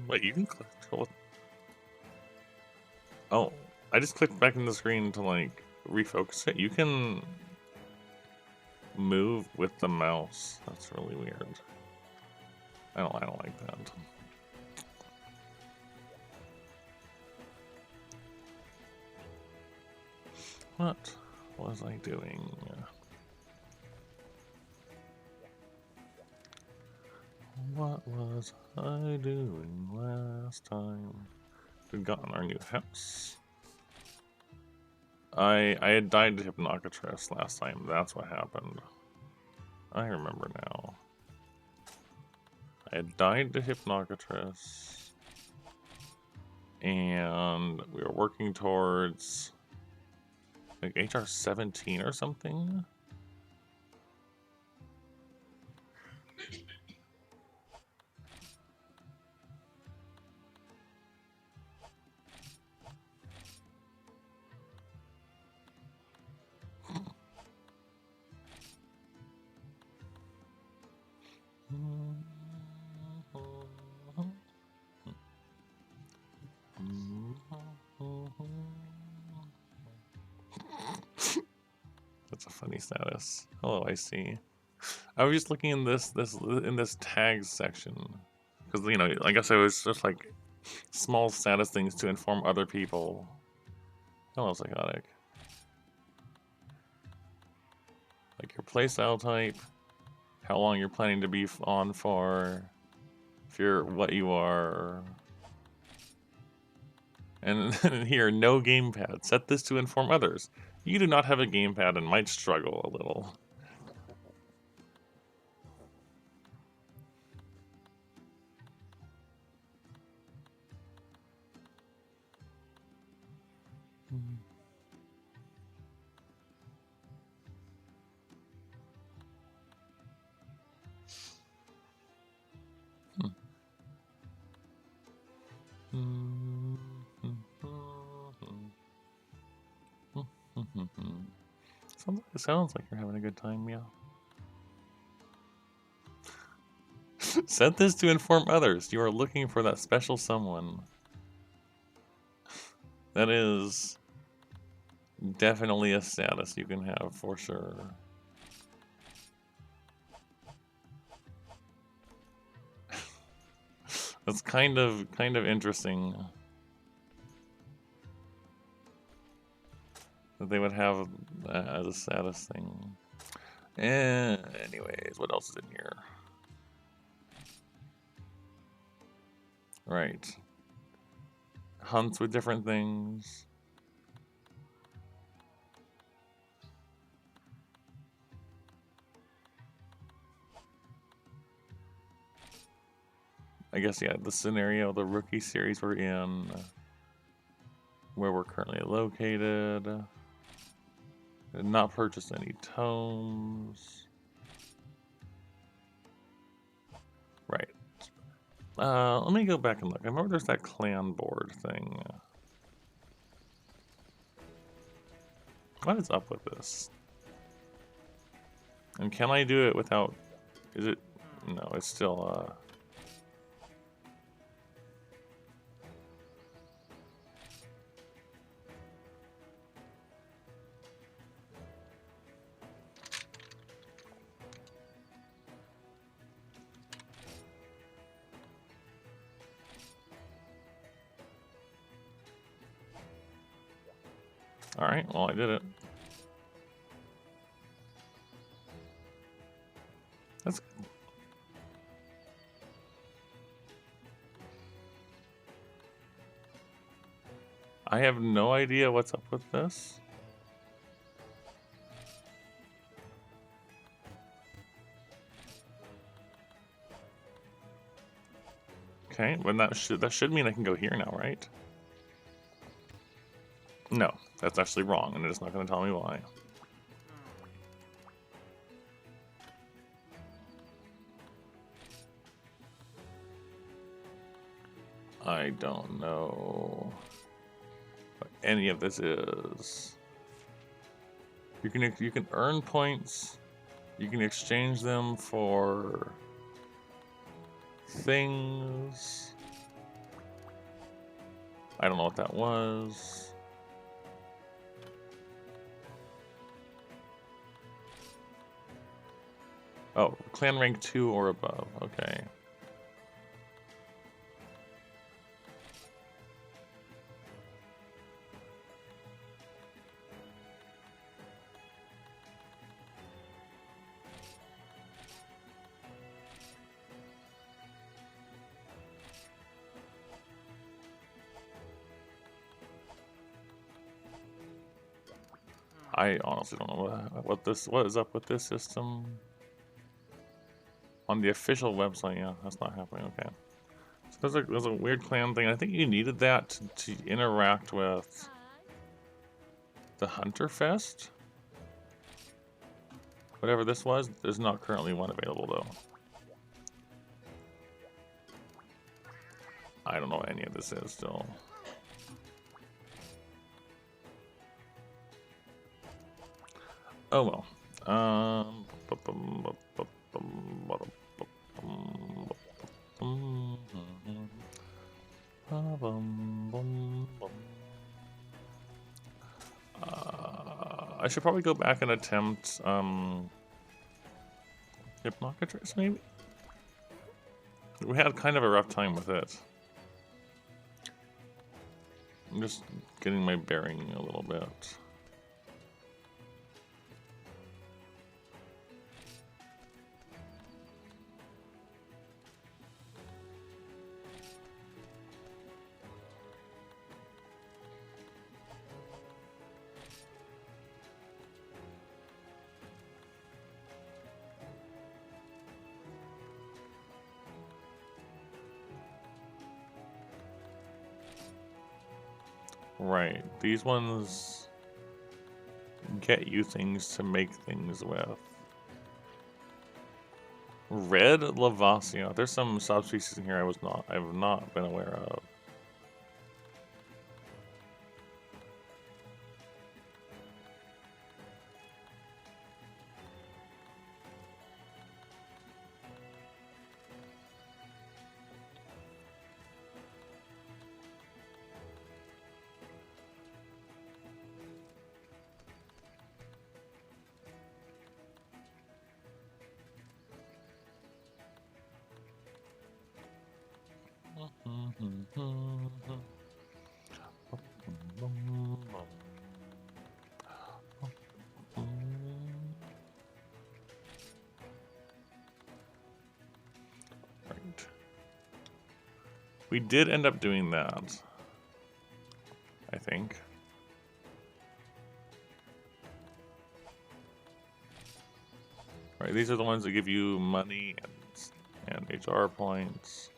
Wait, you can click. Oh, I just clicked back in the screen to like refocus it. You can move with the mouse. That's really weird. I don't like that. What was I doing? What was I doing last time? We've gotten our new house. I had died to Hypnocatress last time. That's what happened. I remember now. I had died to Hypnocatress, and we were working towards like HR 17 or something. That's a funny status. Hello, I see. I was just looking in this tags section because I guess it was just like small status things to inform other people. Hello, Psychotic. Like your playstyle type, how long you're planning to be on for, if you're what you are. And here, no gamepad. Set this to inform others. You do not have a gamepad and might struggle a little. Sounds like you're having a good time, yeah. Set this to inform others. You are looking for that special someone. That is definitely a status you can have for sure. That's kind of interesting that they would have that as a status thing. Anyways, what else is in here? Right. Hunts with different things. I guess, yeah, the scenario, the rookie series we're in, where we're currently located. Did not purchase any tomes. Right. Let me go back and look. I remember there's that clan board thing. What is up with this? And can I do it without... Is it... No, it's still, Alright, well I did it. That's I have no idea what's up with this. Okay, but that should mean I can go here now, right? No, that's actually wrong, and it's not going to tell me why. I don't know what any of this is. You can earn points. You can exchange them for things. I don't know what that was. Oh, clan rank 2 or above. Okay. I honestly don't know what is up with this system. On the official website, yeah, that's not happening. Okay. So there's a weird clan thing. I think you needed that to interact with the Hunter Fest. Whatever this was, there's not currently one available though. I don't know what any of this is still. Oh well. I should probably go back and attempt Hypnocatrix maybe? We had kind of a rough time with it. I'm just getting my bearing a little bit. Right, these ones get you things to make things with. Red Lavasia. There's some subspecies in here I've not been aware of. Right. We did end up doing that, I think. Right, these are the ones that give you money and HR points.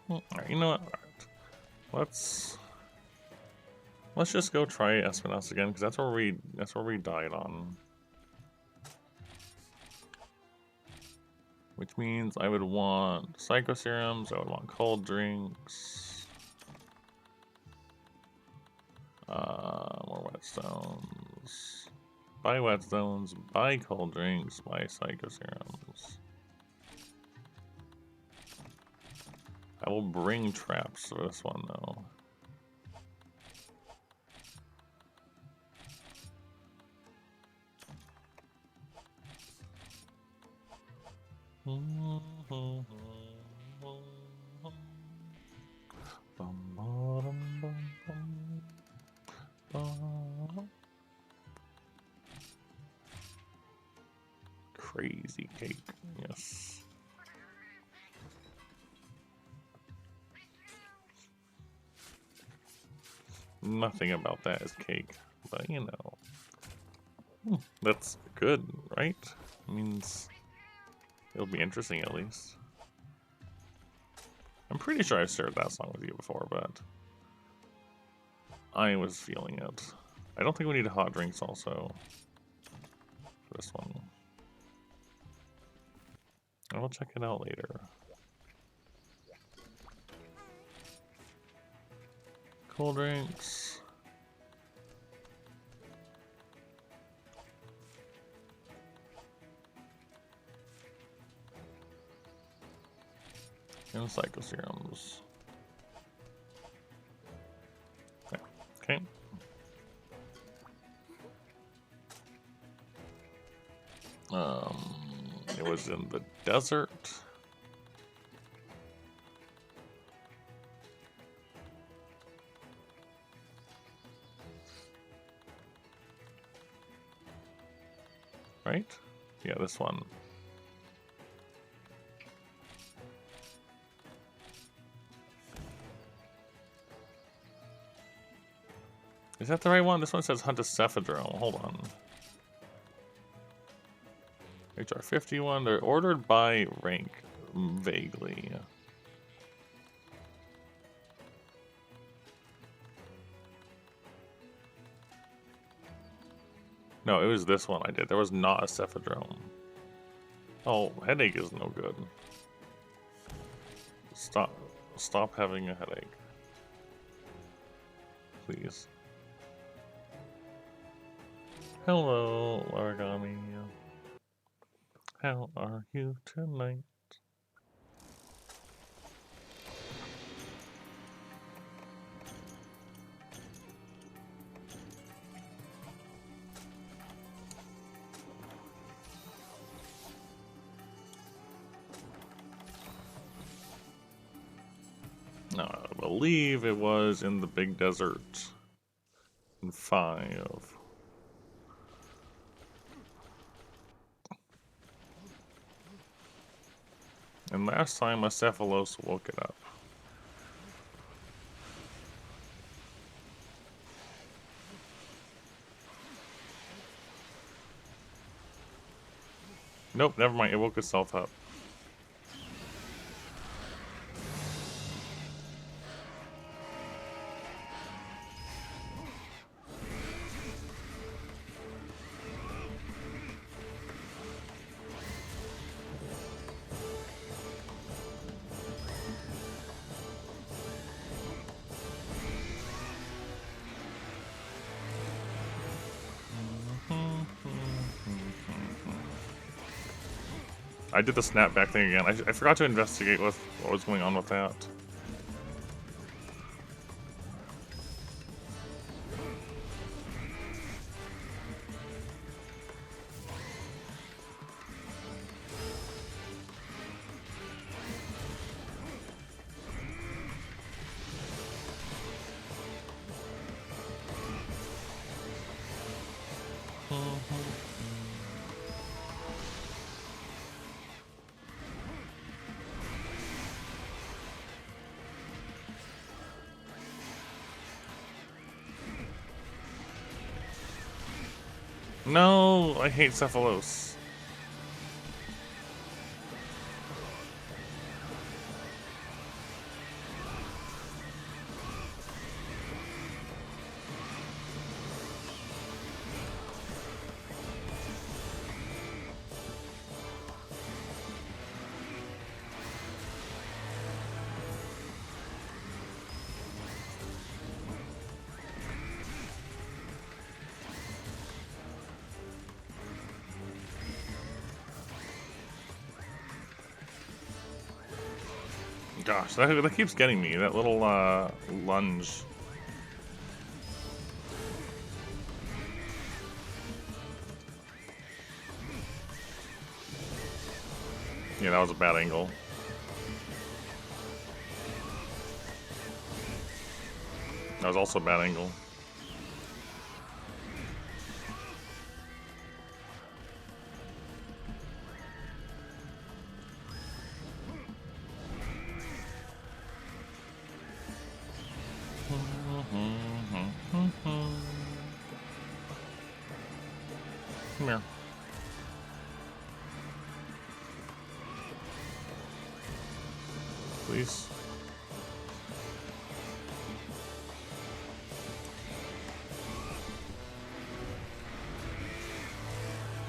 Alright, you know what? Alright. Let's just go try Espinas again, because that's where we died on. Which means I would want Psycho Serums, I would want cold drinks. More whetstones. Buy whetstones, buy cold drinks, buy Psycho Serums. I will bring traps for this one though. Crazy cake, yes. Nothing about that is cake, but you know. That's good, right? Means it'll be interesting at least. I'm pretty sure I've shared that song with you before, but I was feeling it. I don't think we need hot drinks also for this one. I'll check it out later. Cold drinks. And psychoserums. Okay. It was in the desert. Right? Yeah, this one. Is that the right one? This one says hunt a cephadrome. Hold on. HR 51. They're ordered by rank. Vaguely. No, it was this one I did. There was not a cephadrome. Oh, headache is no good. Stop having a headache. Please. Hello, Origami. How are you tonight? I believe it was in the big desert. In 5. And last time a Cephalos woke it up. Nope, never mind. It woke itself up. I did the snapback thing again. I forgot to investigate what was going on with that. No, I hate Cephalos. Gosh, that keeps getting me. That little lunge. Yeah, that was a bad angle. That was also a bad angle. Come here. Please.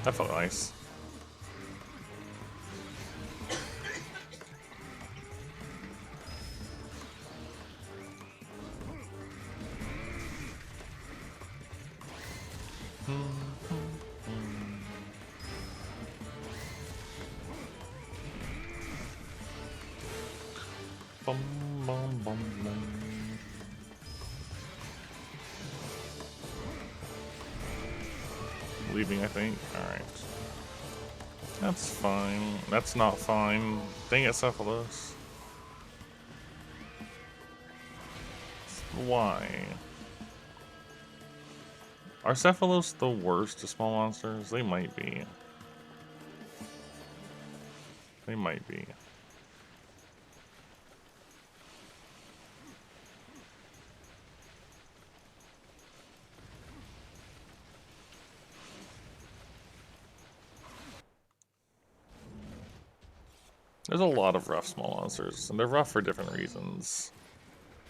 That felt nice. Bum, bum, bum, bum. Leaving, I think. Alright. That's fine. That's not fine. Dang it, Cephalus. Why? Are Cephalos the worst of small monsters? They might be. They might be. There's a lot of rough small monsters, and they're rough for different reasons.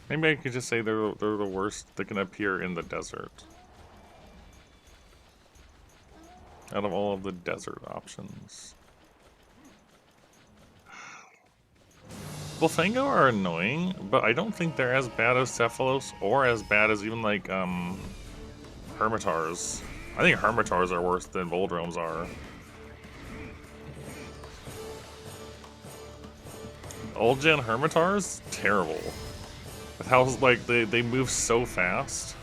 Maybe I could just say they're the worst that can appear in the desert. Out of all of the desert options. Volfango are annoying, but I don't think they're as bad as Cephalos or as bad as even like Hermitars. I think Hermitars are worse than Voldromes are. Old gen Hermitars? Terrible. With how like they move so fast.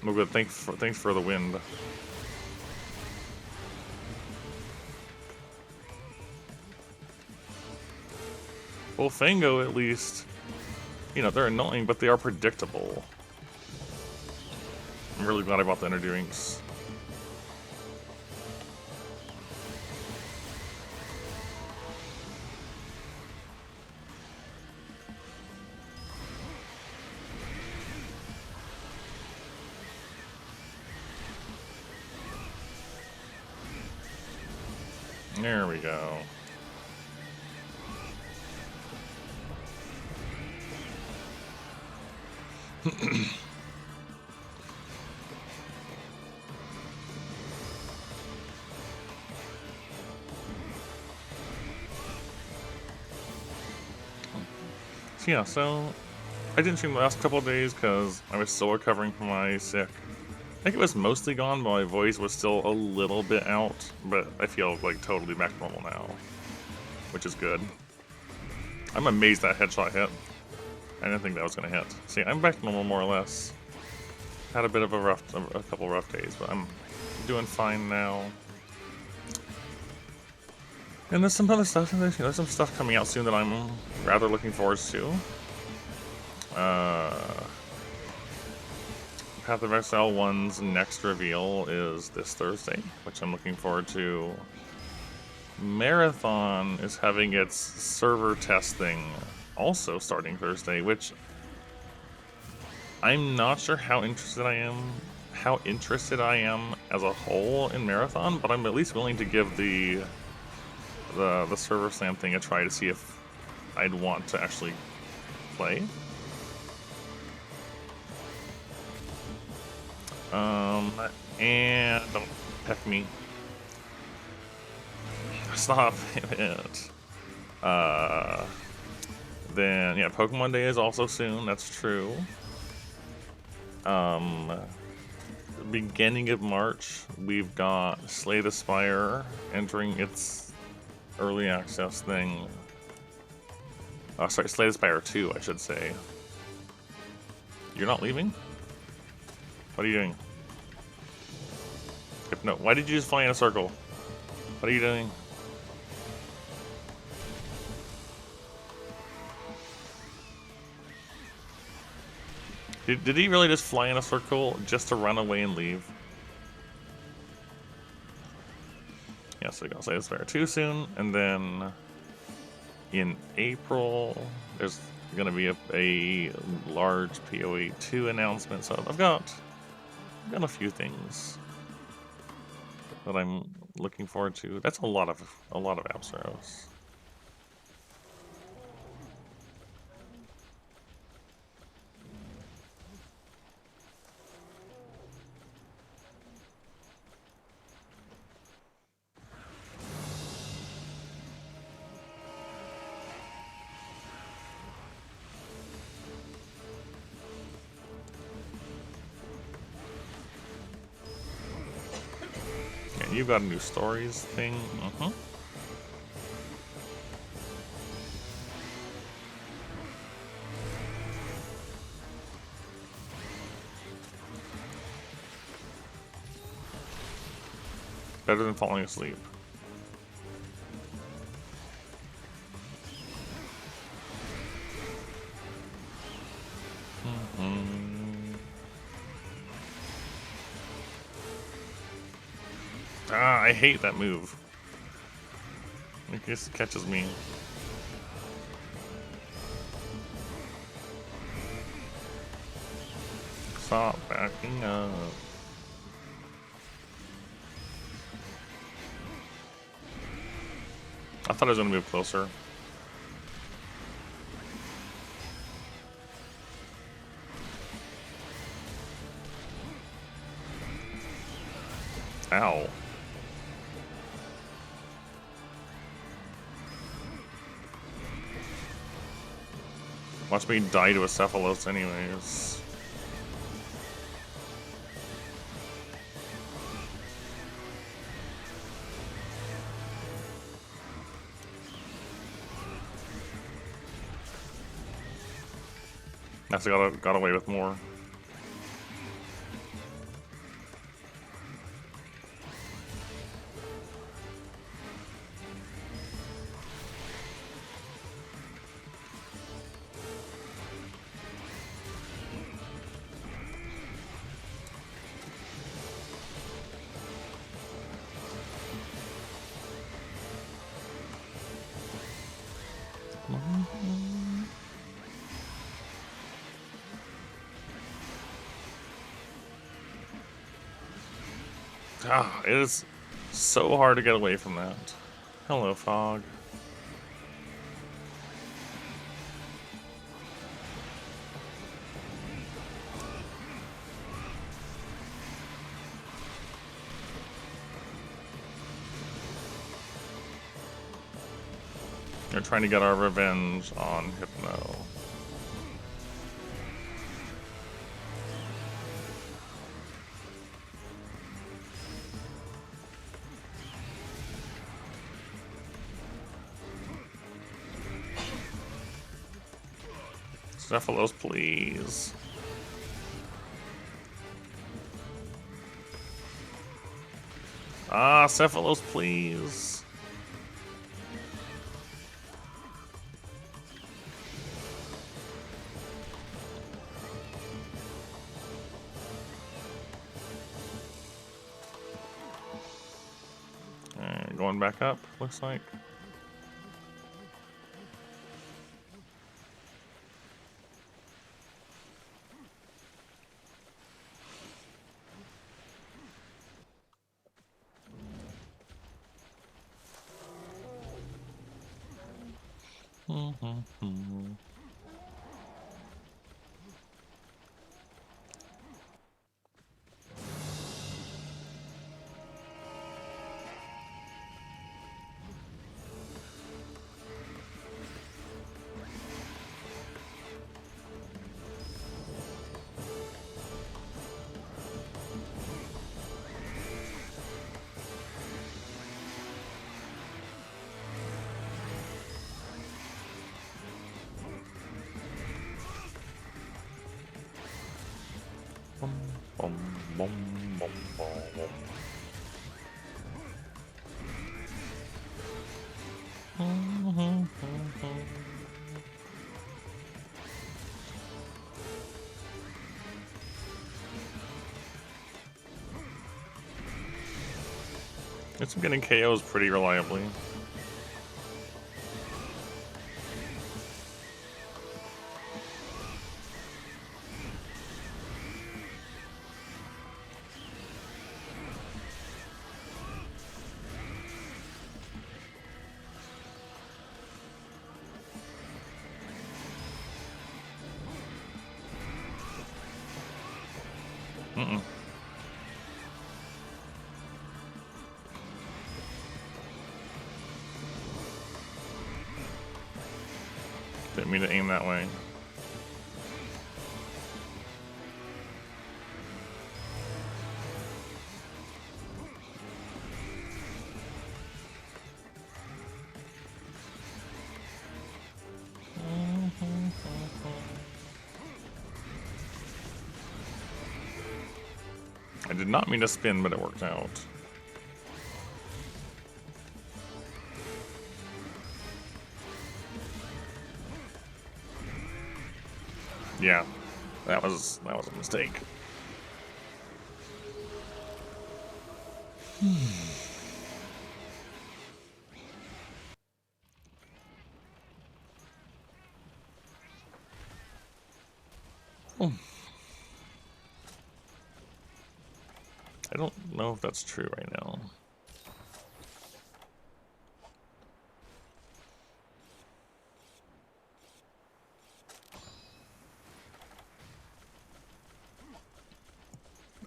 Oh good, thanks for the wind. Volfango at least, you know, they're annoying, but they are predictable. I'm really glad I bought the energy drinks. There we go. So yeah, so I didn't stream the last couple of days because I was still recovering from my sick. I think it was mostly gone, but my voice was still a little bit out, but I feel like totally back to normal now, which is good. I'm amazed that headshot hit. I didn't think that was gonna hit. See, I'm back to normal more or less. Had a bit of a couple rough days, but I'm doing fine now. And there's some other stuff. There's some stuff coming out soon that I'm rather looking forward to. Path of Exile 1's next reveal is this Thursday, which I'm looking forward to. Marathon is having its server testing also starting Thursday, which I'm not sure how interested I am as a whole in Marathon, but I'm at least willing to give the server slam thing a try to see if I'd want to actually play. And don't peck me. Stop it. Then yeah, Pokemon Day is also soon. That's true. Beginning of March, we've got Slay the Spire entering its early access thing. Oh, sorry, Slay the Spire 2, I should say. You're not leaving? What are you doing? No, why did you just fly in a circle? What are you doing? Did he really just fly in a circle just to run away and leave? Yeah, so we're gonna Slay the Spire 2 soon, and then in April there's gonna be a large PoE 2 announcement. So I've got a few things that I'm looking forward to. That's a lot of Apsaros. And you've got a new stories thing. Better than falling asleep. Ah, I hate that move. It just catches me. Stop backing up. I thought I was gonna move closer. Ow. Watch me die to a Cephalos anyways. Actually got away with more. Ah, it is so hard to get away from that. Hello, Fog. They're trying to get our revenge on Hypno. Cephalos, please. Ah, Cephalos, please. Alright, going back up, looks like. Boom, boom, boom, boom. It's getting KOs pretty reliably. Mm-mm. Didn't mean to aim that way. I did not mean to spin, but it worked out. Yeah, that was a mistake. I don't know if that's true right now.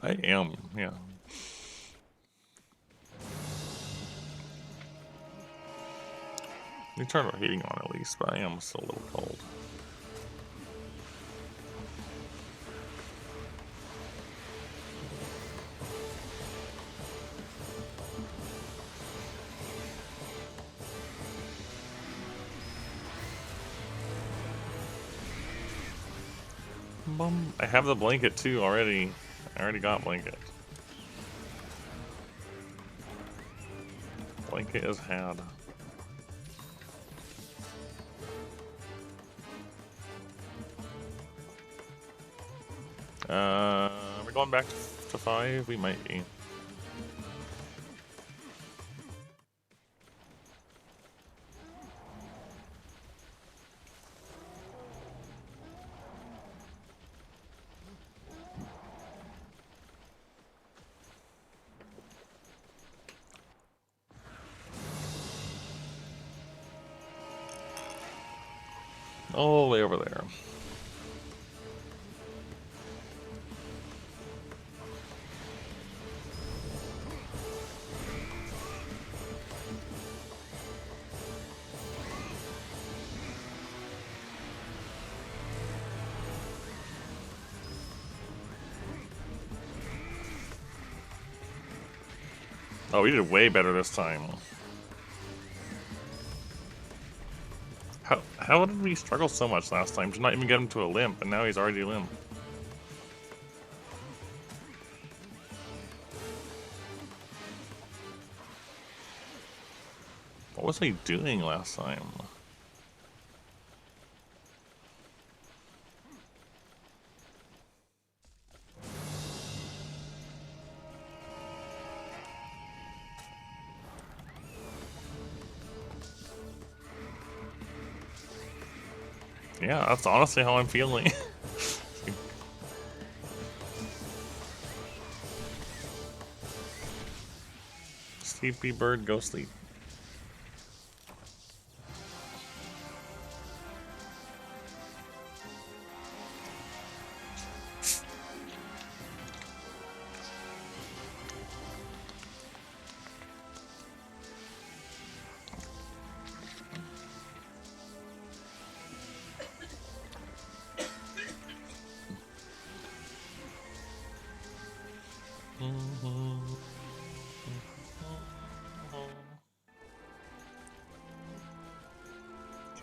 I am, yeah. You turned our heating on at least, but I am still a little cold. I have the blanket too already. I already got blanket. Blanket is had. We're going back to 5? We might be. All the way over there. Oh, we did way better this time. How did we struggle so much last time to not even get him to a limp, and now he's already limp? What was I doing last time? Yeah, that's honestly how I'm feeling. Sleepy bird, go sleep.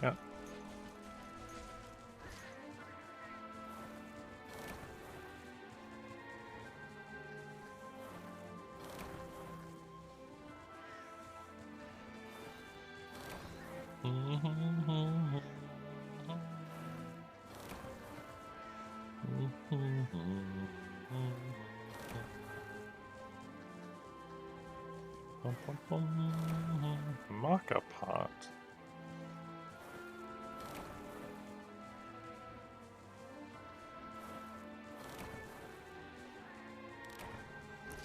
Yeah. Maca pot.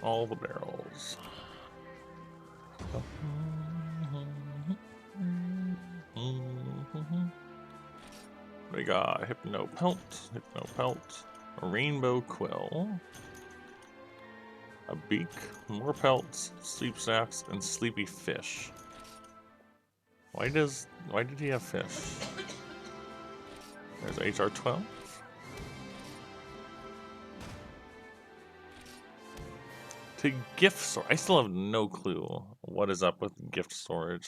All the barrels. We got Hypno Pelt, a Rainbow Quill, a Beak, more pelts, Sleep Sacks, and Sleepy Fish. Why did he have fish? There's HR-12. To gift storage. I still have no clue what is up with gift storage.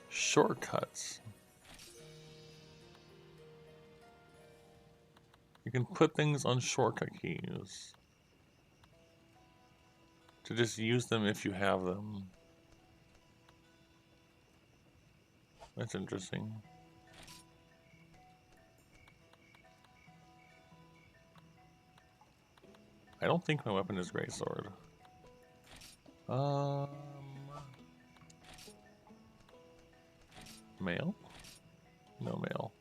Shortcuts. You can put things on shortcut keys to just use them if you have them. That's interesting. I don't think my weapon is Greatsword. Mail? No mail.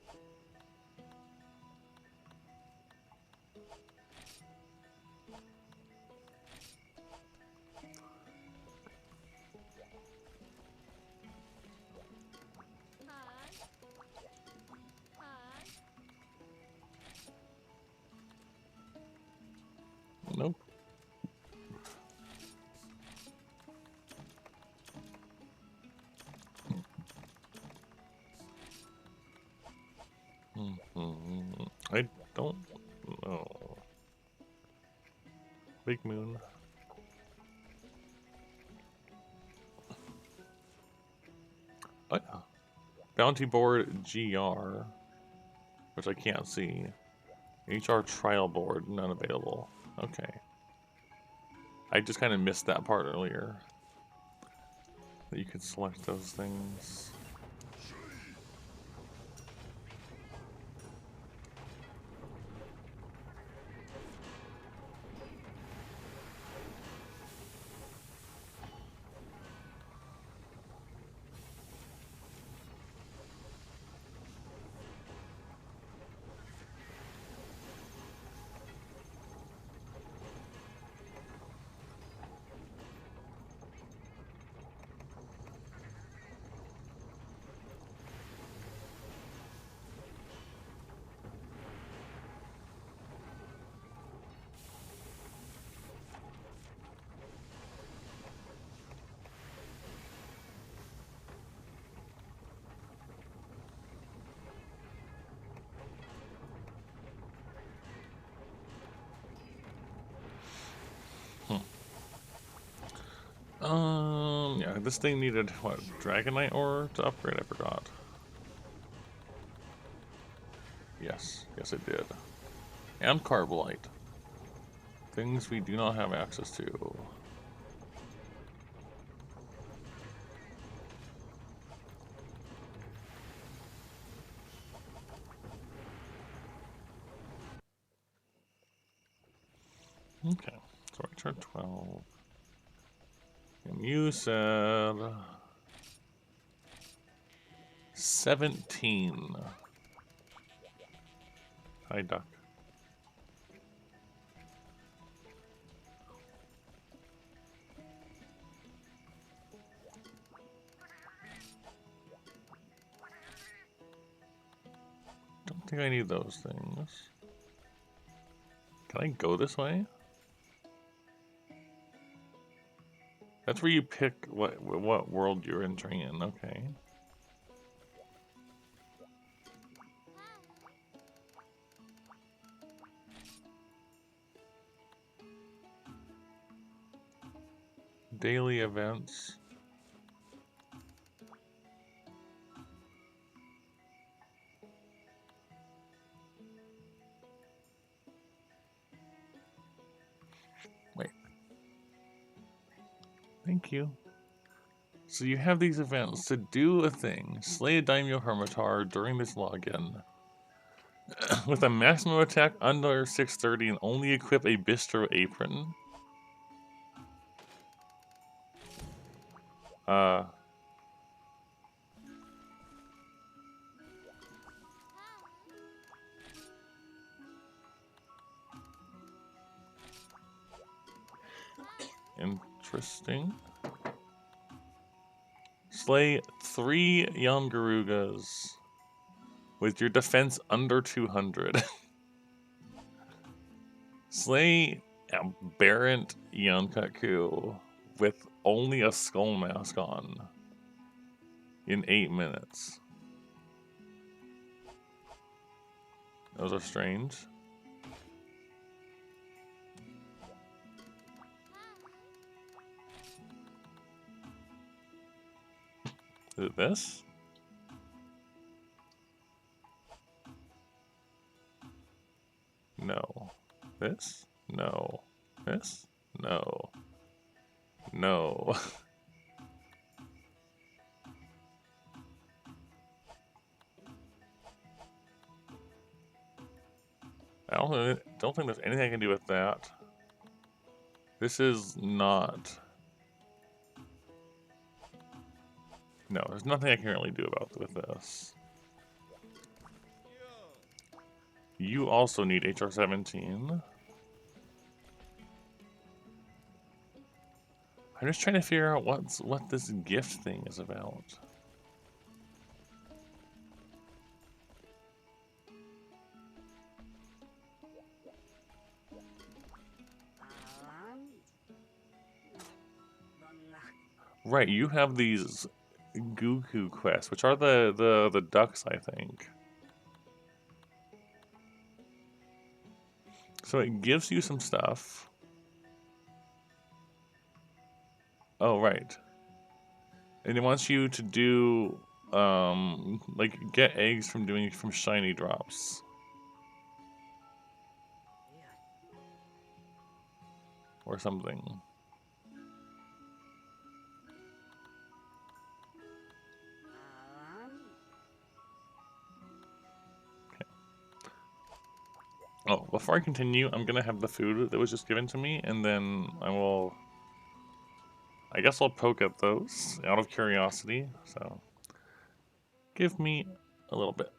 Nope. I don't know. Big Moon. Oh yeah. Bounty board GR, which I can't see. HR trial board, none available. Okay. I just kind of missed that part earlier. That you could select those things. Yeah, this thing needed, what, Dragonite ore to upgrade? I forgot. Yes, yes it did. And Carbolite. Things we do not have access to. Okay, so I turned 12. And you said 17. Hi, Duck. Don't think I need those things. Can I go this way? That's where you pick what world you're entering in. Okay. Daily events. Wait. Thank you. So you have these events to do a thing. Slay a Daimyo Hermitar during this login. With a maximum attack under 630 and only equip a Bistro Apron. Interesting. Slay 3 young Garugas with your defense under 200. Slay Aberrant Yonkaku with only a skull mask on in 8 minutes. Those are strange. Is it this? No. This? No. This? No. No. I don't think there's anything I can do with that. This is not... No, there's nothing I can really do with this. You also need HR 17. I'm just trying to figure out what this gift thing is about. Right, you have these Goku quests, which are the ducks, I think. So it gives you some stuff. Oh, right. And it wants you to do, like, get eggs from shiny drops. Or something. Okay. Oh, before I continue, I'm gonna have the food that was just given to me, and then I guess I'll poke at those out of curiosity, so give me a little bit.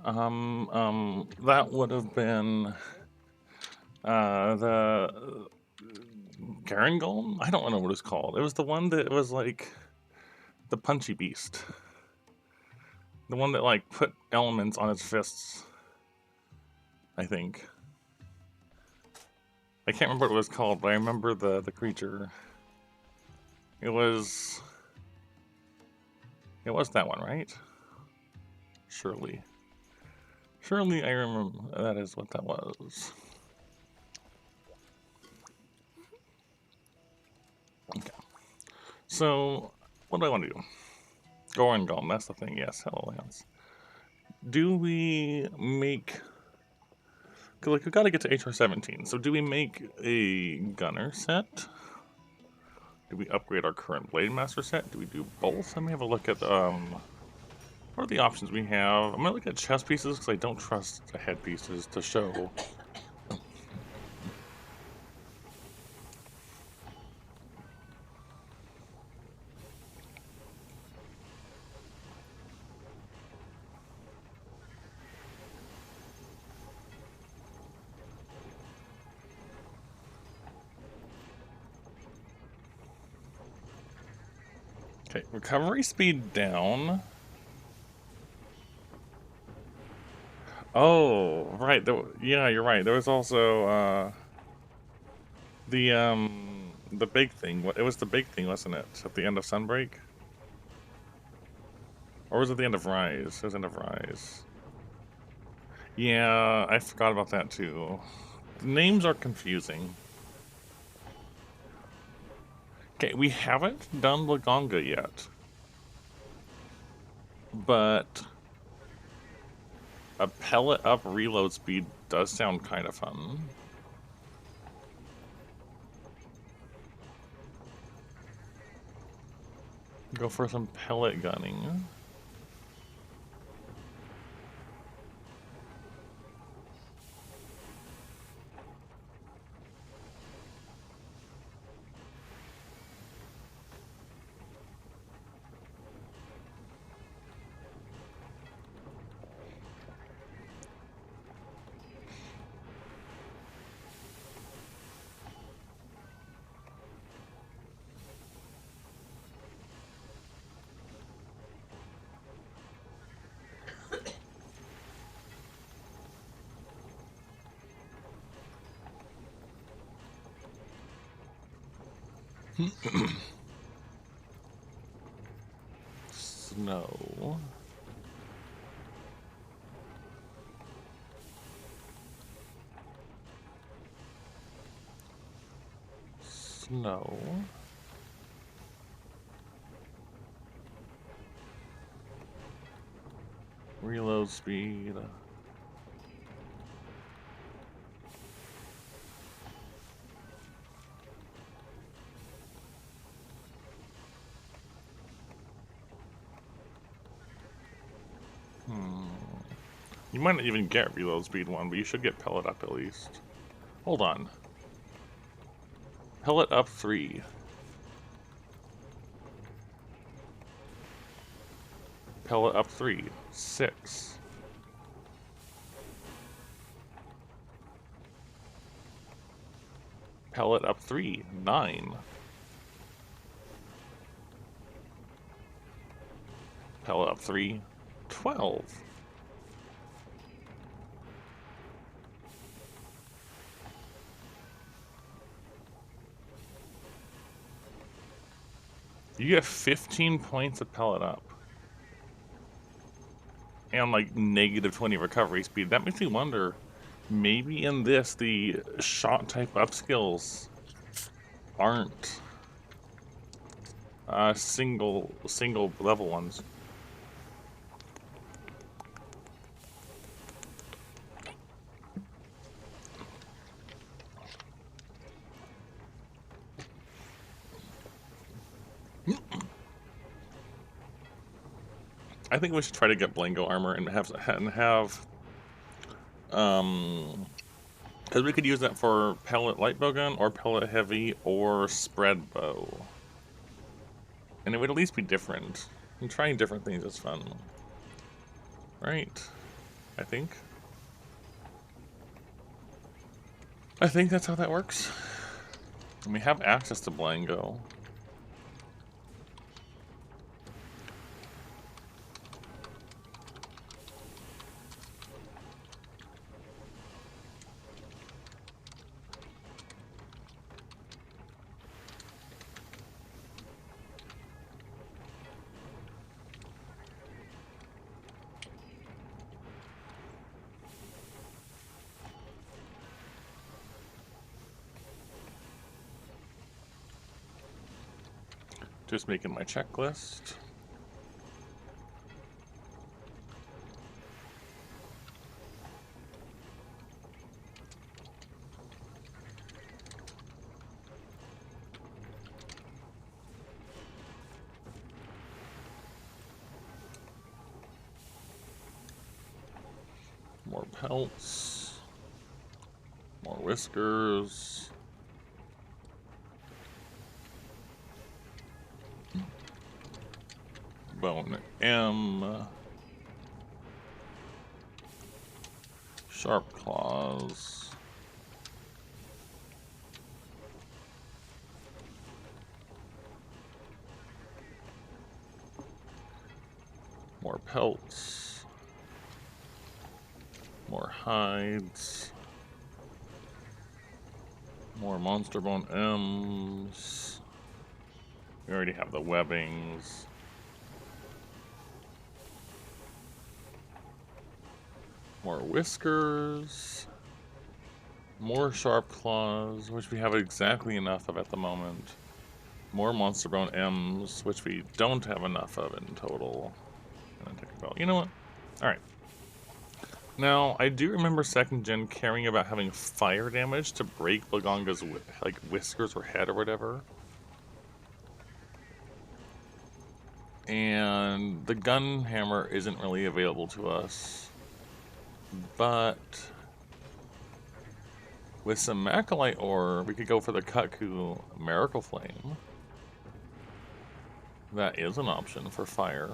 That would have been the Garangolm? I don't know what it's called. It was the one that was like the punchy beast. The one that like put elements on its fists. I think. I can't remember what it was called, but I remember the creature. It was that one, right? Surely. Surely I remember that is what that was. Okay. So, what do I want to do? Gorengulm, that's the thing, yes, hello Lance. Do we make... Cause like, we gotta get to HR 17, so do we make a gunner set? Do we upgrade our current Blade Master set? Do we do both? Let me have a look at, what are the options we have? I'm gonna look at chest pieces, because I don't trust the head pieces to show. Okay, recovery speed down. Oh, right. Yeah, you're right. There was also the big thing. It was the big thing, wasn't it? At the end of Sunbreak, or was it the end of Rise? It was the end of Rise. Yeah, I forgot about that too. The names are confusing. Okay, we haven't done Lagonga yet, but a pellet up reload speed does sound kind of fun. Go for some pellet gunning. Snow. Snow. Reload speed. You might not even get reload speed 1, but you should get pellet up at least. Hold on. Pellet up 3. Pellet up 3. 6. Pellet up 3. 9. Pellet up 3. 12. You get 15 points of pellet up. And like negative 20 recovery speed. That makes me wonder, maybe in this the shot type upskills aren't single level ones. I think we should try to get Blango armor and have because we could use that for pellet light bow gun or pellet heavy or spread bow, and it would at least be different. And trying different things is fun, right? I think. I think that's how that works. And we have access to Blango. Just making my checklist. More pelts. More whiskers. Bone M. Sharp claws. More pelts. More hides. More monster bone M's. We already have the webbings. More whiskers. More sharp claws, which we have exactly enough of at the moment. More monster bone M's, which we don't have enough of in total. And then you know what? Alright. Now, I do remember 2nd gen caring about having fire damage to break Blagonga's like whiskers or head or whatever. And the gun hammer isn't really available to us. But with some Macalite ore, we could go for the Kutku Miracle Flame. That is an option for fire.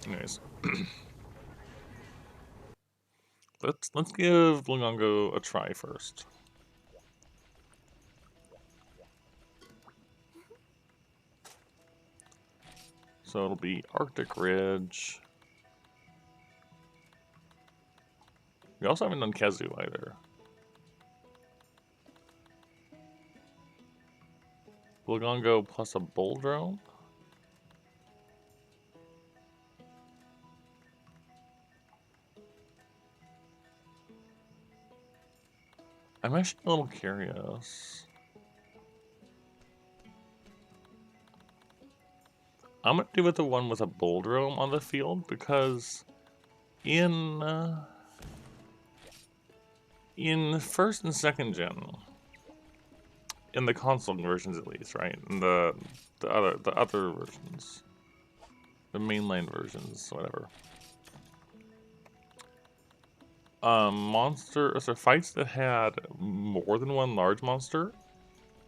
Anyways. let's give Blagongo a try first. So it'll be Arctic Ridge. We also haven't done Kezu either. Blagongo plus a Boldrome. I'm actually a little curious. I'm gonna do it the one with a Boldrome on the field because in 1st and 2nd gen, in the console versions at least, right? In the other versions, the mainline versions, whatever. Fights that had more than one large monster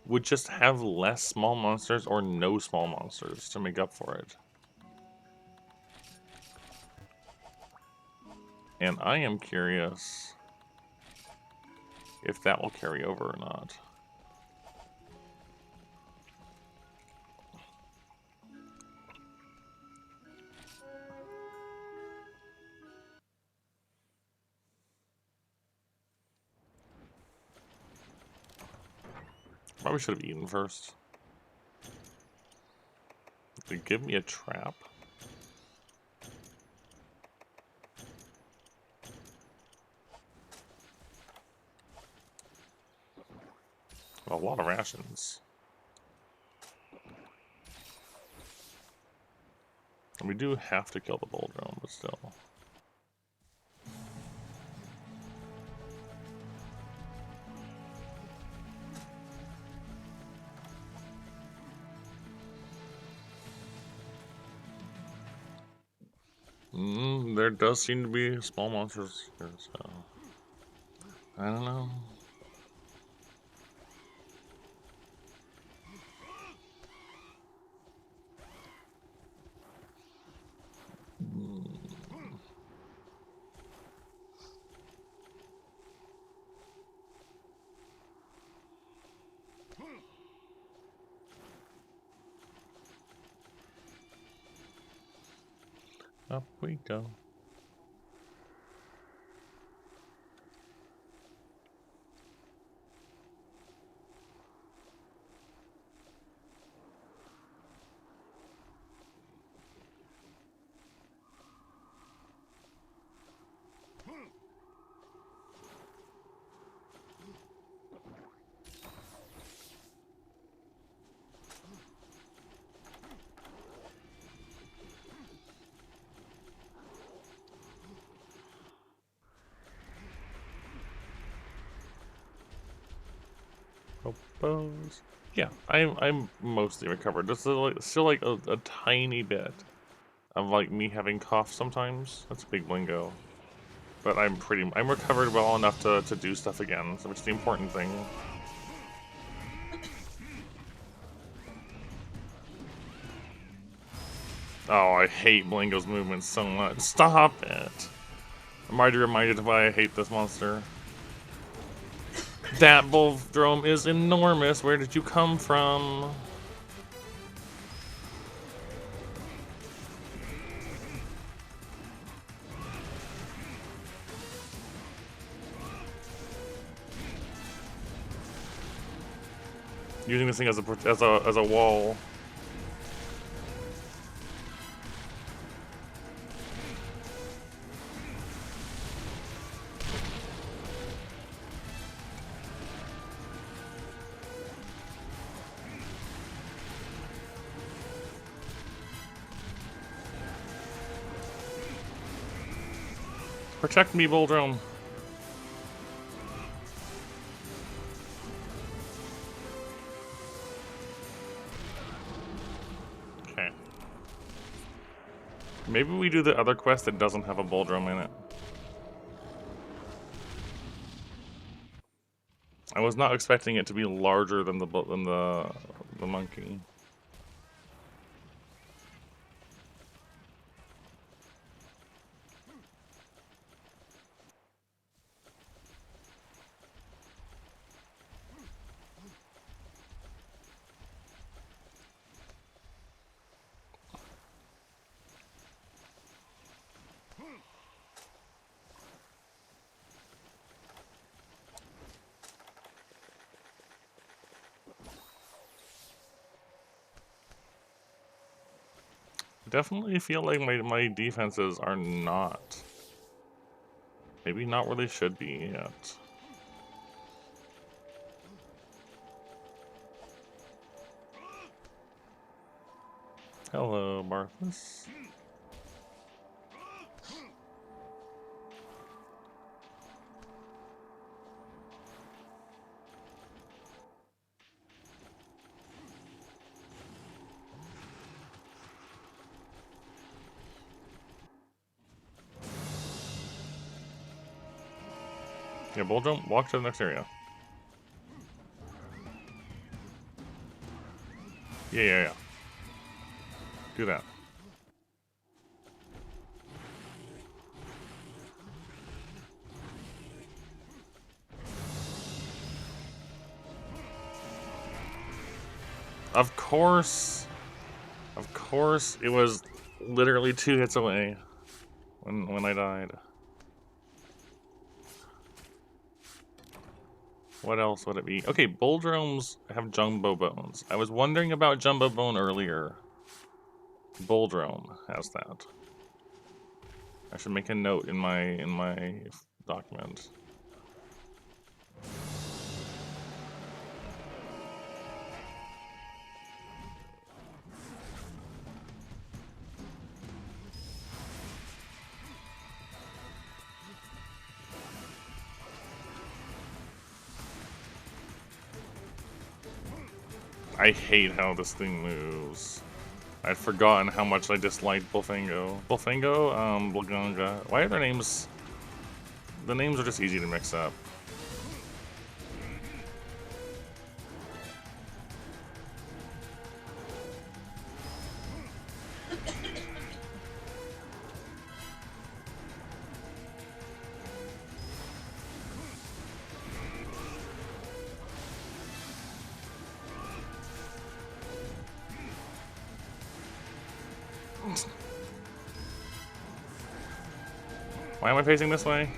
would just have less small monsters or no small monsters to make up for it. And I am curious if that will carry over or not. Probably should have eaten first. They give me a trap. A lot of rations. And we do have to kill the Boldrome, but still. There does seem to be small monsters here, so I don't know. Up we go. Propose. Yeah, I'm mostly recovered. This is like, still like a tiny bit of like me having cough sometimes. That's a big lingo. But I'm recovered well enough to do stuff again, so which is the important thing. Oh, I hate Blingo's movements so much. Stop it! I'm already reminded of why I hate this monster. That Volthrome is enormous. Where did you come from? Using this thing as a wall. Protect me, Volthrome. Okay. Maybe we do the other quest that doesn't have a Volthrome in it. I was not expecting it to be larger than the monkey. I definitely feel like my defenses are not. Maybe not where they should be yet. Hello, Marthas. Yeah, bull jump, walk to the next area. Yeah. Do that. Of course, it was literally 2 hits away when I died. What else would it be? Okay, Bulldromes have Jumbo Bones. I was wondering about Jumbo Bone earlier. Bulldrome has that. I should make a note in my document. I hate how this thing moves. I'd forgotten how much I disliked Bullfango. Bullfango, Bulgonga. Why are their names... The names are just easy to mix up. Why am I facing this way?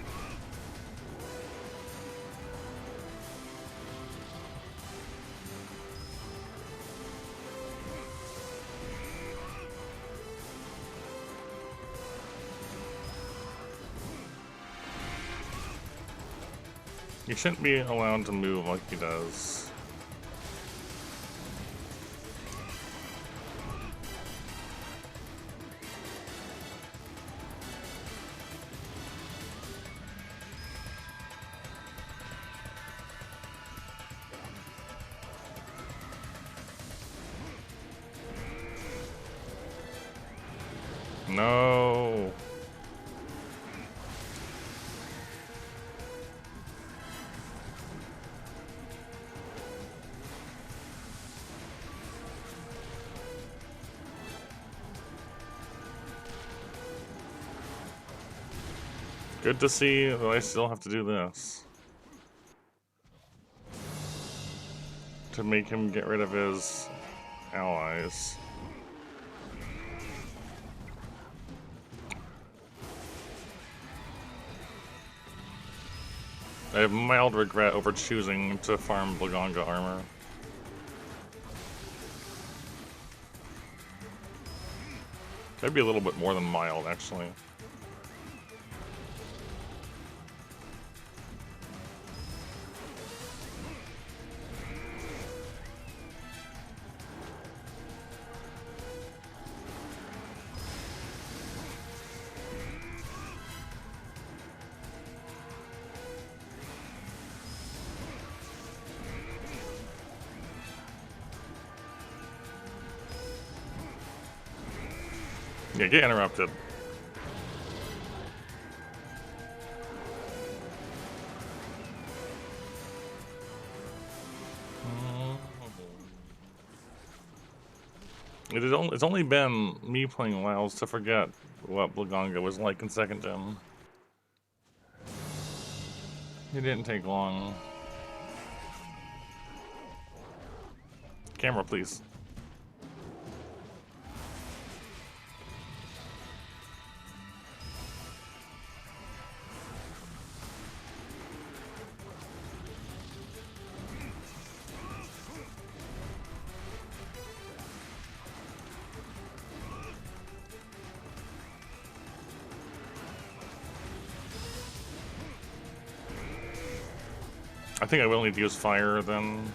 You shouldn't be allowed to move like he does. No. Good to see that I still have to do this. To make him get rid of his allies. I have mild regret over choosing to farm Blaganga armor. Maybe a little bit more than mild, actually. Yeah, get interrupted. It's only been me playing WoWs to forget what Blaganga was like in 2nd gen. It didn't take long. Camera, please. I think I will need to use fire then.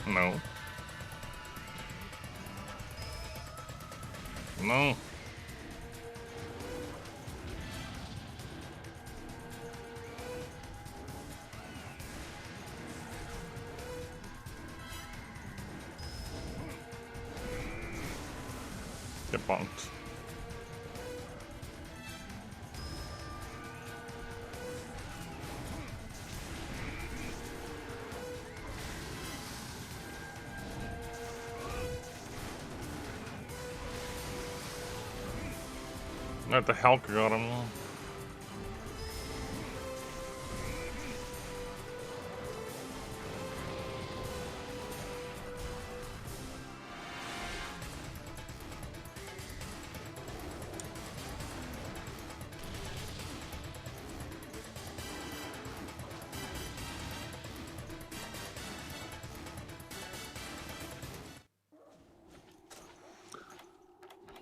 No. No. Get bonked. Not the Hulk got him.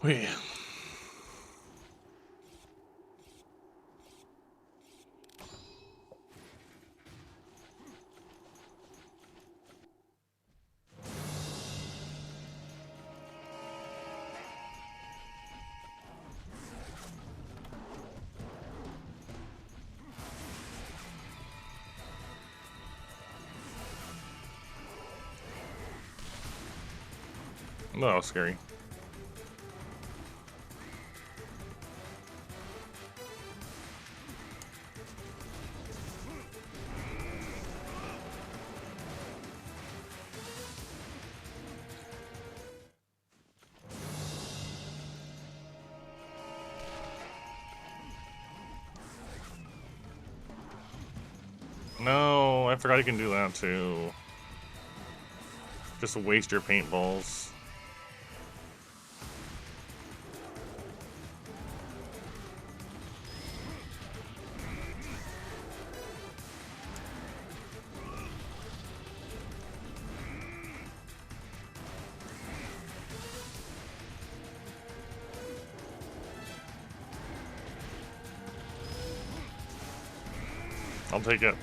Wait. No, that was scary. No, I forgot you can do that too. Just waste your paintballs. I'll take it.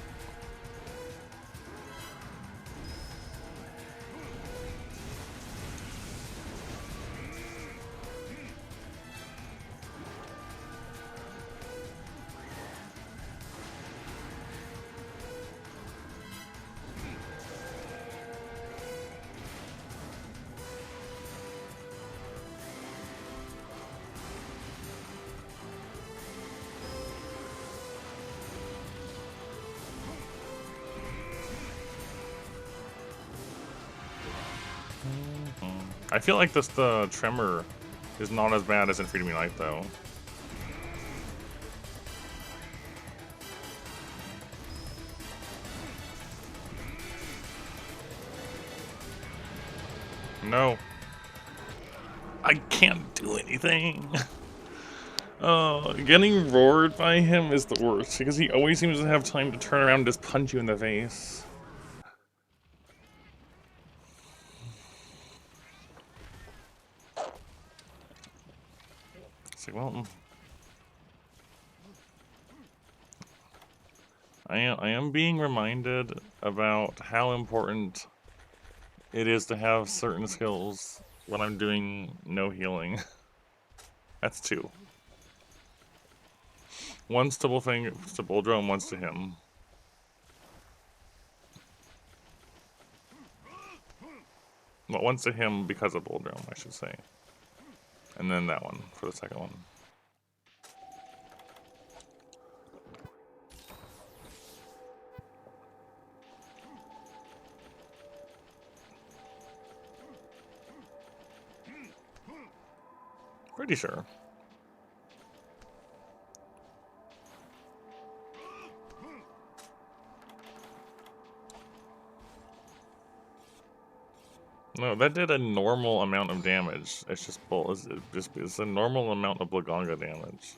I feel like the tremor is not as bad as in Freedom Unite though. No. I can't do anything. Getting roared by him is the worst, because he always seems to have time to turn around and just punch you in the face. It's like, well... I am being reminded about how important it is to have certain skills when I'm doing no healing. That's two. One's to Boldro and one's to him. Well, one's to him because of Boldro, I should say. And then that one for the second one. Pretty sure. No, that did a normal amount of damage. It's just it's a normal amount of Blaganga damage.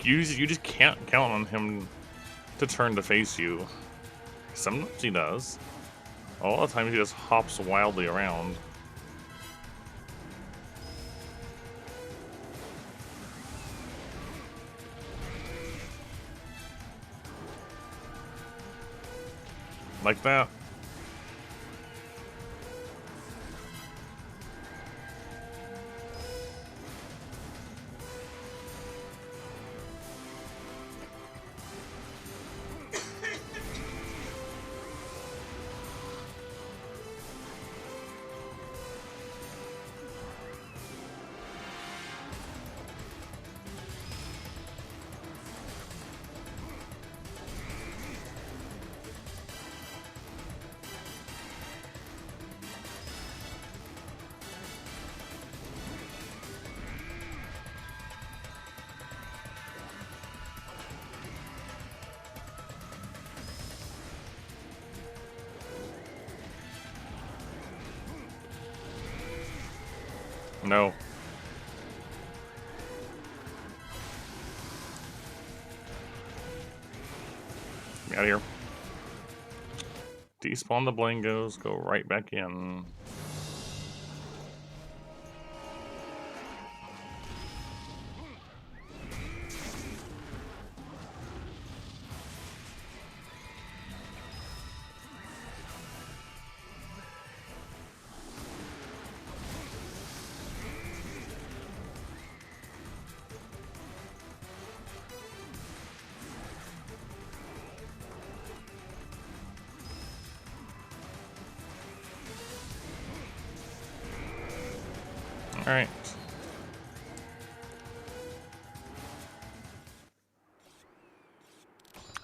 You just can't count on him to turn to face you. Sometimes he does. All the time he just hops wildly around. Like that. No. Out of here. Despawn the Blingos, go right back in. All right.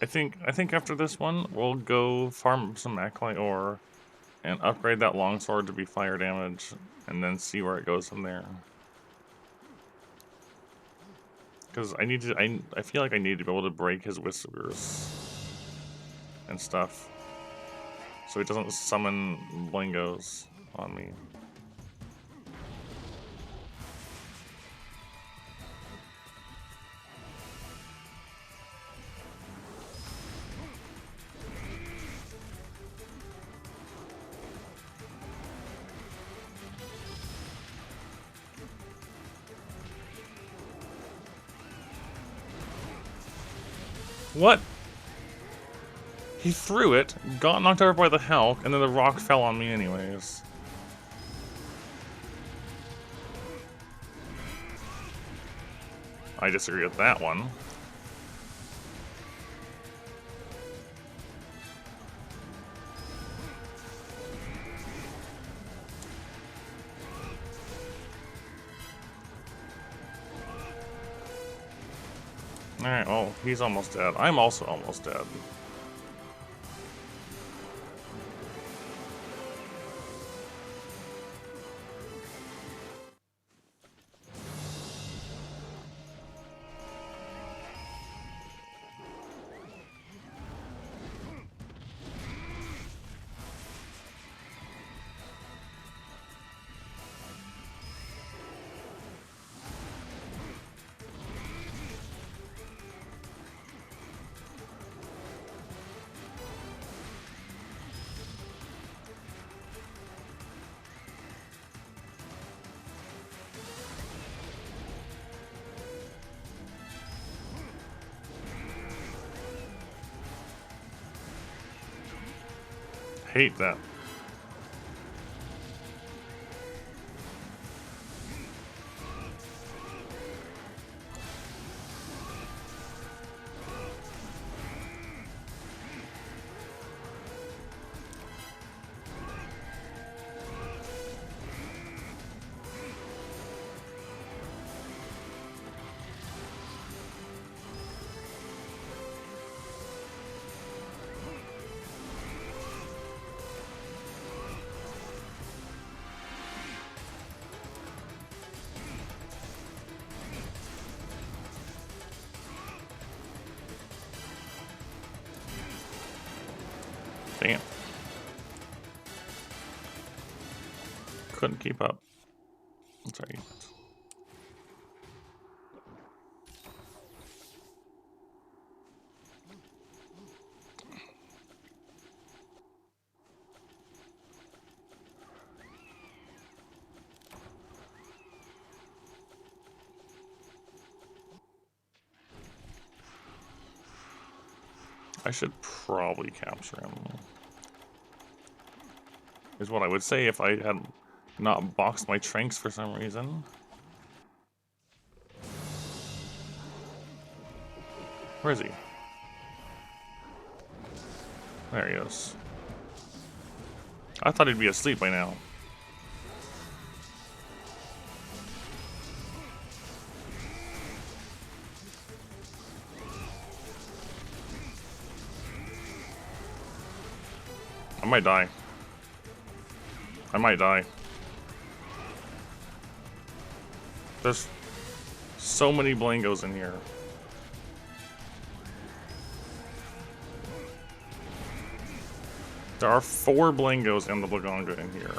I think after this one, we'll go farm some Acolyte ore and upgrade that longsword to be fire damage, and then see where it goes from there. Because I feel like I need to be able to break his whiskers and stuff, so he doesn't summon Blingos on me. What? He threw it, got knocked over by the Hulk, and then the rock fell on me anyways. I disagree with that one. Alright, well, he's almost dead. I'm also almost dead. Hate that. Damn. Couldn't keep up. That's right. I should probably capture him. Is what I would say if I had not boxed my Tranks for some reason. Where is he? There he is. I thought he'd be asleep by now. I might die. I might die. There's so many Blingos in here. There are 4 Blingos and the Blaganga in here.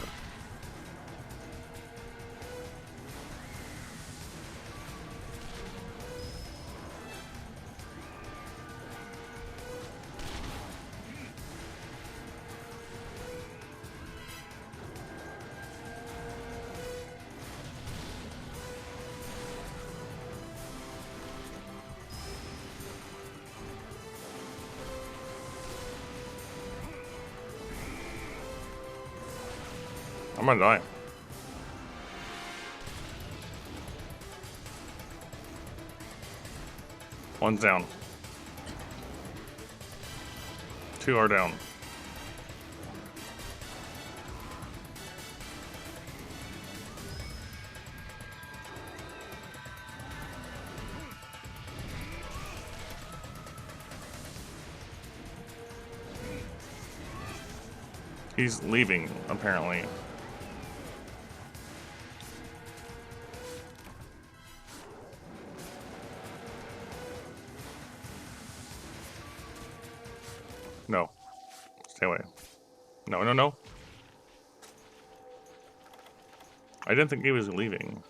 I'm gonna die. One's down. 2 are down. He's leaving, apparently. No. Stay away. No, no, no. I didn't think he was leaving.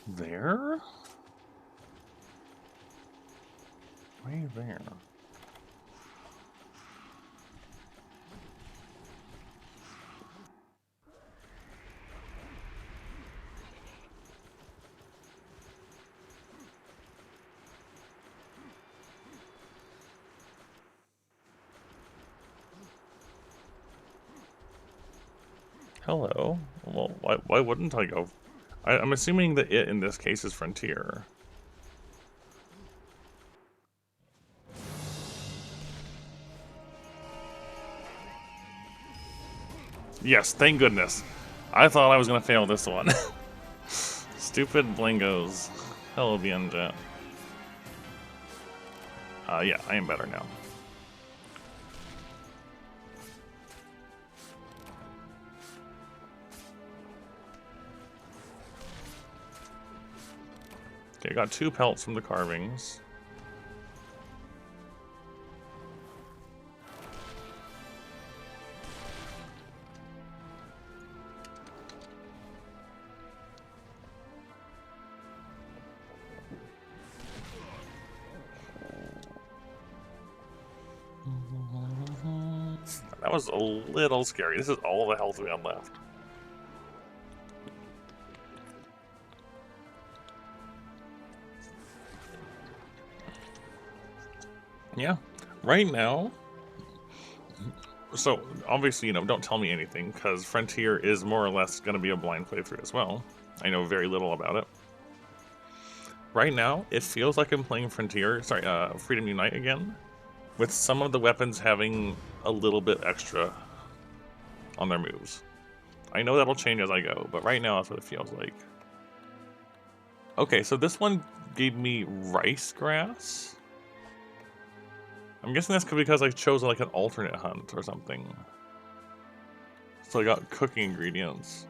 There? Way there. Hello. Well, why wouldn't I go? I'm assuming that it in this case is Frontier. Yes, thank goodness. I thought I was gonna fail this one. Stupid Blingos. Hello, Bianca. Yeah, I am better now. Okay, I got 2 pelts from the carvings. That was a little scary. This is all the health we had left. Yeah, right now. So, obviously, you know, don't tell me anything, because Frontier is more or less going to be a blind playthrough as well. I know very little about it. Right now, it feels like I'm playing Frontier, sorry, Freedom Unite again, with some of the weapons having a little bit extra on their moves. I know that'll change as I go, but right now that's what it feels like. Okay, so this one gave me rice grass. I'm guessing that's because I chose like an alternate hunt or something. So I got cooking ingredients.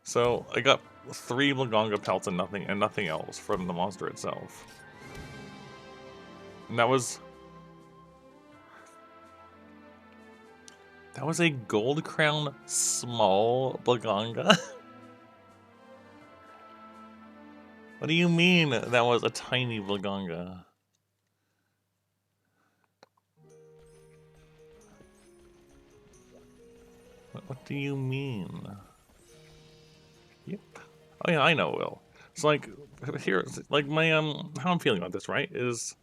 So I got 3 Blaganga pelts and nothing else from the monster itself. And that was a gold crown small Blaganga? What do you mean that was a tiny Blaganga? What do you mean? Yep. Oh yeah, I know, Will. So like, here, like my, how I'm feeling about this, right, is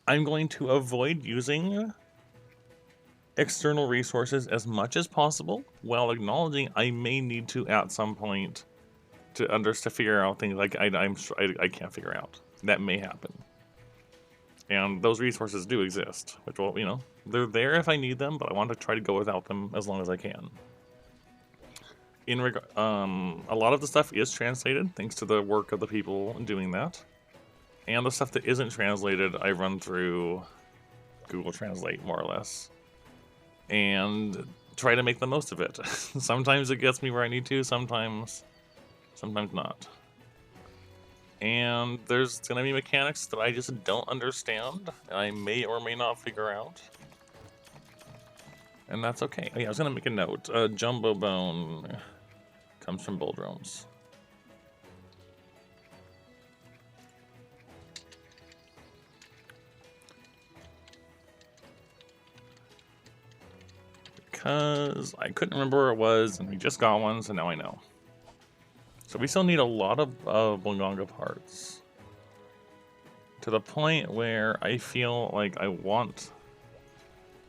I'm going to avoid using external resources as much as possible, while acknowledging I may need to at some point to figure out things like I can't figure out. That may happen. And those resources do exist, which will, you know, they're there if I need them, but I want to try to go without them as long as I can. A lot of the stuff is translated, thanks to the work of the people doing that. And the stuff that isn't translated, I run through Google Translate, more or less. And try to make the most of it. Sometimes it gets me where I need to, sometimes not. And there's gonna be mechanics that I just don't understand, and I may or may not figure out. And that's okay. Oh yeah, I was gonna make a note. Jumbo Bone comes from Buldromes. Because I couldn't remember where it was, and we just got one, so now I know. So we still need a lot of Blaganga parts to the point where I feel like I want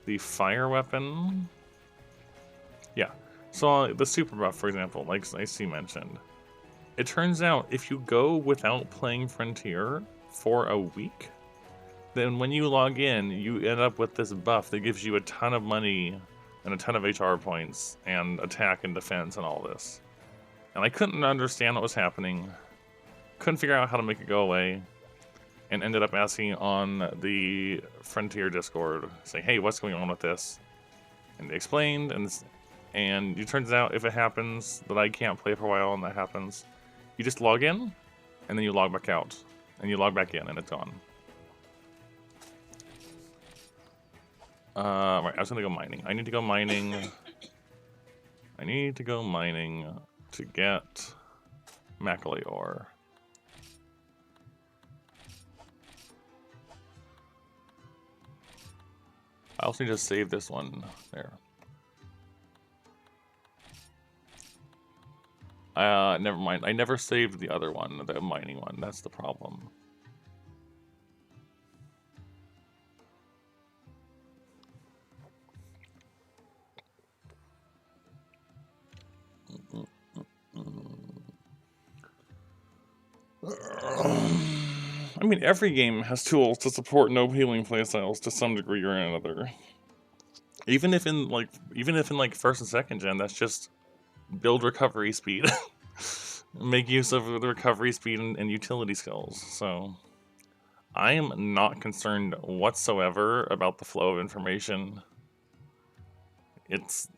the fire weapon. Yeah, so the super buff, for example, like IC mentioned, it turns out if you go without playing Frontier for a week, then when you log in, you end up with this buff that gives you a ton of money and a ton of HR points and attack and defense and all this. And I couldn't understand what was happening, couldn't figure out how to make it go away, and ended up asking on the Frontier Discord, saying, hey, what's going on with this? And they explained, and it turns out if it happens that I can't play for a while and that happens, you just log in, and then you log back out, and you log back in, and it's gone. Right, I was gonna go mining. I need to go mining. I need to go mining to get Macaulay ore. I also need to save this one there. Never mind. I never saved the other one, the mining one. That's the problem. I mean, every game has tools to support no healing playstyles to some degree or another. Even if in like first and second gen, that's just build recovery speed. Make use of the recovery speed and utility skills. So I am not concerned whatsoever about the flow of information. It's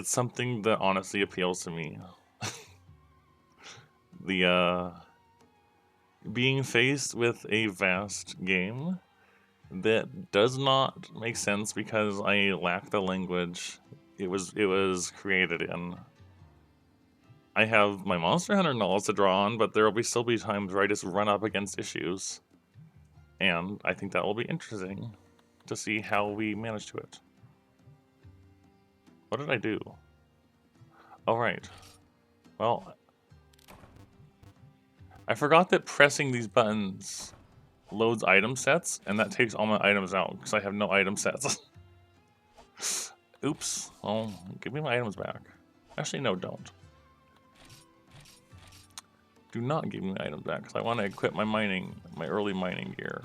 something that honestly appeals to me. The being faced with a vast game that does not make sense because I lack the language it was created in. I have my Monster Hunter knowledge to draw on, but there will still be times where I just run up against issues. And I think that will be interesting to see how we manage to it. What did I do? Oh, right. Well, I forgot that pressing these buttons loads item sets, and that takes all my items out because I have no item sets. Oops. Oh, give me my items back. Actually, no, don't. Do not give me my items back because I want to equip my early mining gear.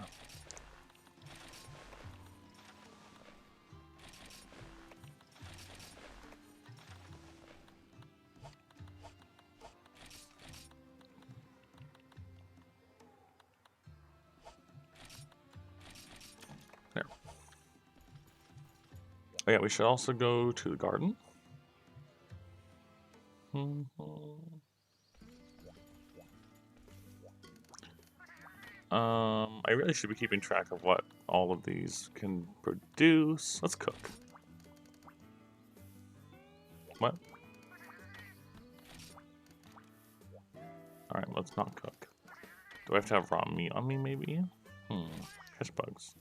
There. Oh yeah, we should also go to the garden. I really should be keeping track of what all of these can produce. Let's cook. What? Alright, let's not cook. Do I have to have raw meat on me, maybe? Catch bugs.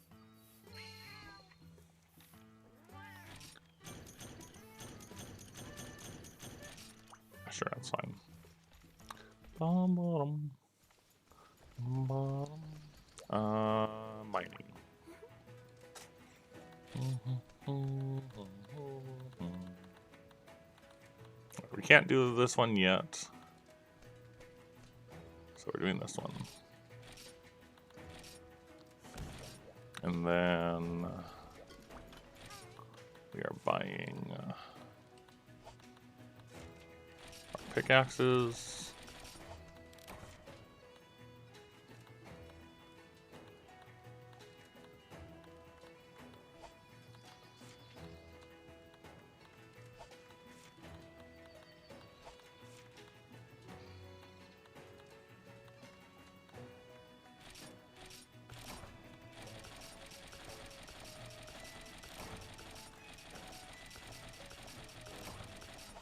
Sure, that's fine. Mining. We can't do this one yet. So we're doing this one. And then we are buying our pickaxes.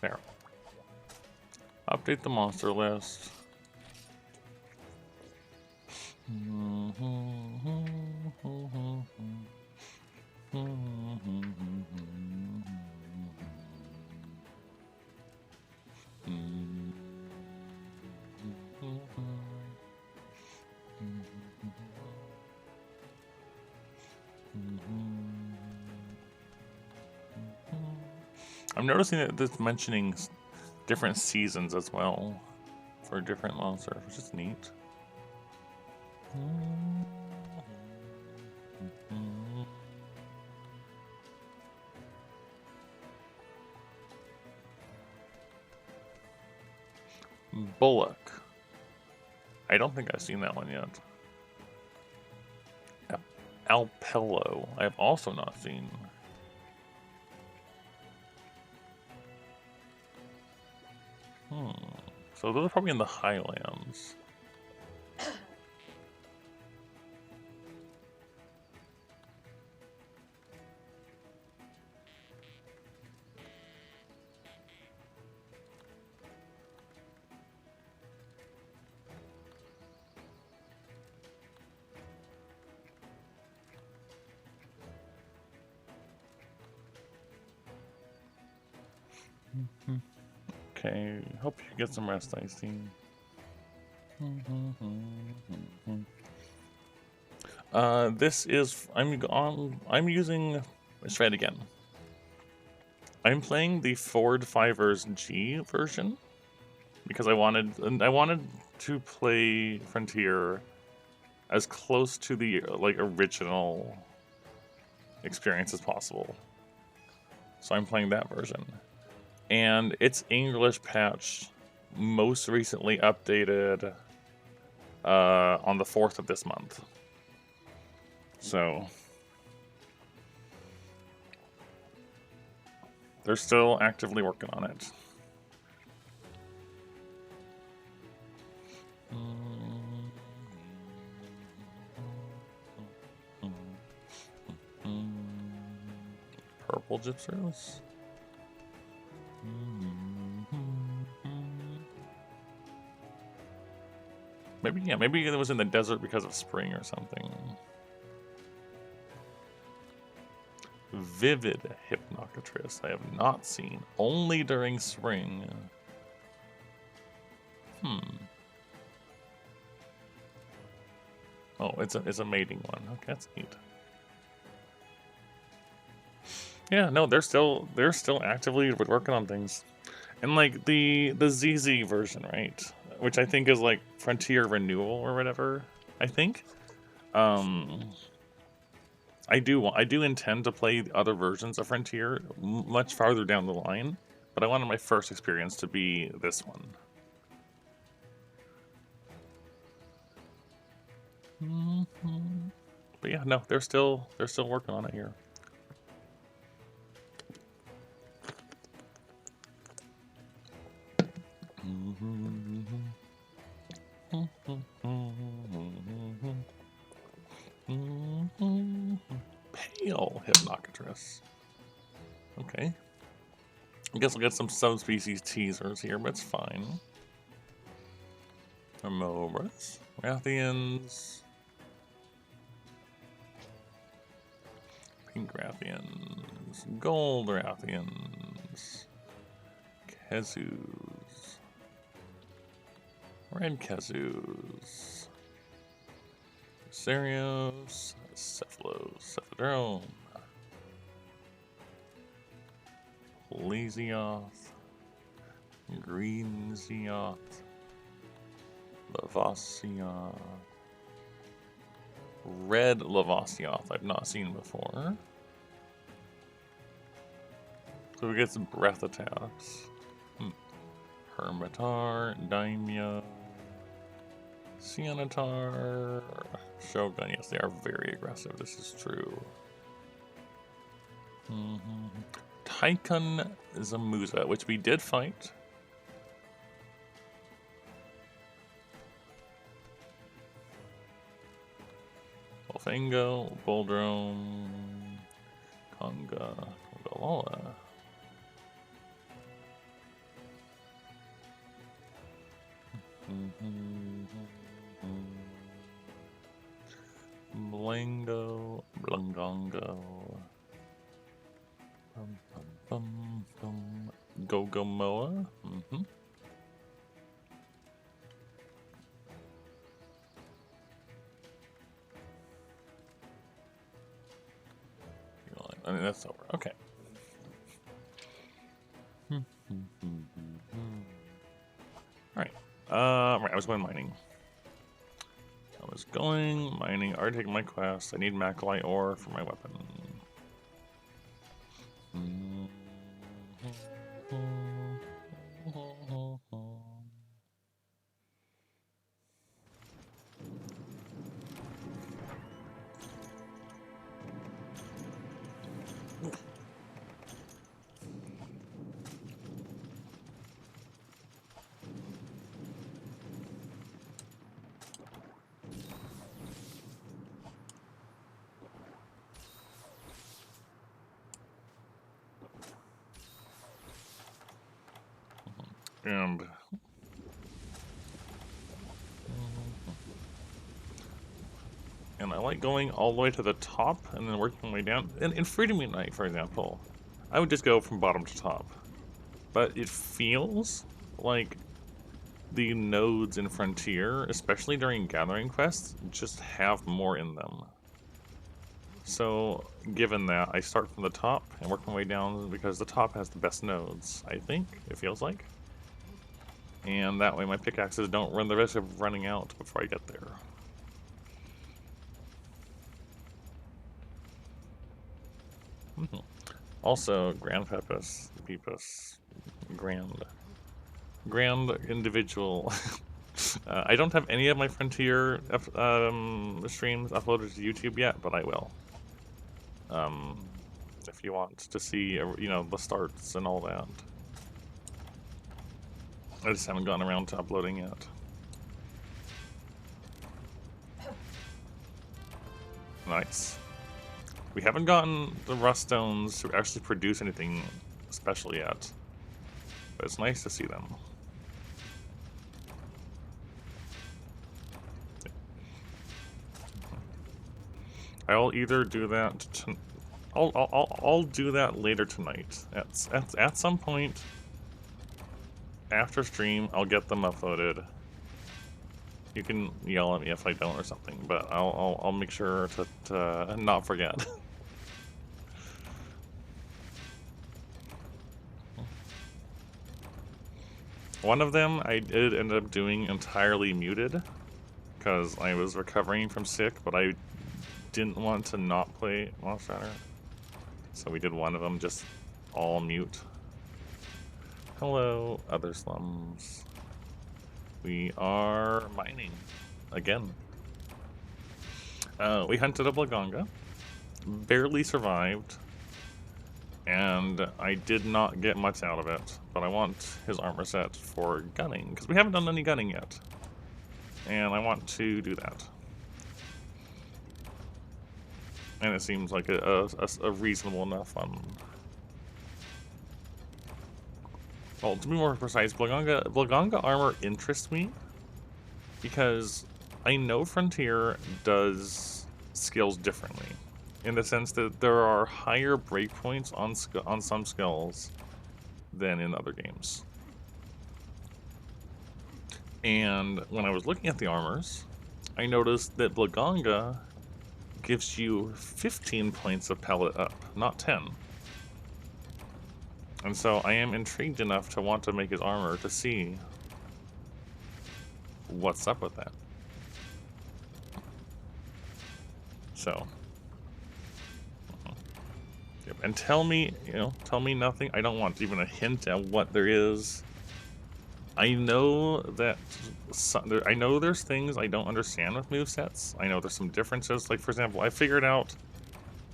There. Update the monster list. I'm noticing that it's mentioning different seasons as well for different monsters, which is neat. Bullock. I don't think I've seen that one yet. Alpello. I have also not seen. So those are probably in the Highlands. Okay, hope you get some rest, Icy. This is I'm using. Let's try it again. I'm playing the Ford Fivers G version because I wanted to play Frontier as close to the like original experience as possible. So I'm playing that version. And its English patch most recently updated on the 4th of this month. So they're still actively working on it. Purple gypsers. Maybe it was in the desert because of spring or something. Vivid Hypnocatrix I have not seen, only during spring. Oh, it's a mating one. Okay, that's neat. Yeah, no, they're still actively working on things. And like the ZZ version, right? Which I think is like Frontier Renewal or whatever, I think. I do intend to play the other versions of Frontier much farther down the line, but I wanted my first experience to be this one. But yeah, no, they're still working on it here. Pale Hypnocatrix. Okay. I guess we'll get some subspecies teasers here, but it's fine. Amobras, Rathians, Pink Rathians, Gold Rathians, Kezus, Red Kezus, Serios, Cephalo, Cephadrome, Lezioth, Green Zeoth, Lavassioth, Red Lavassioth I've not seen before. So we get some breath attacks. Hermitar, Daimyo, Cianatar, Shogun. Yes, they are very aggressive. This is true. Tycoon Zamuza, which we did fight. Wolfango, Boldrome, Conga, Galola. Blango, Blangongo. Gogomoa. I mean, that's over. Okay. Alright. Right, I was going mining. I was going mining. I already taken my quest. I need Macalite ore for my weapon. And I like going all the way to the top and then working my way down. In Freedom Unite, for example, I would just go from bottom to top. But it feels like the nodes in Frontier, especially during gathering quests, just have more in them. So, given that, I start from the top and work my way down because the top has the best nodes, I think, it feels like. And that way my pickaxes don't run the risk of running out before I get there. Also, Grand Pepus, Grand individual. I don't have any of my Frontier streams uploaded to YouTube yet, but I will. If you want to see, you know, the starts and all that. I just haven't gotten around to uploading yet. Nice. We haven't gotten the rust stones to actually produce anything special yet, but it's nice to see them. I'll either do that. I'll do that later tonight. At some point after stream, I'll get them uploaded. You can yell at me if I don't or something, but I'll make sure to not forget. One of them I did end up doing entirely muted because I was recovering from sick, but I didn't want to not play Monster Hunter. So we did one of them just all mute. Hello, other slums. We are mining again. We hunted a Blaganga, barely survived, and I did not get much out of it, but I want his armor set for gunning, because we haven't done any gunning yet, and I want to do that. And it seems like a reasonable enough one. Well, to be more precise, Blaganga armor interests me because I know Frontier does skills differently, in the sense that there are higher breakpoints on some skills than in other games. And when I was looking at the armors, I noticed that Blaganga gives you 15 points of pellet up, not 10. And so I am intrigued enough to want to make his armor to see what's up with that. So, yep. And tell me nothing. I don't want even a hint at what there is. I know that I know there's things I don't understand with movesets. I know there's some differences. Like, for example, I figured out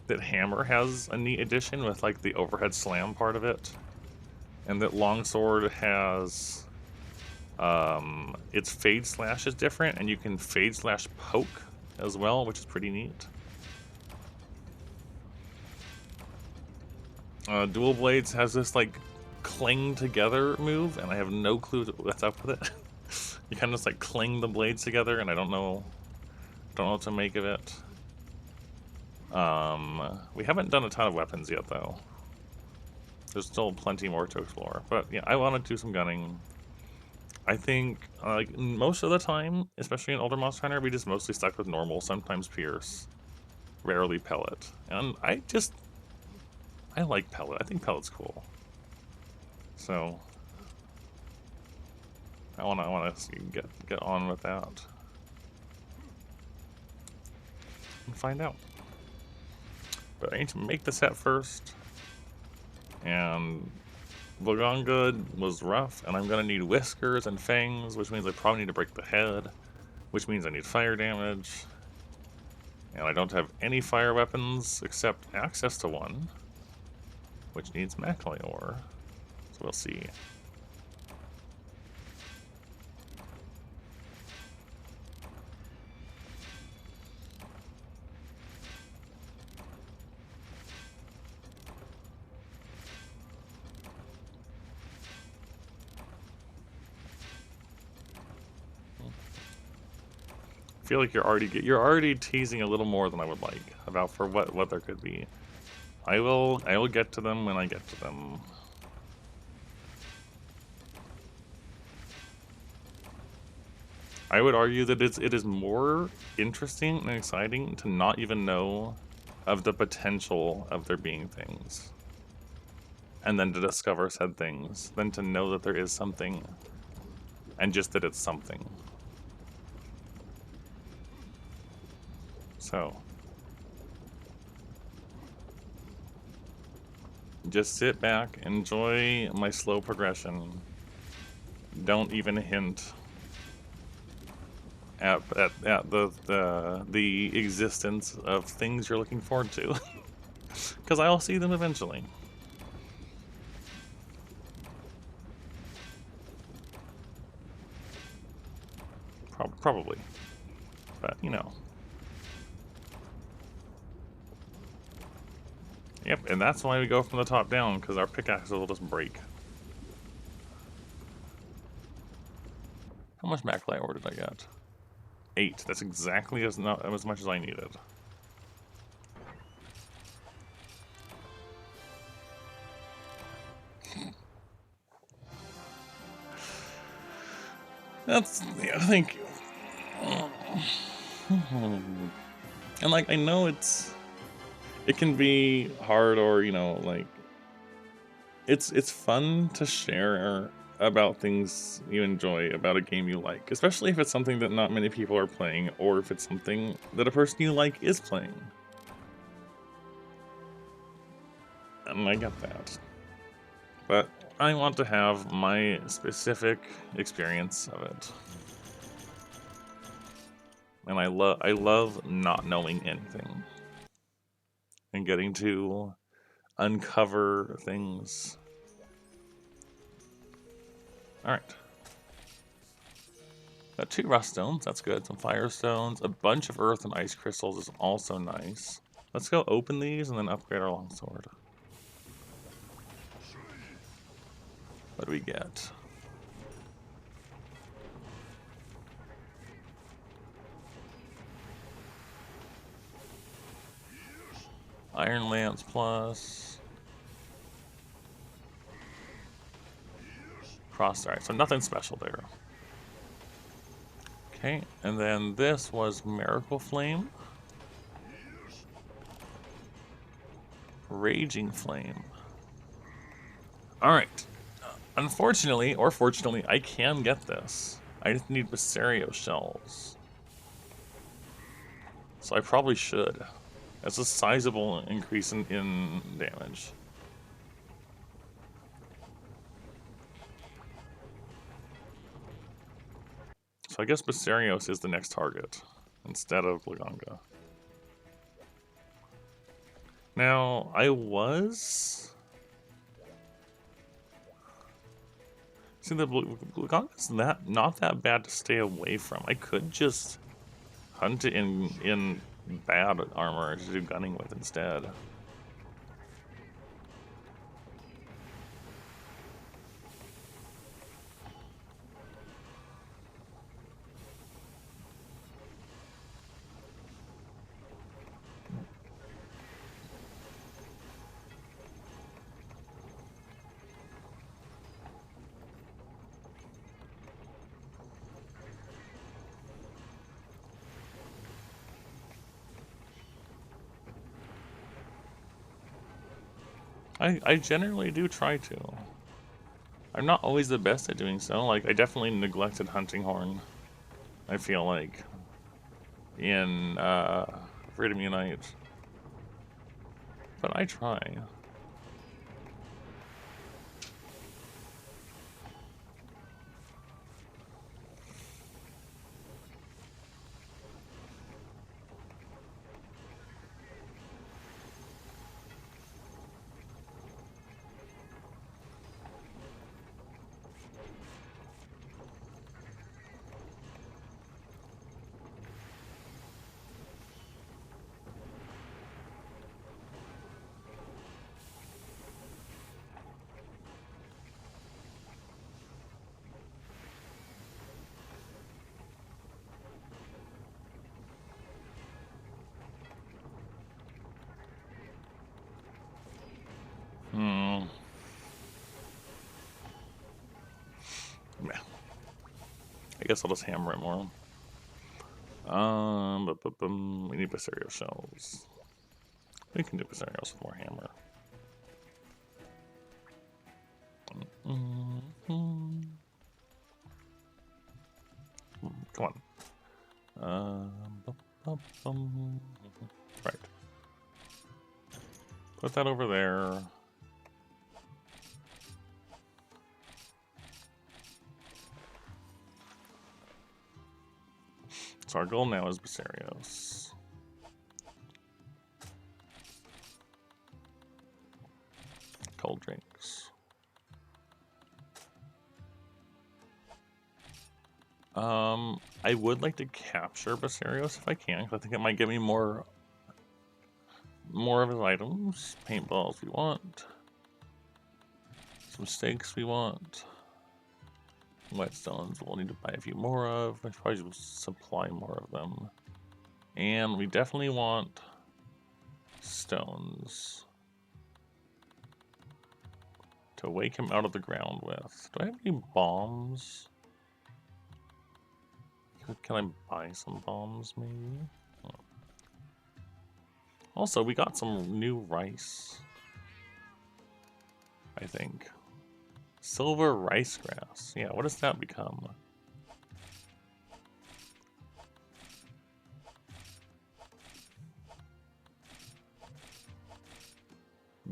that Hammer has a neat addition with, like, the overhead slam part of it. And that Longsword has... its fade slash is different, and you can fade slash poke as well, which is pretty neat. Dual Blades has this, like, cling together move, and I have no clue what's up with it. You kind of just, like, cling the blades together, and I don't know what to make of it. We haven't done a ton of weapons yet, though. There's still plenty more to explore, but yeah, I want to do some gunning. I think, like, most of the time, especially in older Monster Hunter, we just mostly stuck with normal, sometimes Pierce, rarely Pellet. And I like Pellet. I think Pellet's cool. So, I wanna get on with that and find out. But I need to make the set first, and Voganga was rough, and I'm gonna need whiskers and fangs, which means I probably need to break the head, which means I need fire damage, and I don't have any fire weapons except access to one, which needs Maclay ore, so we'll see. I feel like you're already teasing a little more than I would like about for what there could be. I will get to them when I get to them. I would argue that it is more interesting and exciting to not even know of the potential of there being things, and then to discover said things, than to know that there is something, and just that it's something. So, just sit back, enjoy my slow progression. Don't even hint at the existence of things you're looking forward to, because I'll see them eventually. Probably, but you know. Yep, and that's why we go from the top down, because our pickaxes will just break. How much Maclay ore did I get? 8. That's exactly as much as I needed. That's, yeah, thank you. And like, I know it can be hard, or you know, like, it's fun to share about things you enjoy about a game you like, especially if it's something that not many people are playing, or if it's something that a person you like is playing. And I get that. But I want to have my specific experience of it. And I love not knowing anything and getting to uncover things. Alright. Got 2 rust stones, that's good. Some fire stones. A bunch of earth and ice crystals is also nice. Let's go open these and then upgrade our longsword. What do we get? Iron Lance plus. Cross, alright, so nothing special there. Okay, and then this was Miracle Flame. Raging Flame. Alright. Unfortunately, or fortunately, I can get this. I just need Besario shells. So I probably should. That's a sizable increase in damage. So I guess Besarios is the next target, instead of Laganga. Now, I was... See, the Laganga's not that bad to stay away from. I could just hunt it in bad armor to do gunning with instead. I generally do try to. I'm not always the best at doing so. Like, I definitely neglected Hunting Horn, I feel like, in Freedom Unite. But I try. Hmm. Yeah. I guess I'll just hammer it more. We need Besario shells. We can do Besarios with more hammer. Mm-hmm. Come on. Right. Put that over there. So our goal now is Besarios. Cold drinks. I would like to capture Besarios if I can, because I think it might give me more of his items. Paintballs we want. Some stakes we want. Whetstones we'll need to buy a few more of. I should probably supply more of them. And we definitely want stones to wake him out of the ground with. Do I have any bombs? Can I buy some bombs, maybe? Oh. Also, we got some new rice, I think. Silver rice grass. Yeah, what does that become?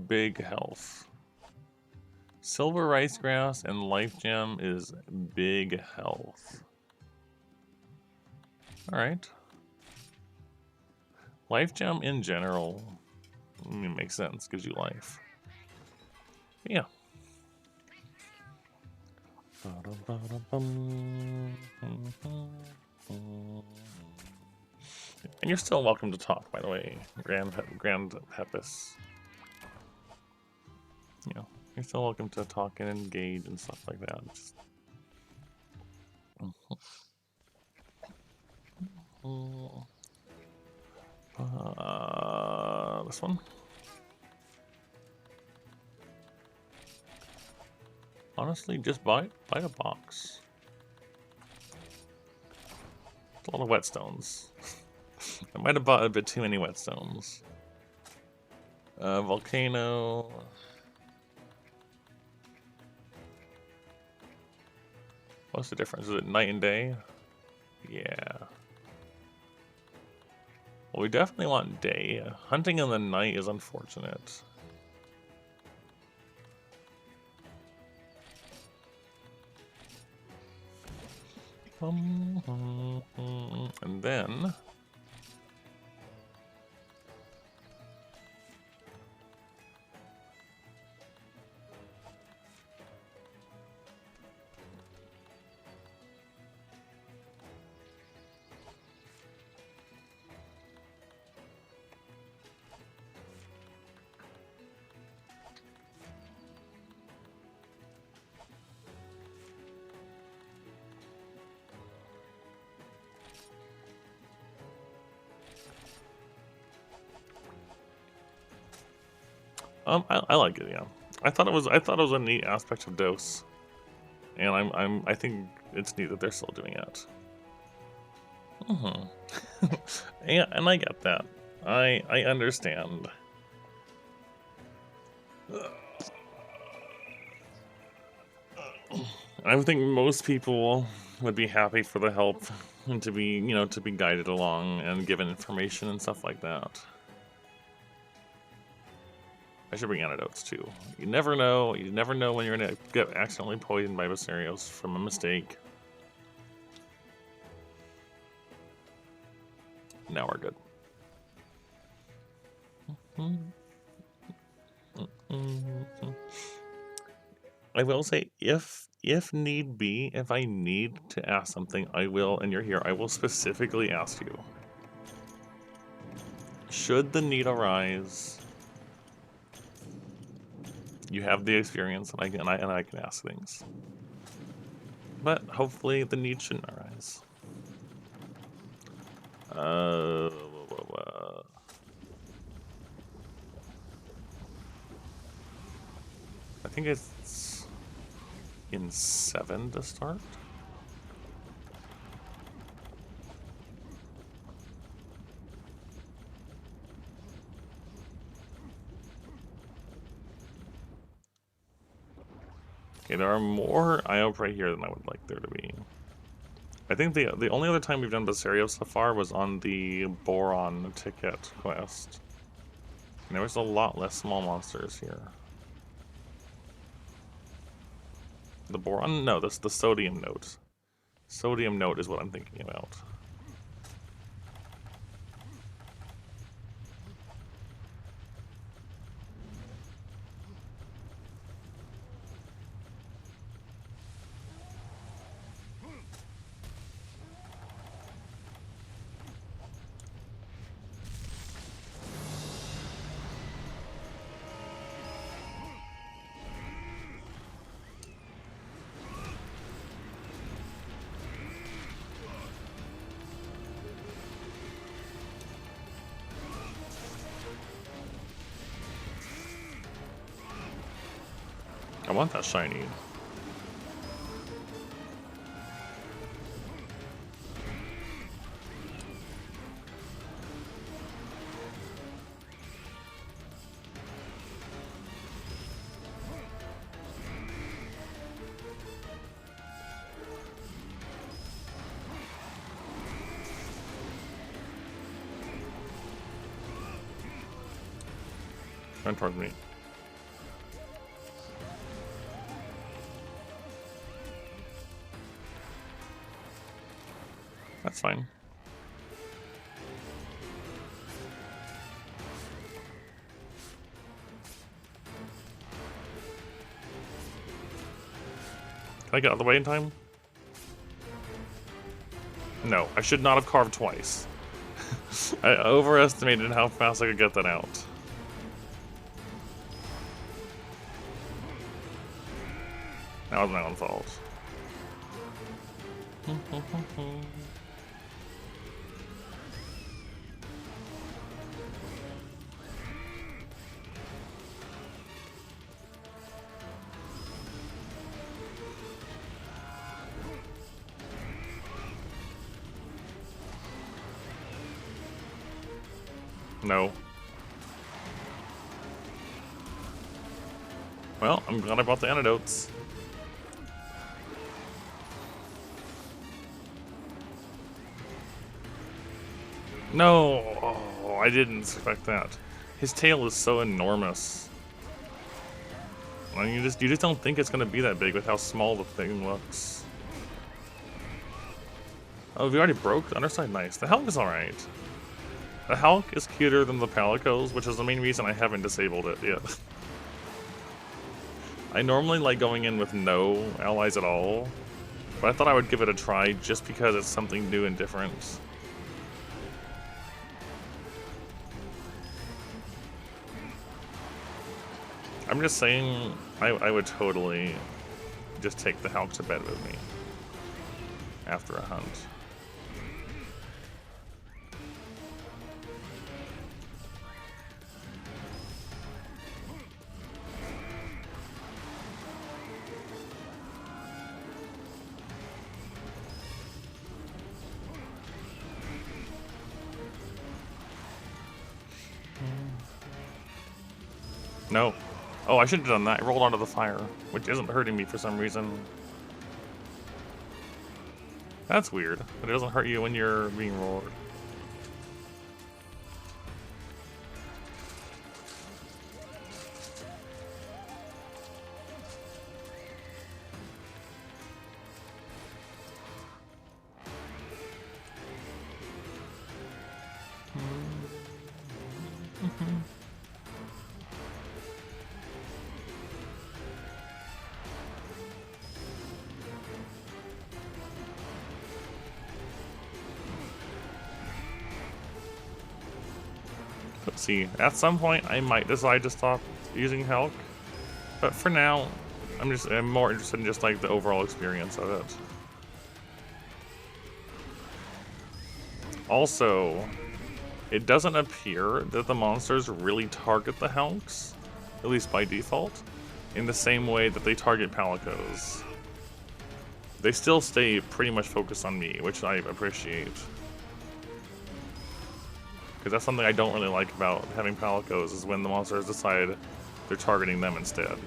Big health. Silver rice grass and life gem is big health. Alright. Life gem in general, I mean, makes sense, gives you life. But yeah. And you're still welcome to talk, by the way, Grand Pepis. You know, you're still welcome to talk and engage and stuff like that. Just... this one. Honestly, just buy a box. It's a lot of whetstones. I might have bought a bit too many whetstones. Volcano. What's the difference? Is it night and day? Yeah. Well, we definitely want day. Hunting in the night is unfortunate. And then... I like it, yeah. I thought it was a neat aspect of DOS. And I think it's neat that they're still doing it. And I get that. I understand. I think most people would be happy for the help and to be, to be guided along and given information and stuff like that. I should bring antidotes too. You never know. You never know when you're gonna get accidentally poisoned by Viserios from a mistake. Now we're good. I will say, if need be, if I need to ask something, I will, and you're here, I will specifically ask you. Should the need arise, you have the experience, and I can ask things. But hopefully the need shouldn't arise. I think it's in 7 to start. Okay, there are more IOP right here than I would like there to be. I think the only other time we've done Viserios so far was on the Boron ticket quest. And there was a lot less small monsters here. The Boron? No, that's the Sodium Note. Sodium Note is what I'm thinking about. I want that shiny. Run towards me. That's fine. Can I get out of the way in time? No, I should not have carved twice. I overestimated how fast I could get that out. That was my own fault. No. Well, I'm glad I bought the antidotes. No! Oh, I didn't expect that. His tail is so enormous. I mean, you just don't think it's gonna be that big with how small the thing looks. Oh, we already broke the underside. Nice. The Hulk is alright. The Hulk is cuter than the Palicos, which is the main reason I haven't disabled it yet. I normally like going in with no allies at all, but I thought I would give it a try just because it's something new and different. I'm just saying, I would totally just take the Hulk to bed with me after a hunt. No. Oh, I should have done that. I rolled onto the fire, which isn't hurting me for some reason. That's weird, but it doesn't hurt you when you're being roared. Let's see, at some point I might decide to stop using Hulk, but for now, I'm more interested in just like the overall experience of it. Also, it doesn't appear that the monsters really target the Hulks, at least by default, in the same way that they target Palicos. They still stay pretty much focused on me, which I appreciate. Because that's something I don't really like about having Palicos, is when the monsters decide they're targeting them instead.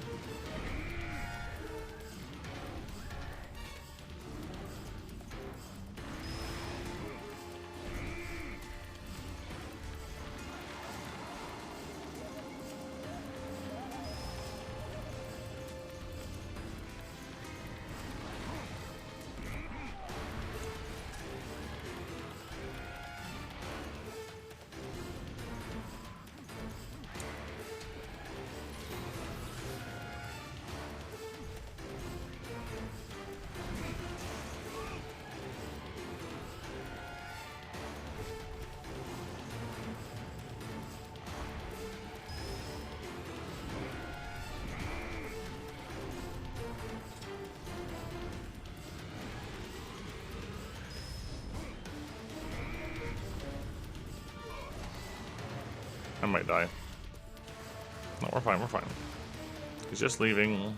I might die. No, we're fine, we're fine. He's just leaving.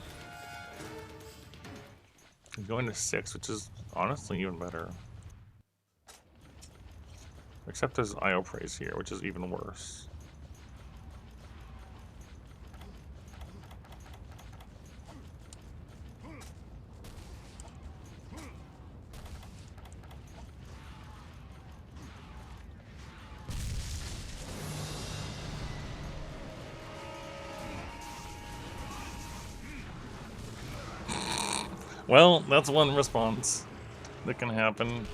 He's going to 6, which is honestly even better. Except there's IO praise here, which is even worse. Well, that's one response that can happen.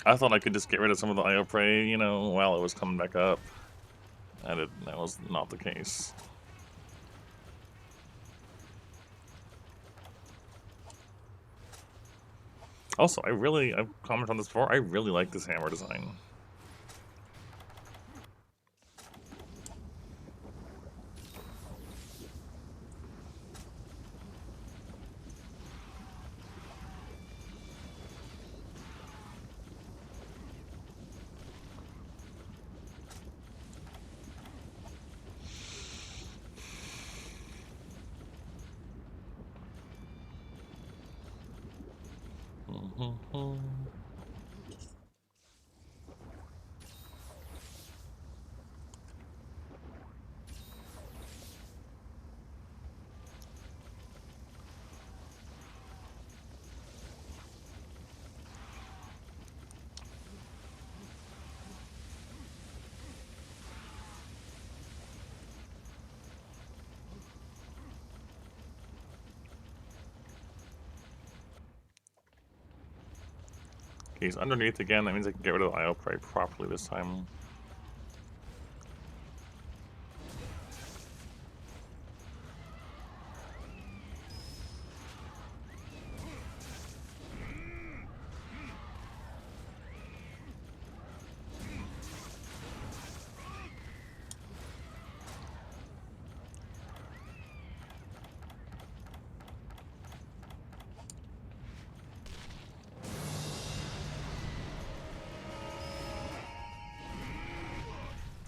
I thought I could just get rid of some of the IO prey, you know, while it was coming back up. That was not the case. Also, I've commented on this before, I really like this hammer design. Okay, he's underneath again. That means I can get rid of the IO prey properly this time.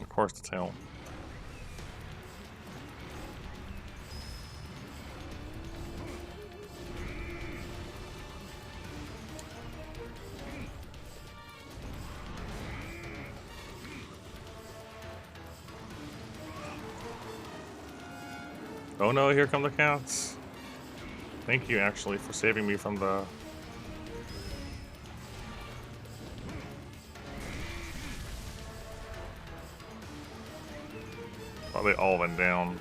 Of course, the tail. Oh no, here come the cats. Thank you, actually, for saving me from the... Oh, they all went down.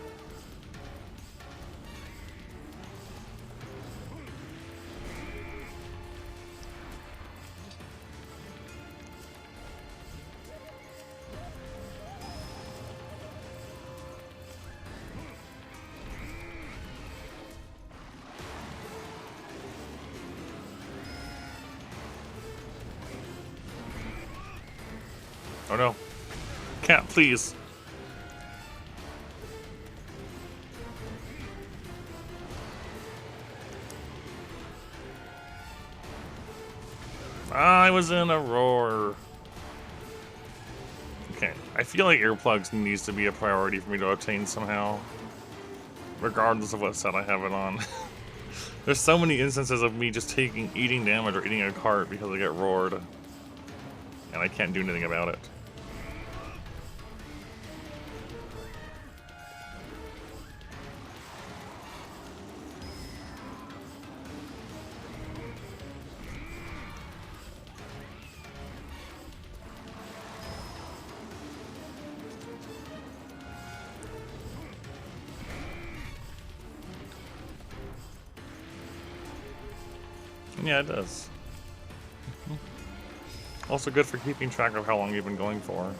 Oh no. Cat, please. I was in a roar. Okay, I feel like earplugs needs to be a priority for me to obtain somehow. Regardless of what set I have it on. There's so many instances of me just eating damage or eating a cart because I get roared. And I can't do anything about it. Yeah, it does. Also good for keeping track of how long you've been going for.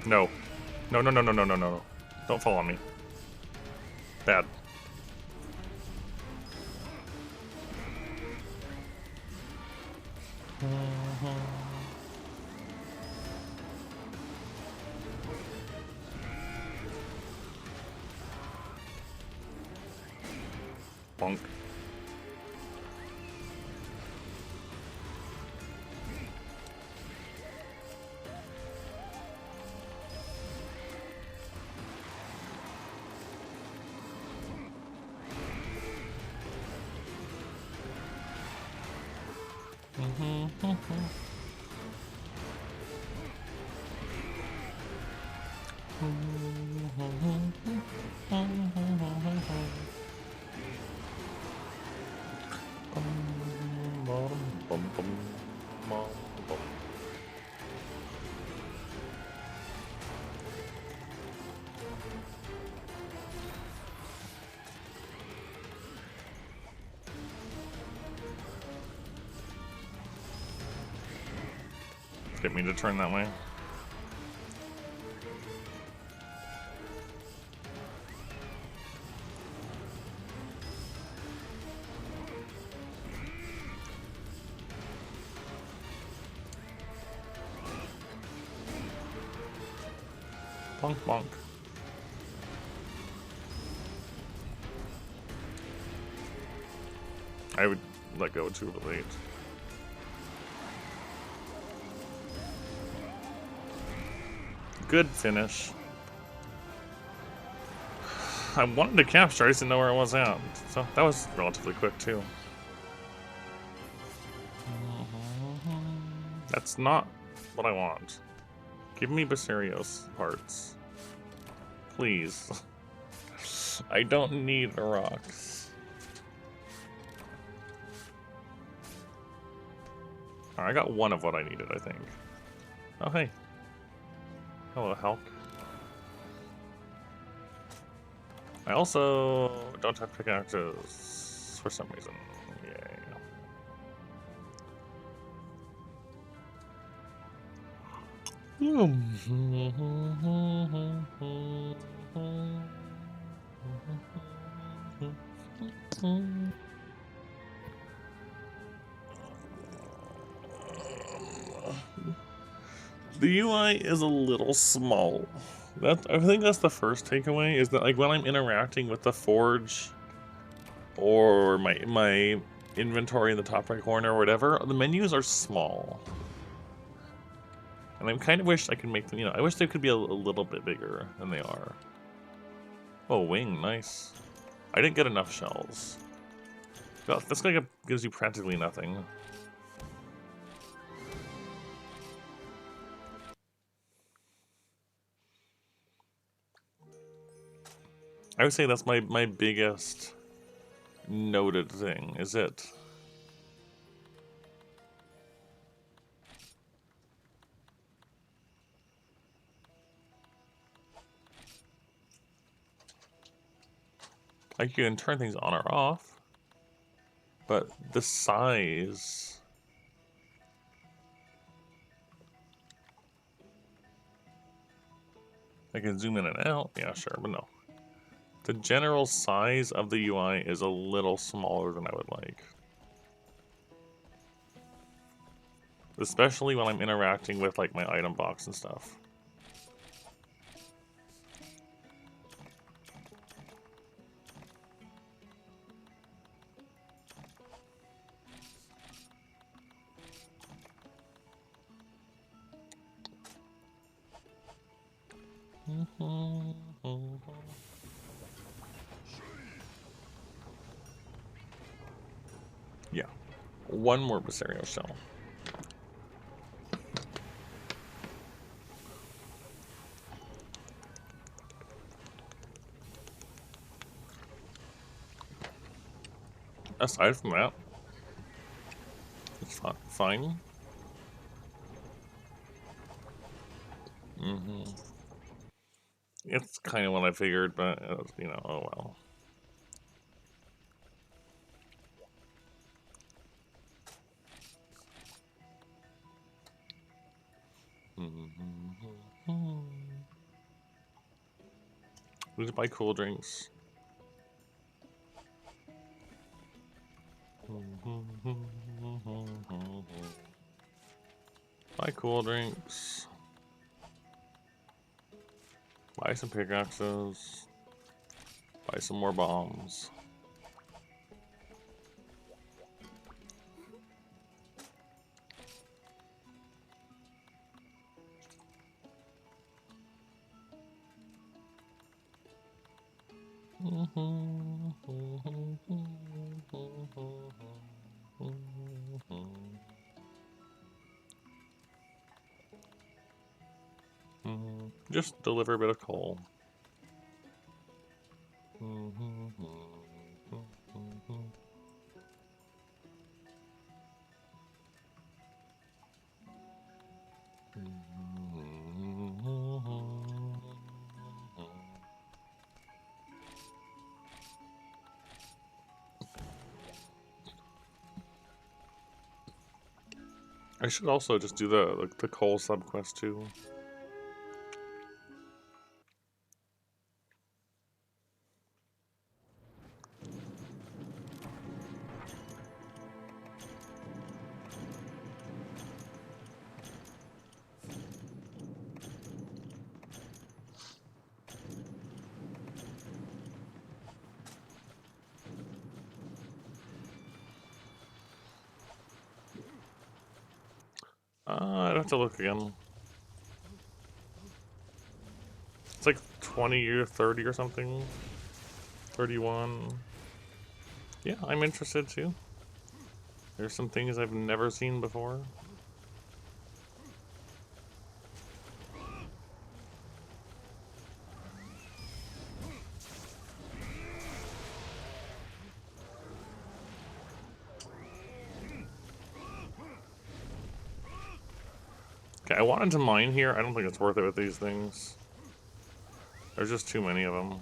No. No, no, no, no, no, no, no. Don't fall on me. Bad. Bonk. Didn't mean to turn that way. Bonk, bonk. I would let go too late. Good finish. I wanted to capture, I just didn't know where it was at. So that was relatively quick too. That's not what I want. Give me Basarios parts. Please. I don't need the rocks. Alright, I got one of what I needed, I think. Oh, hey. Hello, Hulk. I also don't have pickaxes for some reason. Yay. The UI is a little small. I think that's the first takeaway, is that like when I'm interacting with the forge or my inventory in the top right corner or whatever, the menus are small. And I kind of wish I could make them, you know, I wish they could be a little bit bigger than they are. Oh, wing, nice. I didn't get enough shells. Well, this guy gives you practically nothing. I would say that's my biggest noted thing, is it. Like, you can turn things on or off, but the size... I can zoom in and out, yeah, sure, but no. The general size of the UI is a little smaller than I would like. Especially when I'm interacting with, like, my item box and stuff. Yeah. One more Besario shell. Aside from that, it's fine. It's kind of what I figured, but, you know, oh well. We should buy cool drinks. Buy cool drinks. Buy some pickaxes. Buy some more bombs. Just deliver a bit of coal. I should also just do the coal subquest too. I'd have to look again. It's like 20 or 30 or something. 31. Yeah, I'm interested too. There's some things I've never seen before. Okay, I wanted to mine here. I don't think it's worth it with these things. There's just too many of them.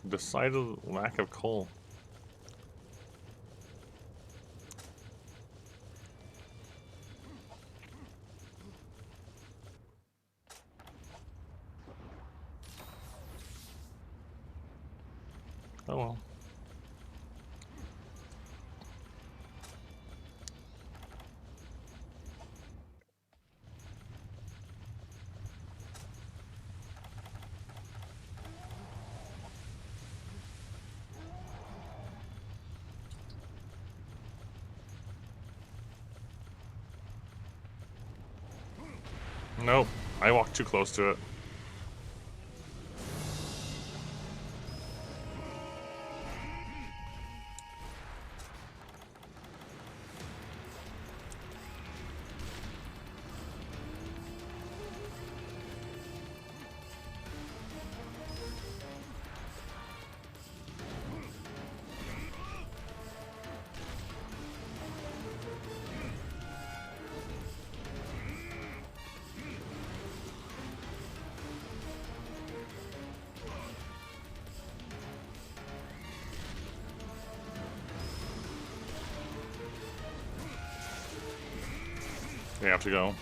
Decided lack of coal. Oh well. Nope. I walked too close to it. We have to go.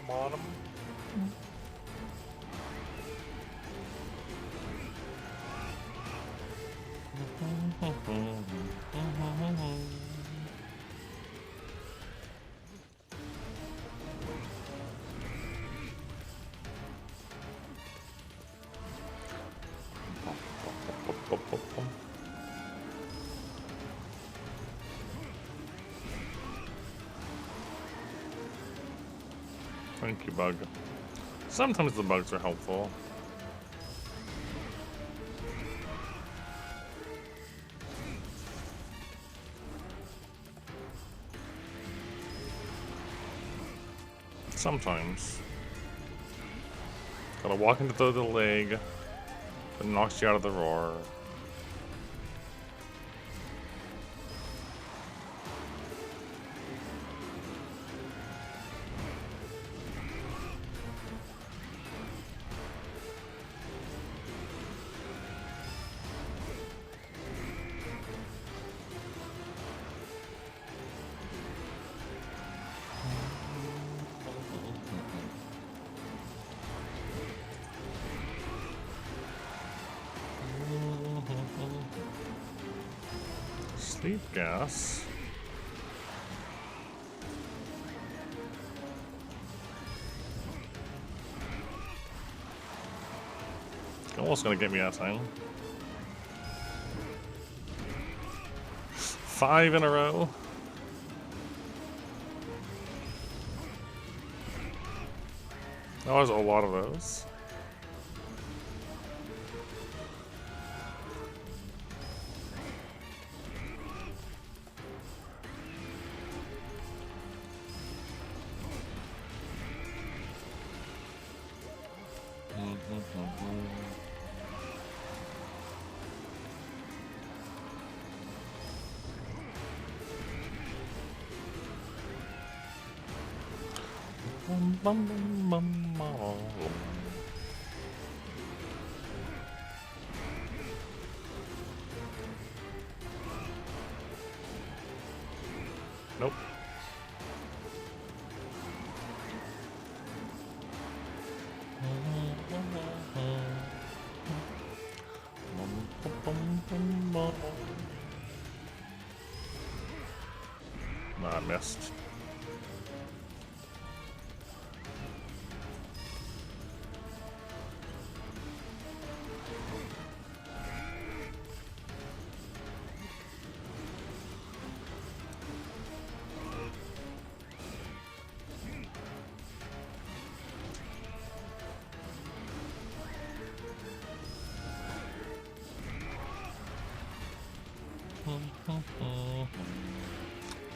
Bottom. Thank you, bug. Sometimes the bugs are helpful. Sometimes. Gotta walk into the leg that knocks you out of the roar. Sleep gas. Almost gonna get me that time. 5 in a row. That was a lot of those. Nope. Nah, I missed.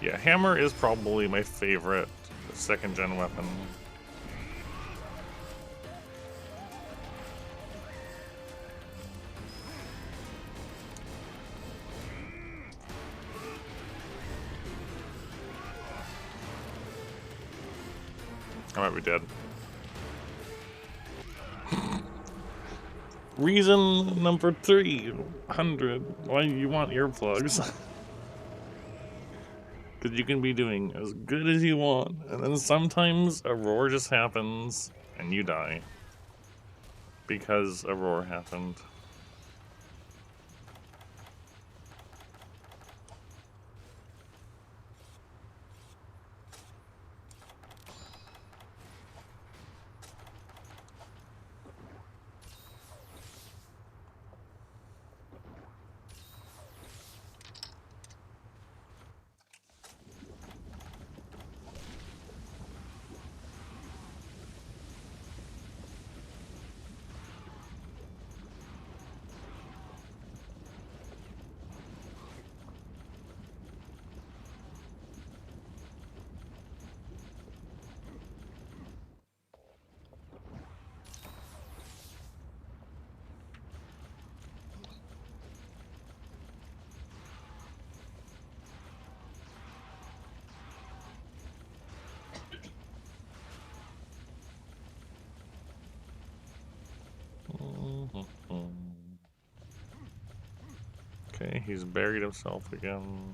Yeah, hammer is probably my favorite second gen weapon. I might be dead. Reason number 300 why you want earplugs. Because you can be doing as good as you want, and then sometimes a roar just happens, and you die. Because a roar happened. Okay, he's buried himself again.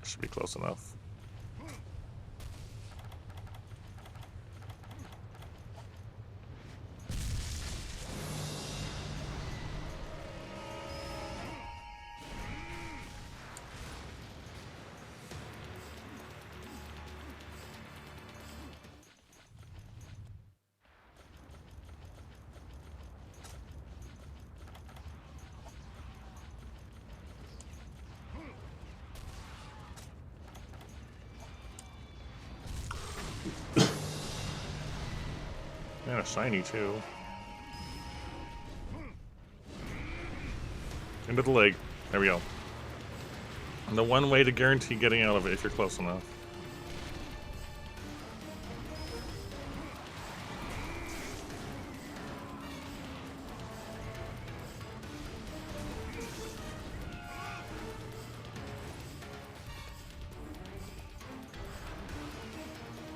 Should be close enough. And a shiny too. Into the leg. There we go. And the one way to guarantee getting out of it if you're close enough.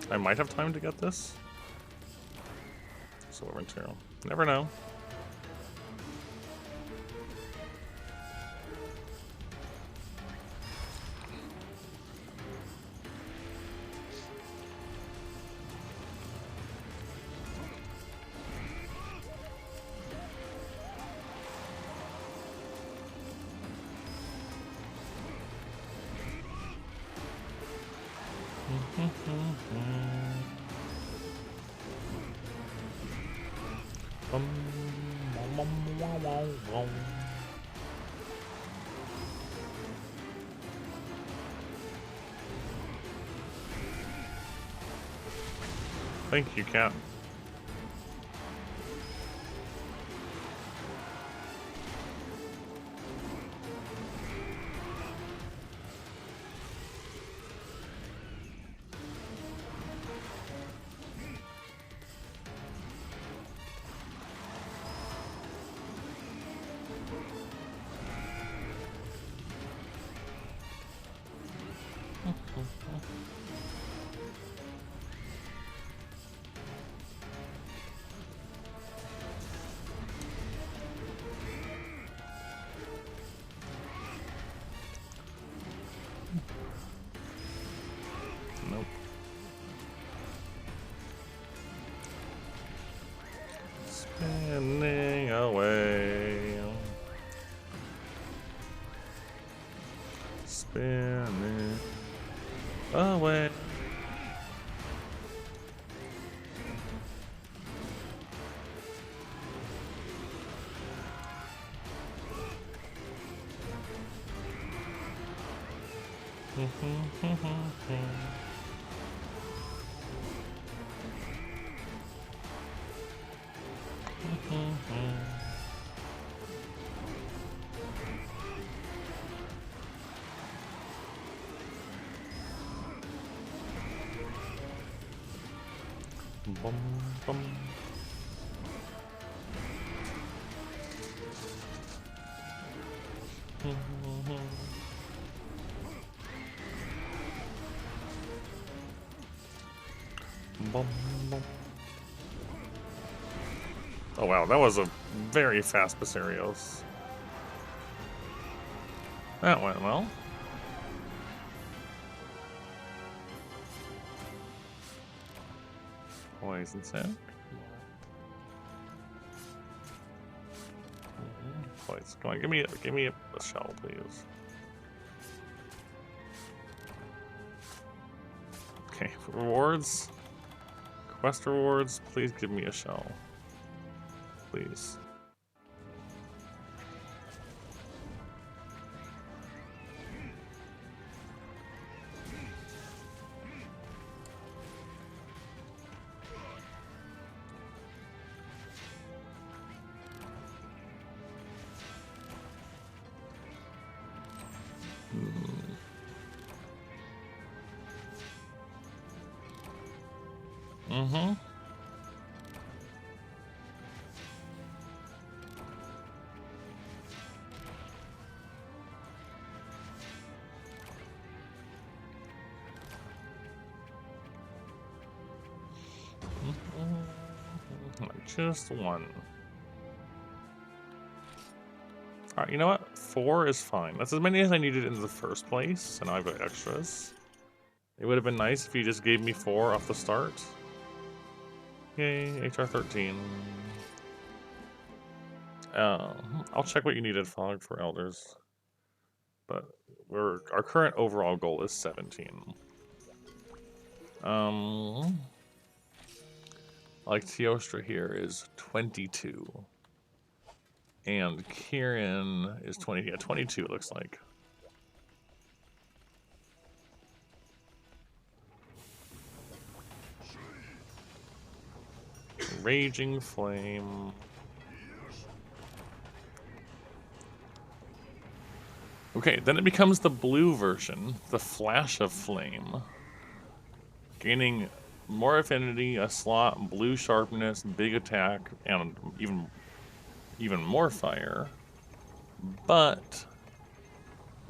I might have time to get this. Silver material. Never know. Thank you, Cat. Nope. Spinning away. Spinning away. Bum, bum. Bum, bum. Oh wow, that was a very fast Basarios. That went well. Poison sound. Poison. Come on, give me a shell, please. Okay, for rewards. Quest rewards, please give me a shell. Please. Mm-hmm. Just one. Alright, you know what? 4 is fine. That's as many as I needed in the first place, and I've got extras. It would have been nice if you just gave me 4 off the start. Yay, HR 13. I'll check what you needed, Fog, for Elders. But our current overall goal is 17. Like Teostra here is 22. And Kieran is 20. Yeah, 22 it looks like. Raging Flame. Okay, then it becomes the blue version, the Flash of Flame. Gaining more affinity, a slot, blue sharpness, big attack, and even more fire. But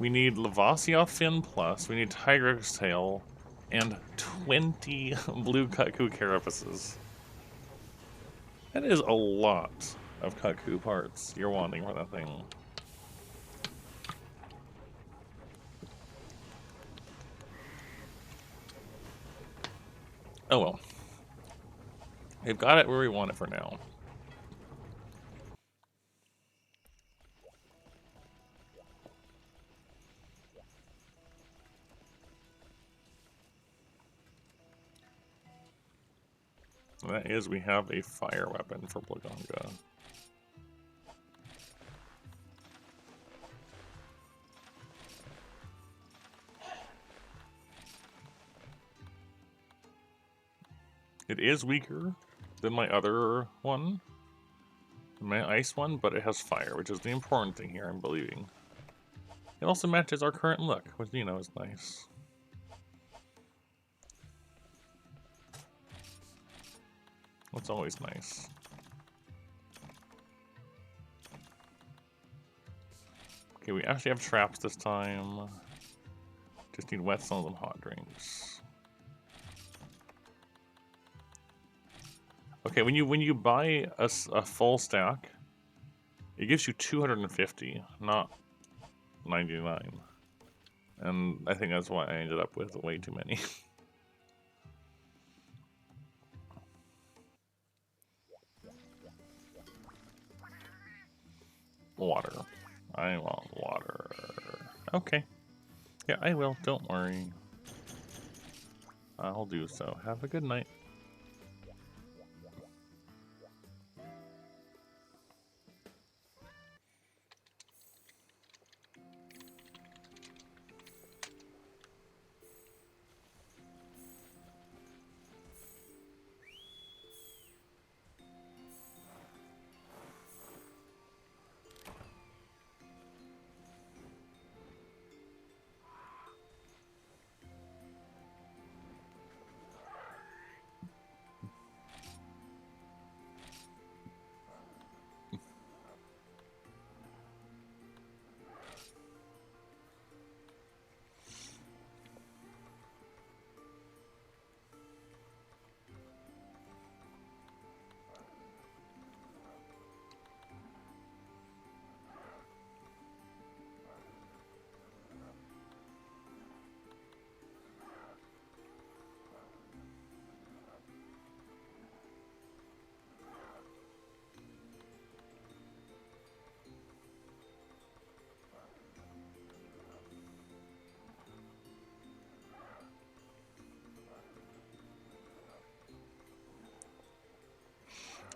we need Lavasioth Fin Plus, we need Tigrex Tail, and 20 blue Kutku Carapaces. That is a lot of Kutku parts you're wanting for that thing. Oh well. We've got it where we want it for now. And that is, we have a fire weapon for Blaganga. It is weaker than my other one, my ice one, but it has fire, which is the important thing here, I'm believing. It also matches our current look, which, you know, is nice. That's always nice. Okay, we actually have traps this time. Just need wet stones and hot drinks. Okay, when you buy a full stack, it gives you 250, not 99. And I think that's why I ended up with way too many. Water. I want water. Okay. Yeah, I will. Don't worry. I'll do so. Have a good night.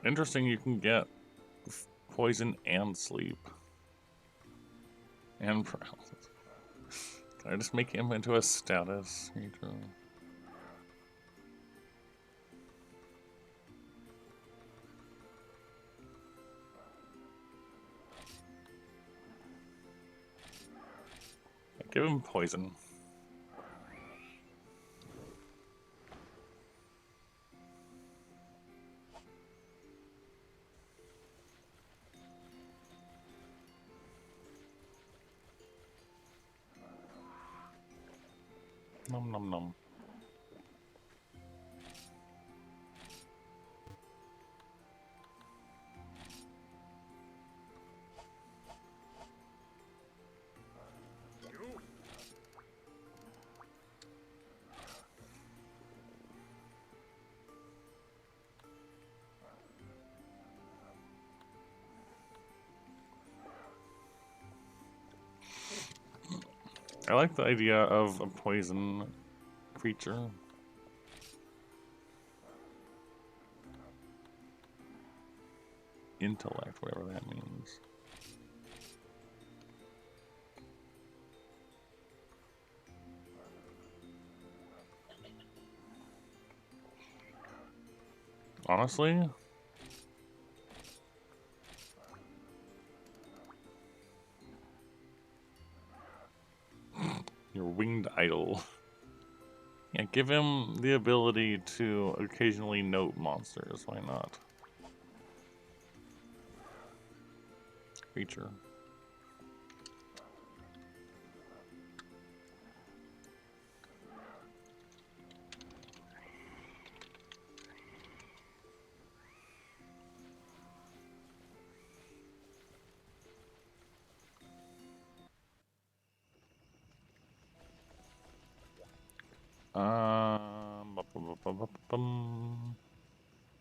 Interesting, you can get poison and sleep. And paralysis. Can I just make him into a status creature? Give him poison. Nom nom nom. I like the idea of a poison creature. Intellect, whatever that means. Honestly, your winged idol. Yeah, give him the ability to occasionally note monsters. Why not? Creature.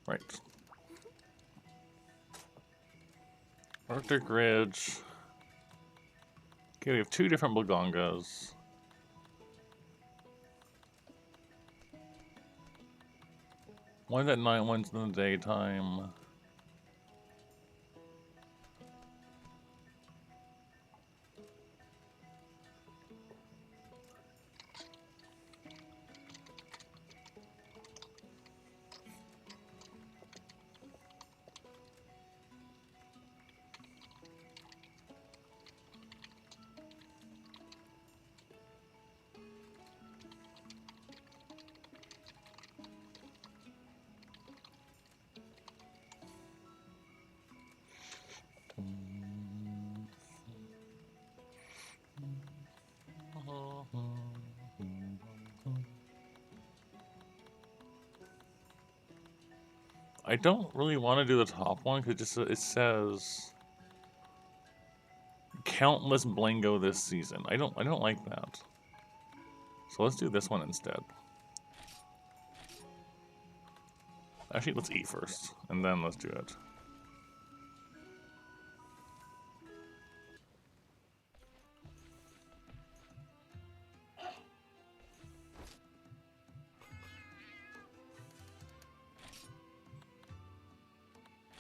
Right. Arctic Ridge. Okay, we have 2 different Blagongas. One's at night, one's in the daytime. I don't really want to do the top one because it says countless Blango this season. I don't like that. So let's do this one instead. Actually, let's eat first, and then let's do it.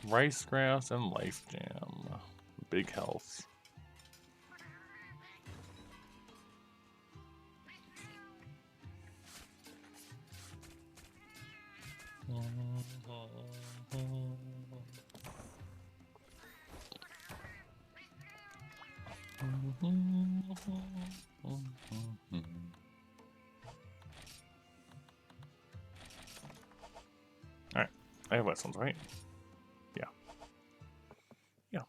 Rice grass and life jam. Big health. Alright, I have lessons, right? Yeah. Yeah.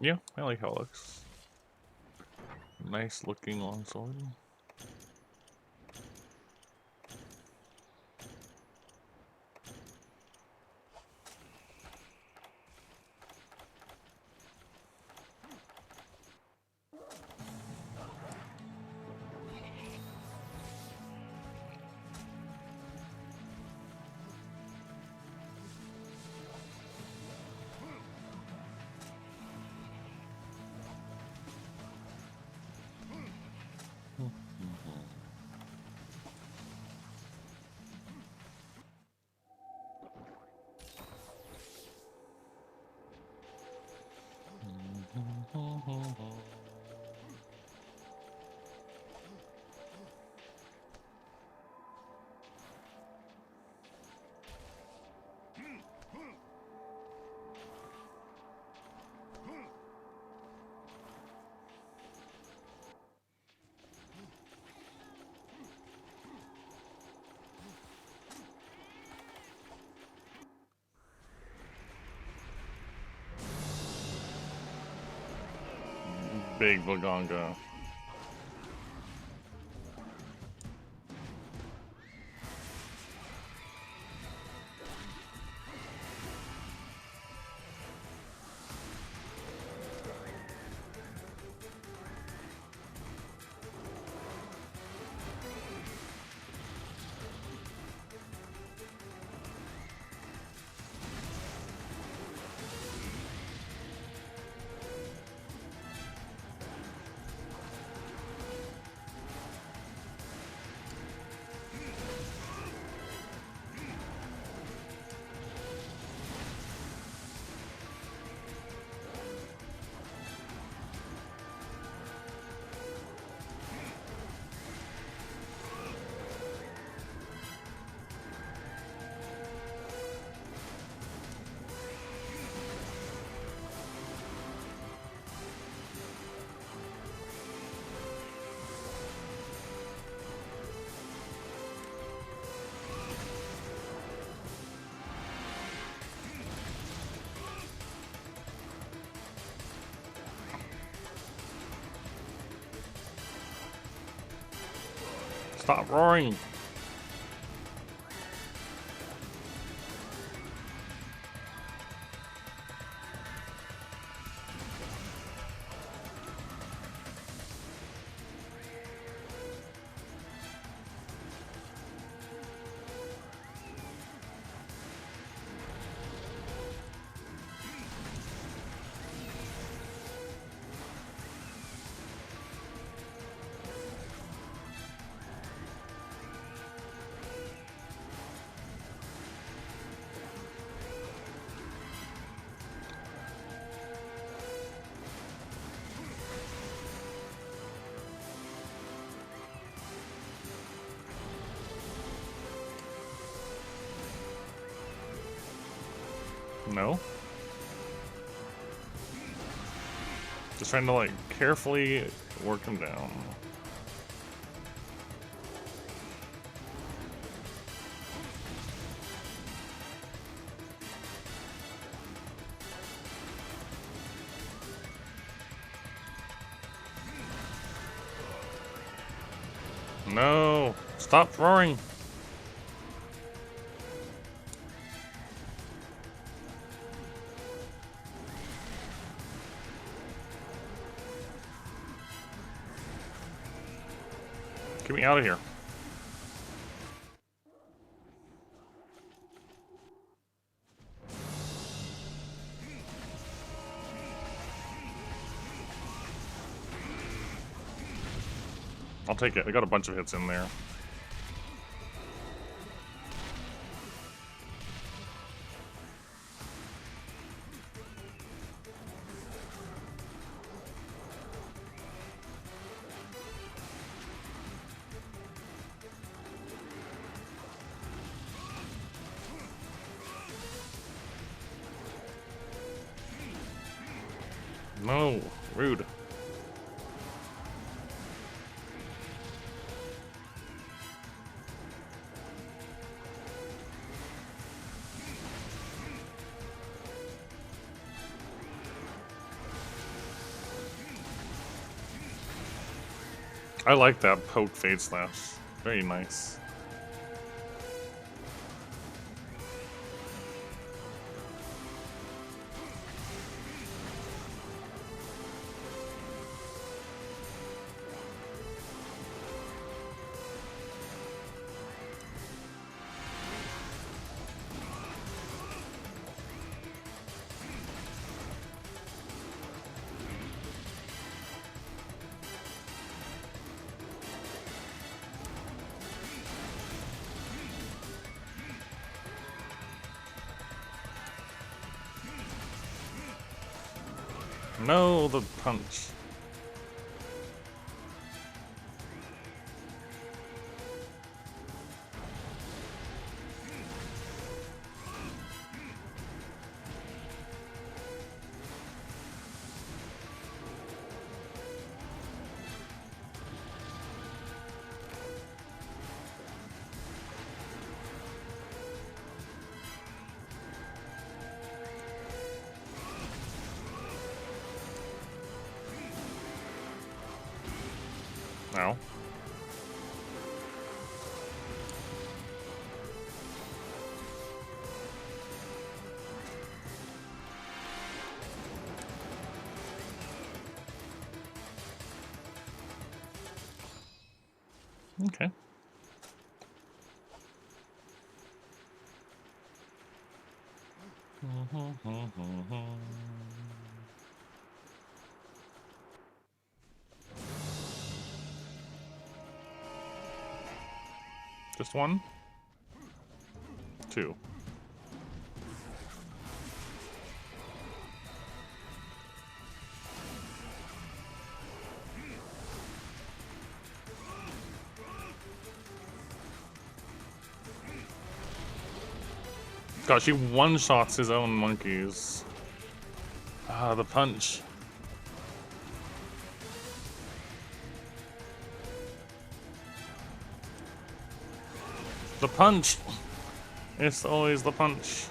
Yeah, I like how it looks. Nice looking longsword. Big Vaganga. Stop roaring! No? Just trying to, like, carefully work him down. No! Stop roaring! Get me out of here. I'll take it. I got a bunch of hits in there. No, rude. I like that poke fade slash. Very nice. No, the punch. Ow. Okay. Just one? Two. God, she one-shots his own monkeys. Ah, the punch. The punch! It's always the punch.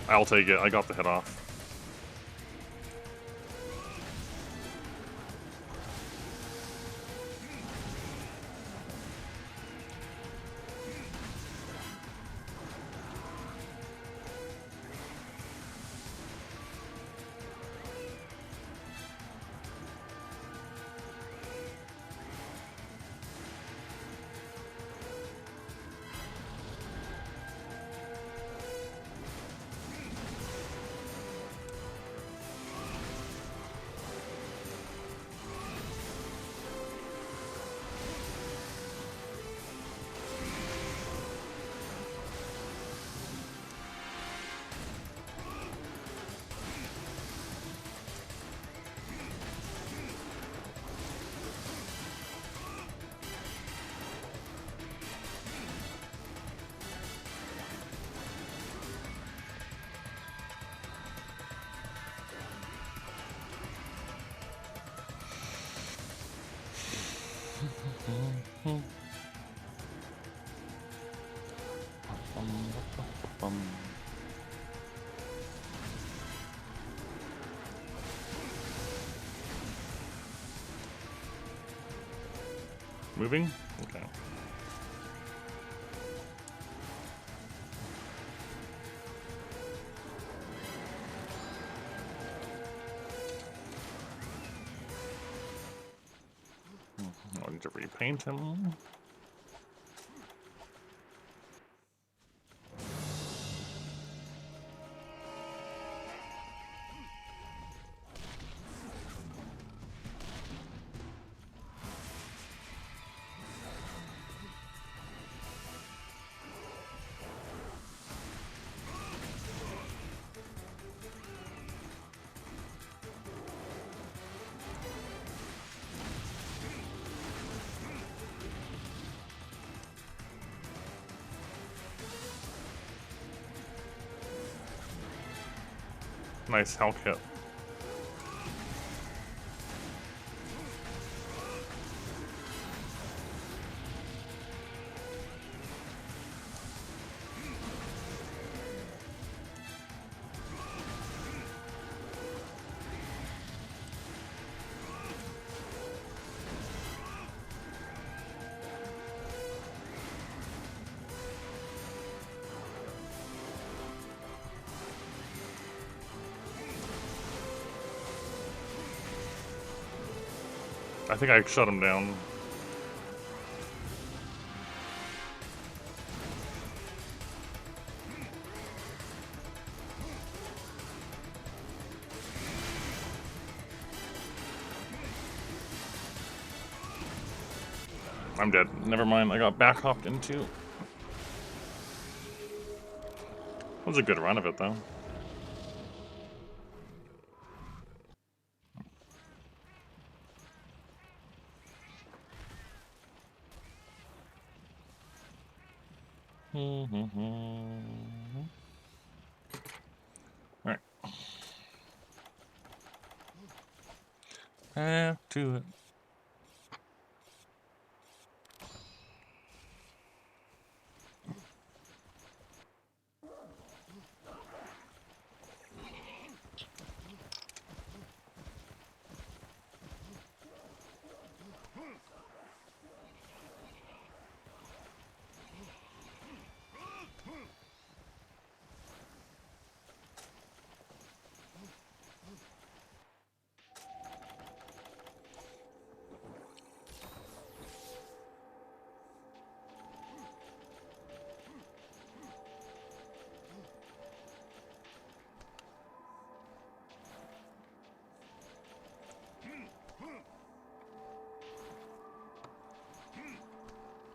I'll take it. I got the hit off. Moving? Okay. I need to repaint him. Nice Hulk hit. I think I shut him down. I'm dead. Never mind, I got back hopped into. That was a good run of it, though. Alright. Back to it.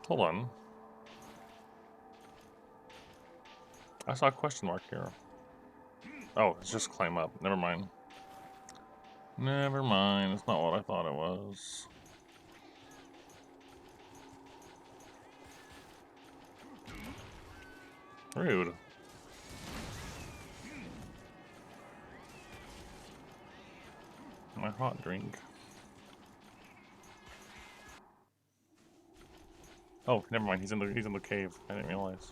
Hold on. I saw a question mark here. Oh, it's just climb up. Never mind. Never mind. It's not what I thought it was. Rude. My hot drink. Oh, never mind. He's in the cave. I didn't realize.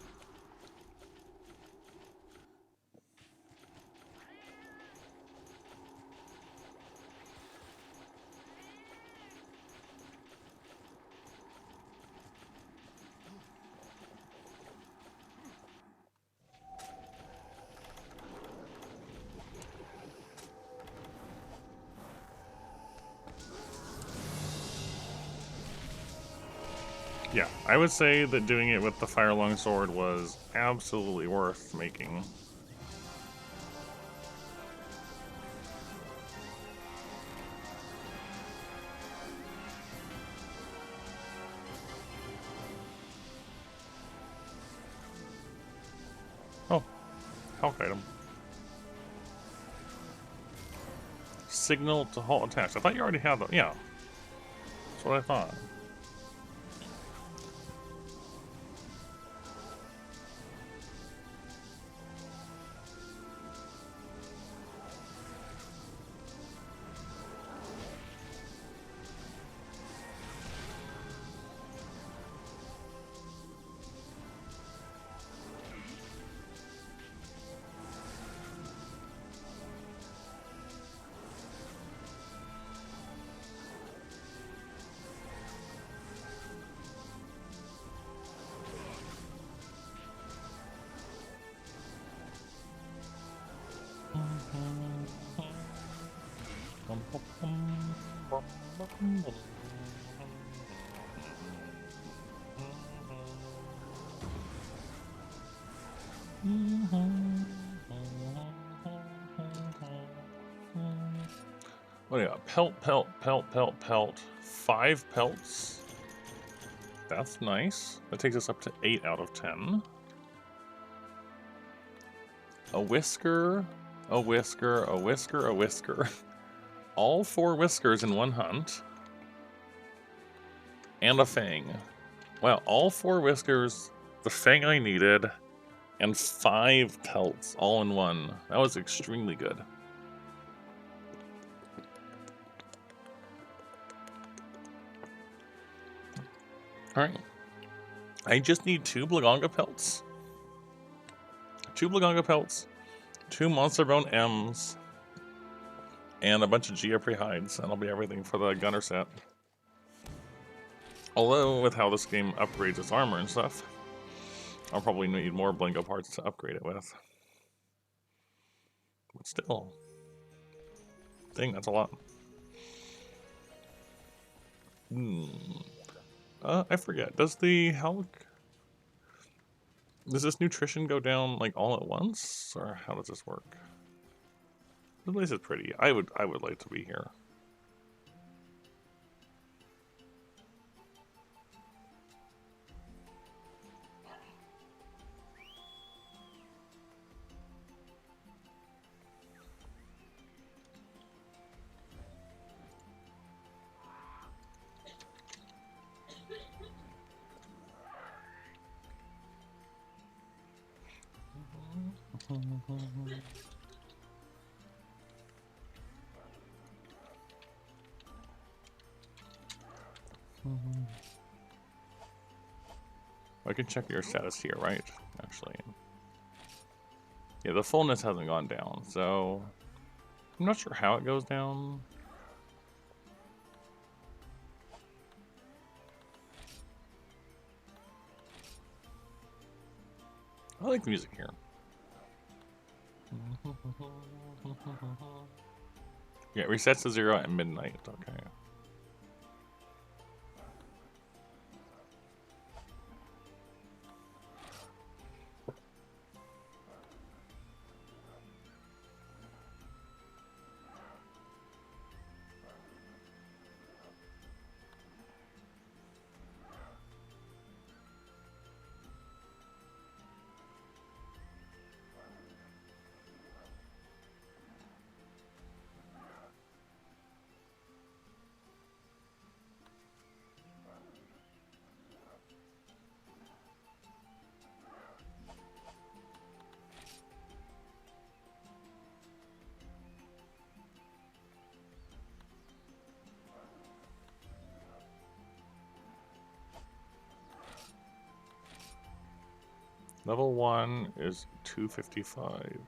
Yeah, I would say that doing it with the Fire Longsword was absolutely worth making. Oh, Hulk item. Signal to halt attacks. I thought you already had that. Yeah, that's what I thought. What do you got? Pelt, pelt, pelt, pelt, pelt. 5 pelts. That's nice. That takes us up to 8 out of 10. A whisker, a whisker, a whisker, a whisker. All 4 whiskers in one hunt. And a fang. Wow, all 4 whiskers, the fang I needed, and 5 pelts all in one. That was extremely good. Alright. I just need 2 Blaganga pelts. 2 Blaganga pelts, 2 Monster Bone M's, and a bunch of Geoffrey hides, and that'll be everything for the gunner set. Although, with how this game upgrades its armor and stuff, I'll probably need more Blingo parts to upgrade it with. But still. Dang, that's a lot. I forget. Does the Hulk... Does this nutrition go down, like, all at once? Or how does this work? This place is pretty. I would like to be here. I can check your status here, right? Actually. Yeah, the fullness hasn't gone down, so... I'm not sure how it goes down. I like the music here. Yeah, it resets to 0 at midnight. Okay. Level 1 is 255.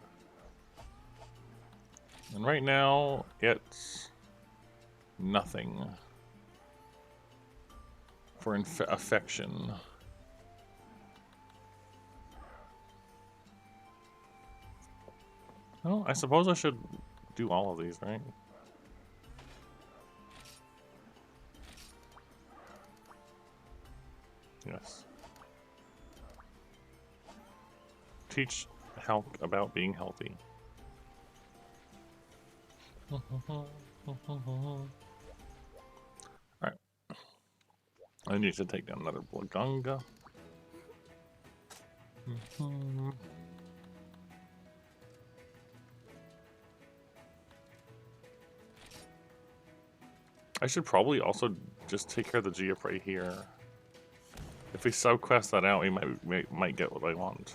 And right now, it's nothing for affection. Well, I suppose I should do all of these, right? Yes. Teach Hulk about being healthy. Alright. I need to take down another Blaganga. I should probably also just take care of the Geoffrey here. If we subquest that out, we might get what I want.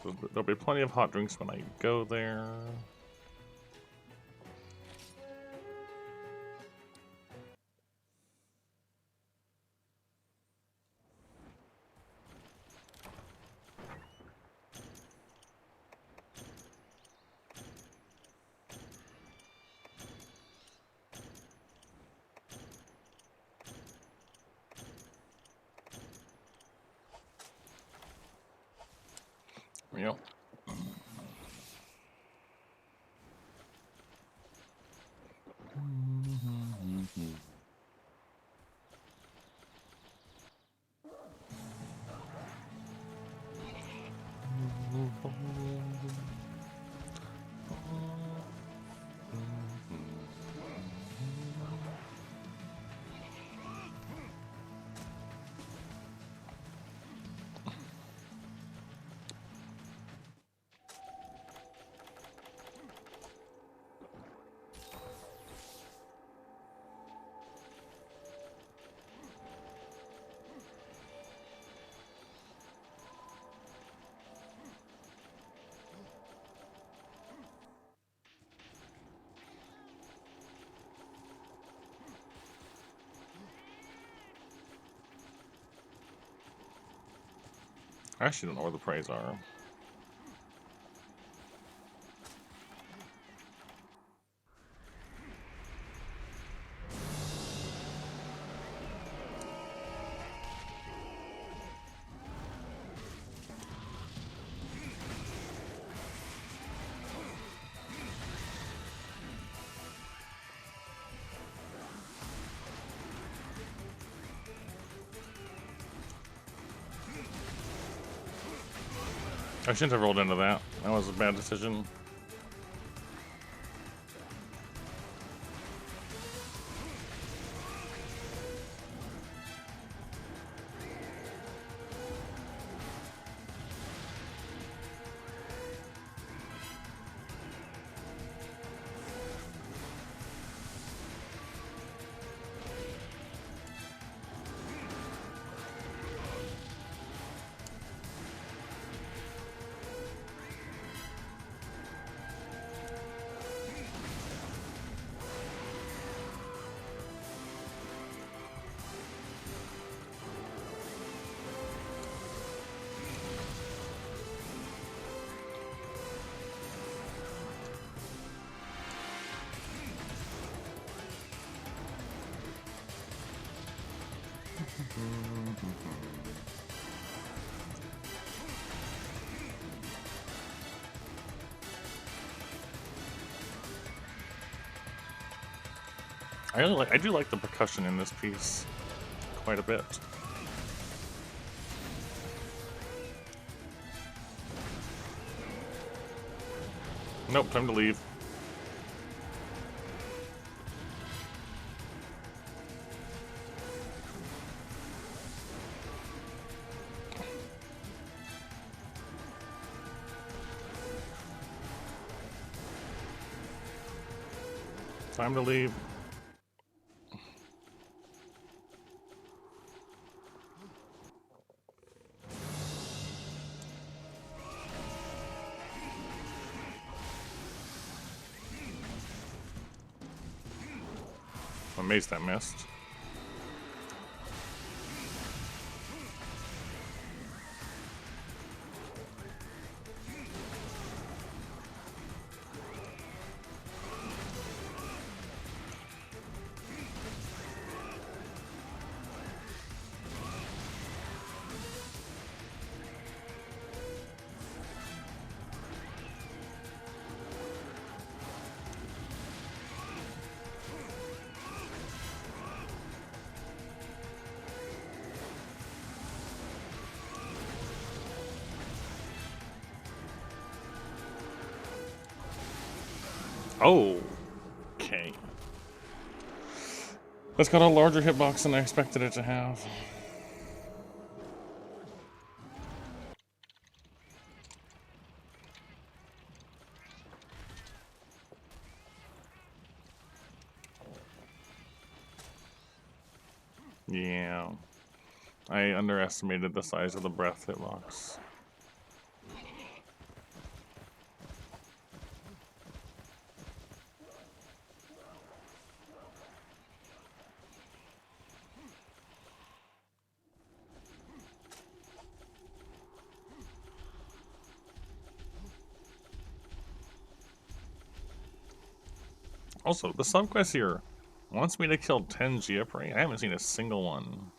So there'll be plenty of hot drinks when I go there. Yep. I actually don't know where the praise are. I shouldn't have rolled into that. That was a bad decision. I do like the percussion in this piece quite a bit. Nope, time to leave. Time to leave. I'm amazed I missed. Oh, okay. That's got a larger hitbox than I expected it to have. Yeah. I underestimated the size of the breath hitbox. Also, the subquest here wants me to kill 10 Geoprey. I haven't seen a single one.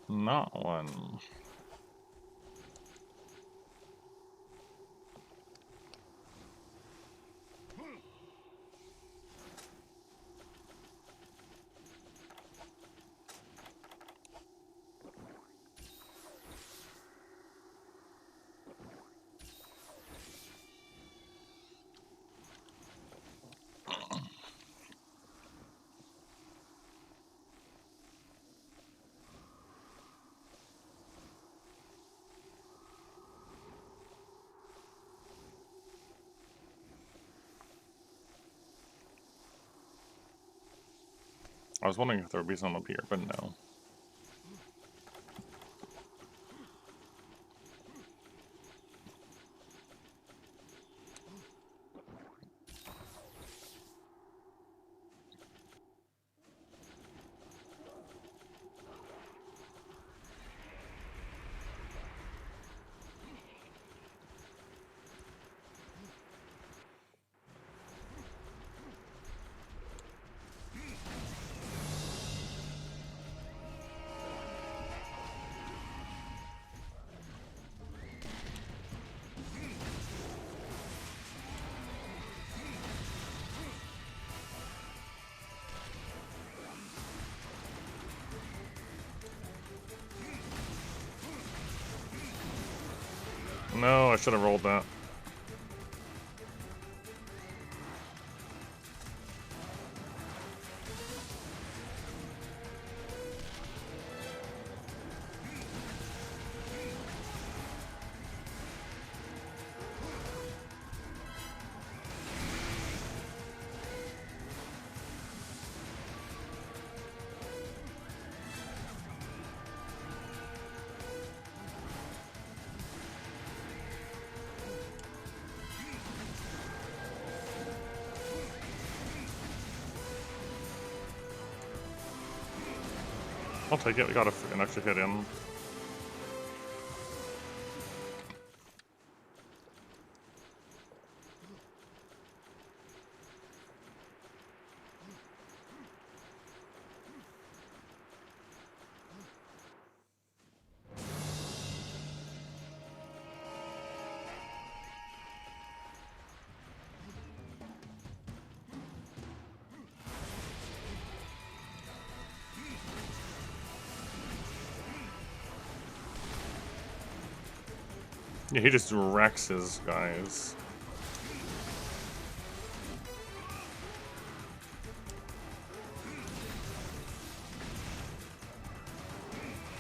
Not one. I was wondering if there would be some up here, but no. No, I should have rolled that. I'll take it. We got an extra hit in. Yeah, he just wrecks his guys.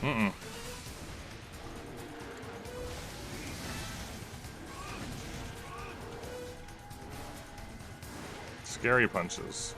Mm-mm. Scary punches.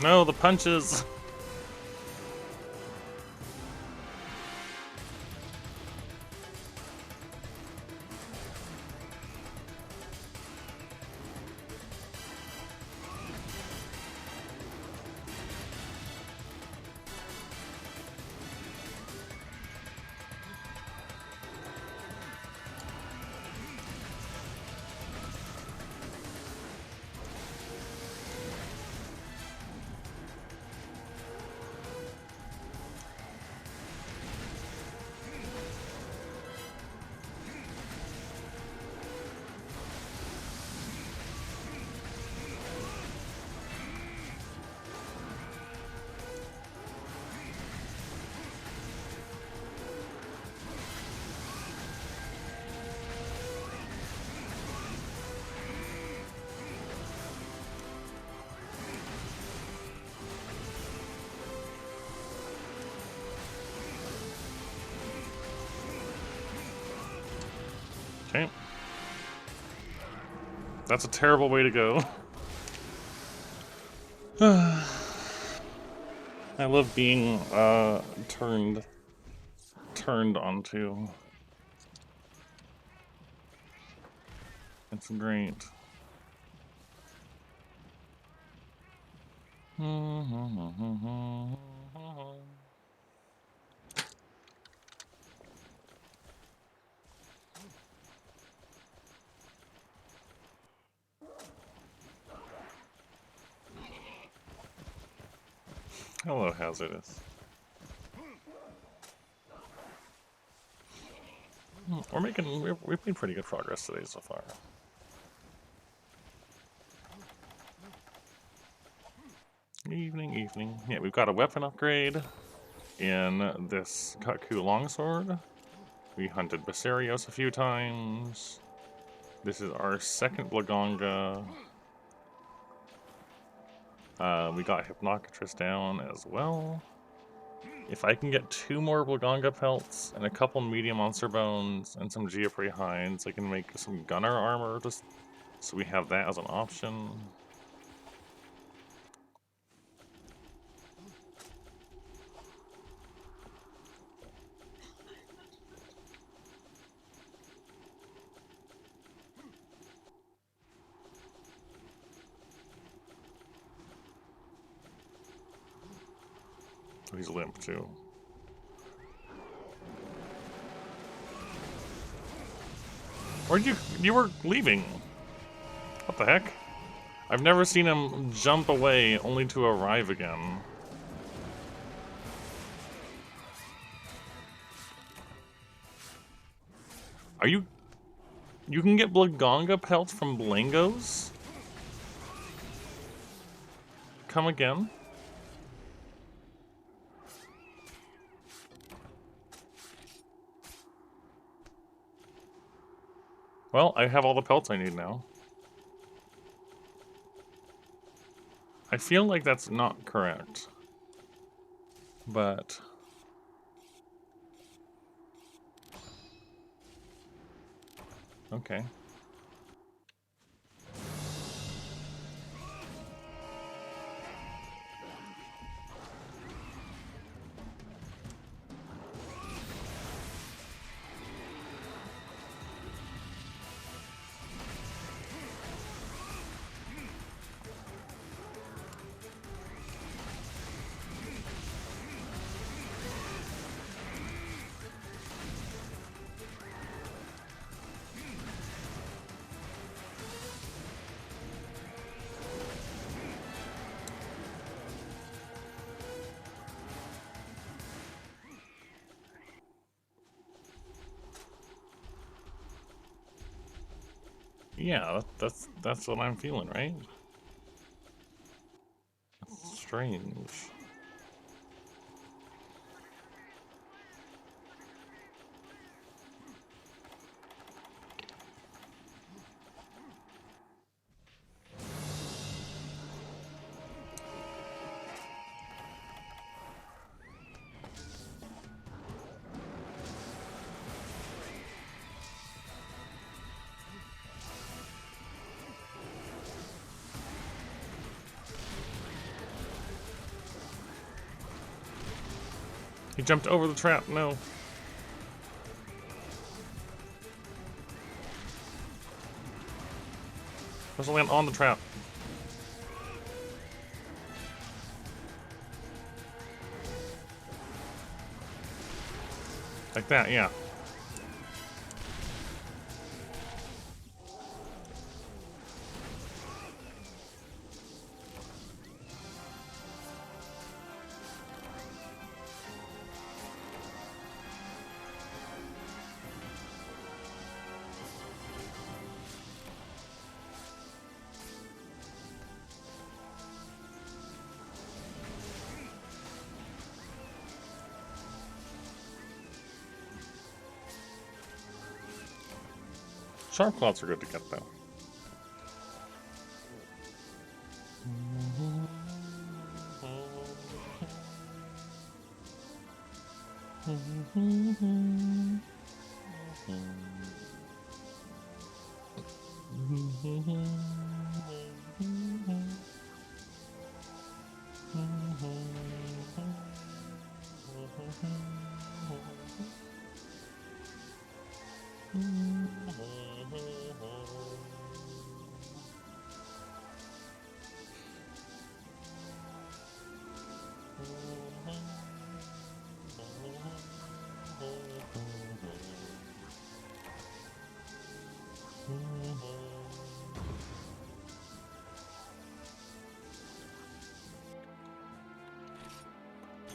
No, the punches! Okay. That's a terrible way to go. I love being turned onto. It's great. Hello, Hazardous. We've made pretty good progress today so far. Evening. Yeah, we've got a weapon upgrade in this Kutku longsword. We hunted Basarios a few times. This is our second Blaganga. We got Hypnocatrus down as well. If I can get 2 more Blaganga pelts and a couple medium monster bones and some Geoffrey hinds, I can make some gunner armor just so we have that as an option. Oh, he's limp too. Where'd you were leaving? What the heck? I've never seen him jump away only to arrive again. Are you... You can get Blagonga pelts from Blangos? Come again? Well, I have all the pelts I need now. I feel like that's not correct. But... okay. Yeah, that's what I'm feeling, right? That's strange. He jumped over the trap, no. Let's land on the trap. Like that, yeah. Sharp claws are good to get, though.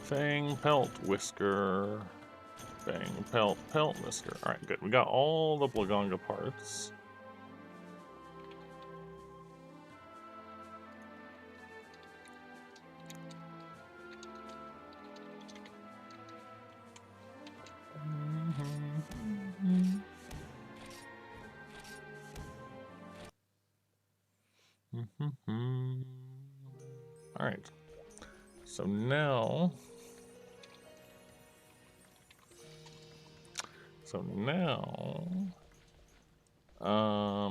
Fang, pelt, whisker. Fang, pelt, whisker. Alright, good. We got all the Blagonga parts. Alright. So now...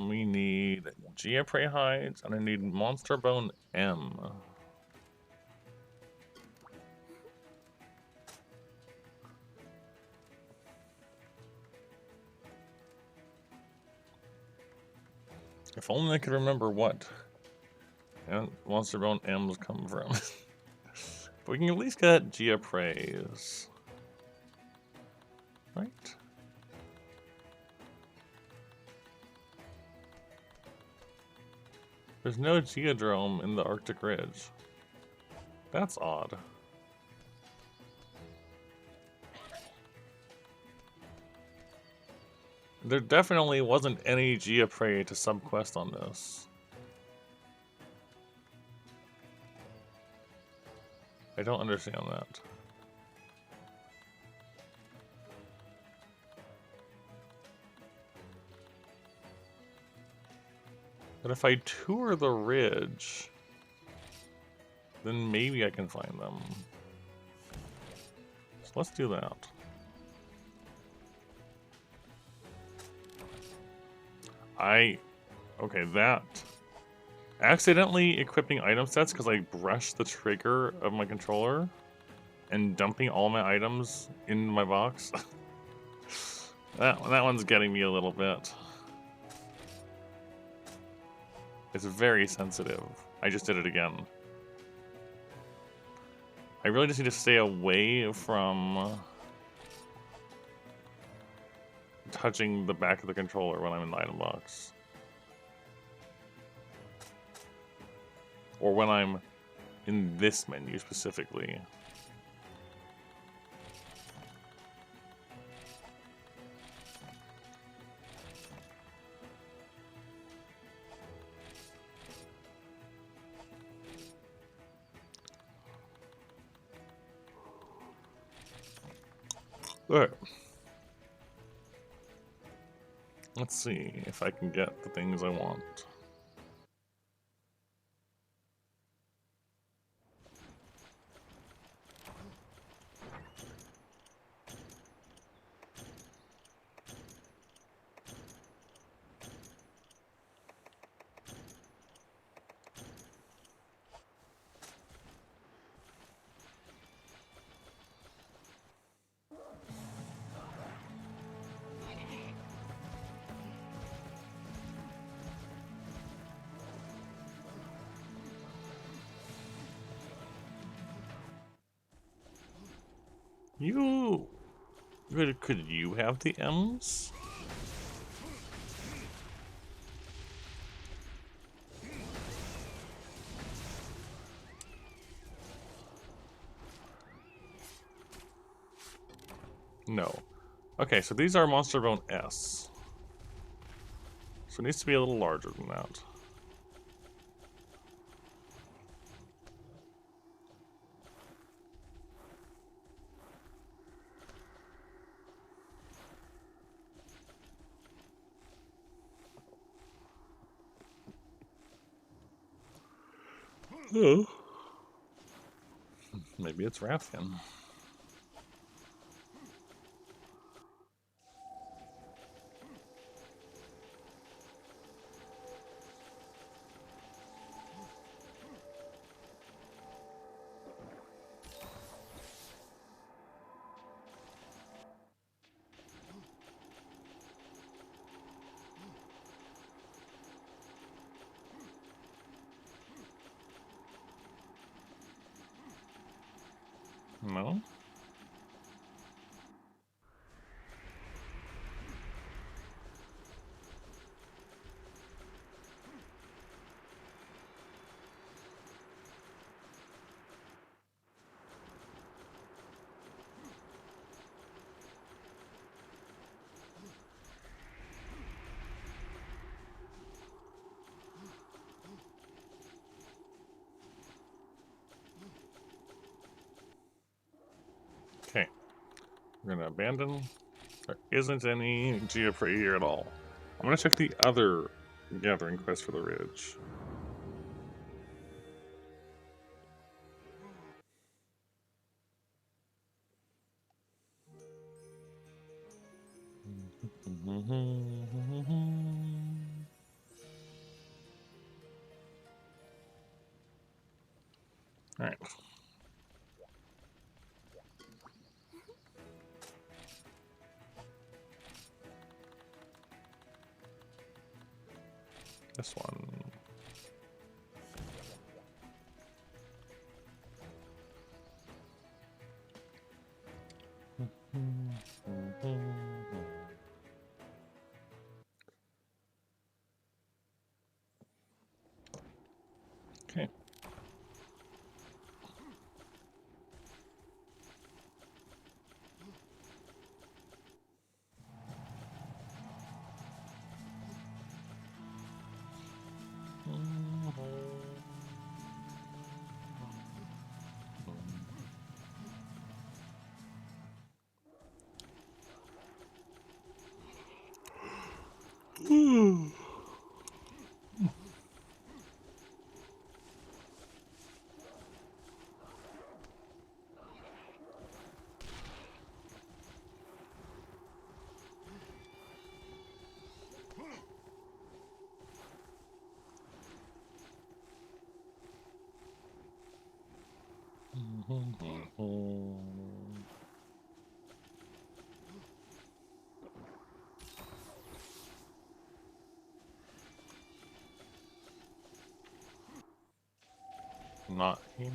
we need Giaprey hides, and I need Monster Bone M. If only I could remember what Monster Bone M's come from. But we can at least get Giapreys. Right? There's no geodrome in the Arctic Ridge. That's odd. There definitely wasn't any Geoprey to subquest on this. I don't understand that. But if I tour the ridge, then maybe I can find them. So let's do that. Okay, that. Accidentally equipping item sets because I brushed the trigger of my controller and dumping all my items in my box. that one's getting me a little bit. It's very sensitive. I just did it again. I really just need to stay away from touching the back of the controller when I'm in the item box. Or when I'm in this menu specifically. Alright. Let's see if I can get the things I want. Could you have the M's? No. Okay, so these are Monster Bone S. So it needs to be a little larger than that. Oh. Maybe it's Rathian. No? Okay. We're gonna abandon. There isn't any Geoprey here at all. I'm gonna check the other gathering quest for the ridge. Alright. This one. Not here.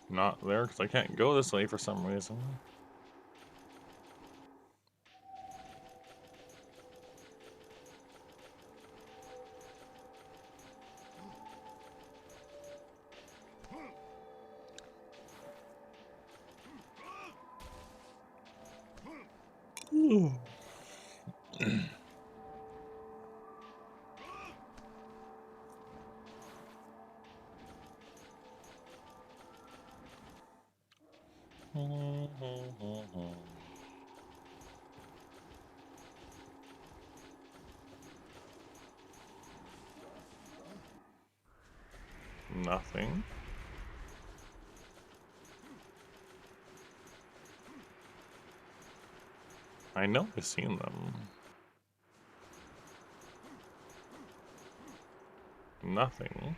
Not there, because I can't go this way for some reason. Ooh. Nothing. I know I've seen them. Nothing.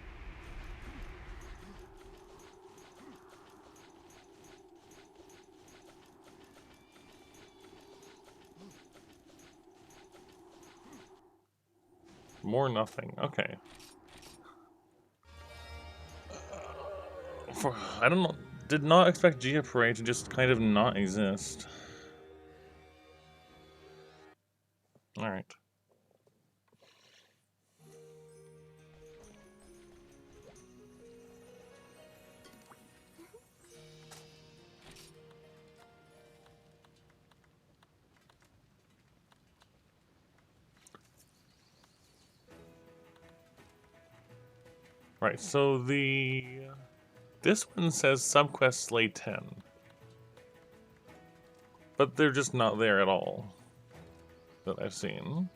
More nothing. Okay. I don't know. Did not expect Gia Parade to just kind of not exist. Alright. Right, so this one says subquest slay 10. But they're just not there at all. That I've seen.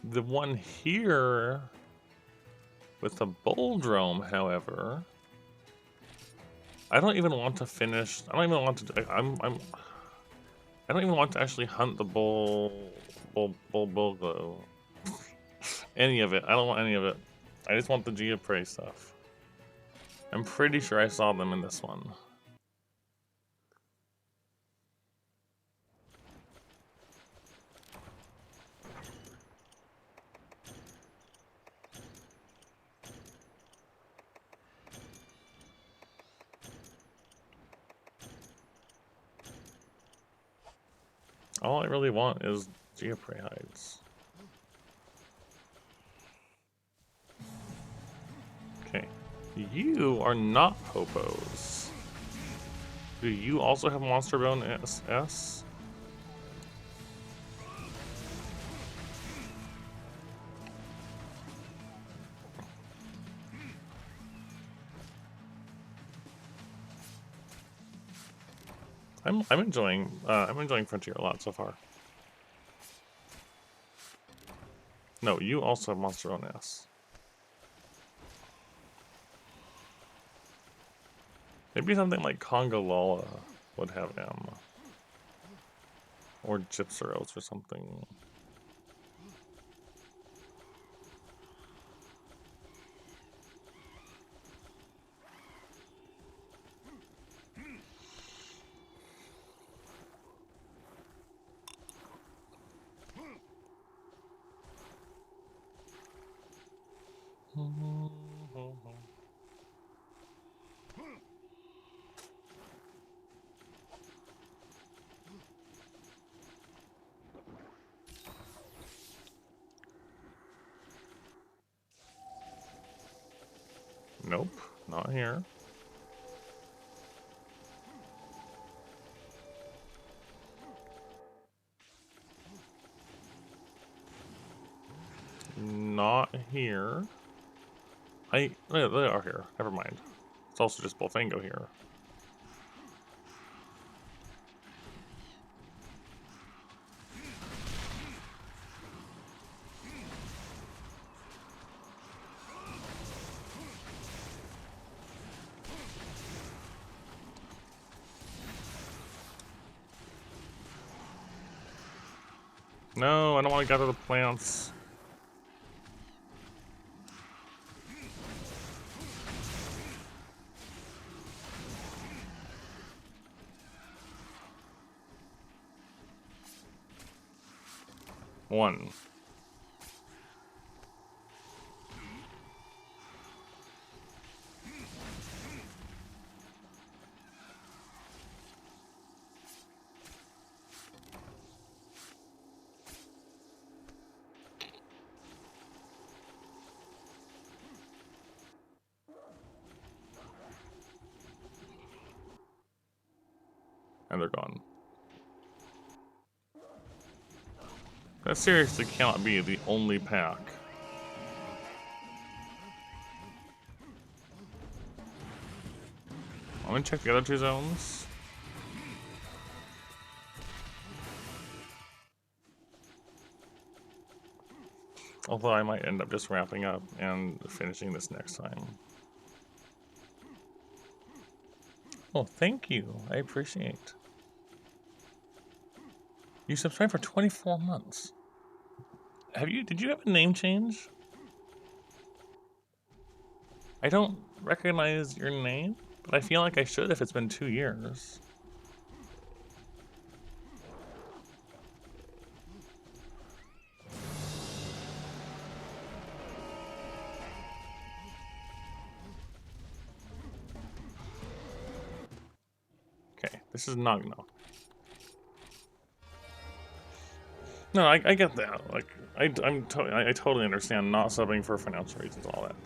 The one here with the Boldrome, however, I don't even want to finish. I don't even want to. I don't even want to actually hunt the bull any of it. I don't want any of it. I just want the Gia Prey stuff. I'm pretty sure I saw them in this one. All I really want is Gia Prey hides. Okay. You are not Popos. Do you also have Monster Bone SS? I'm enjoying Frontier a lot so far. No, you also have Monster Bone S. Maybe something like Kongalola would have M. Or Gypseros or something. Nope, not here. Not here. They are here. Never mind. It's also just Bolfango here. No, I don't want to gather the plants. One. And they're gone. That seriously cannot be the only pack. I'm gonna check the other 2 zones. Although I might end up just wrapping up and finishing this next time. Oh, thank you. I appreciate. You subscribed for 24 months. Did you have a name change? I don't recognize your name, but I feel like I should if it's been 2 years. Okay, this is Nagno. No, I get that. Like, I totally understand not subbing for financial reasons. All that.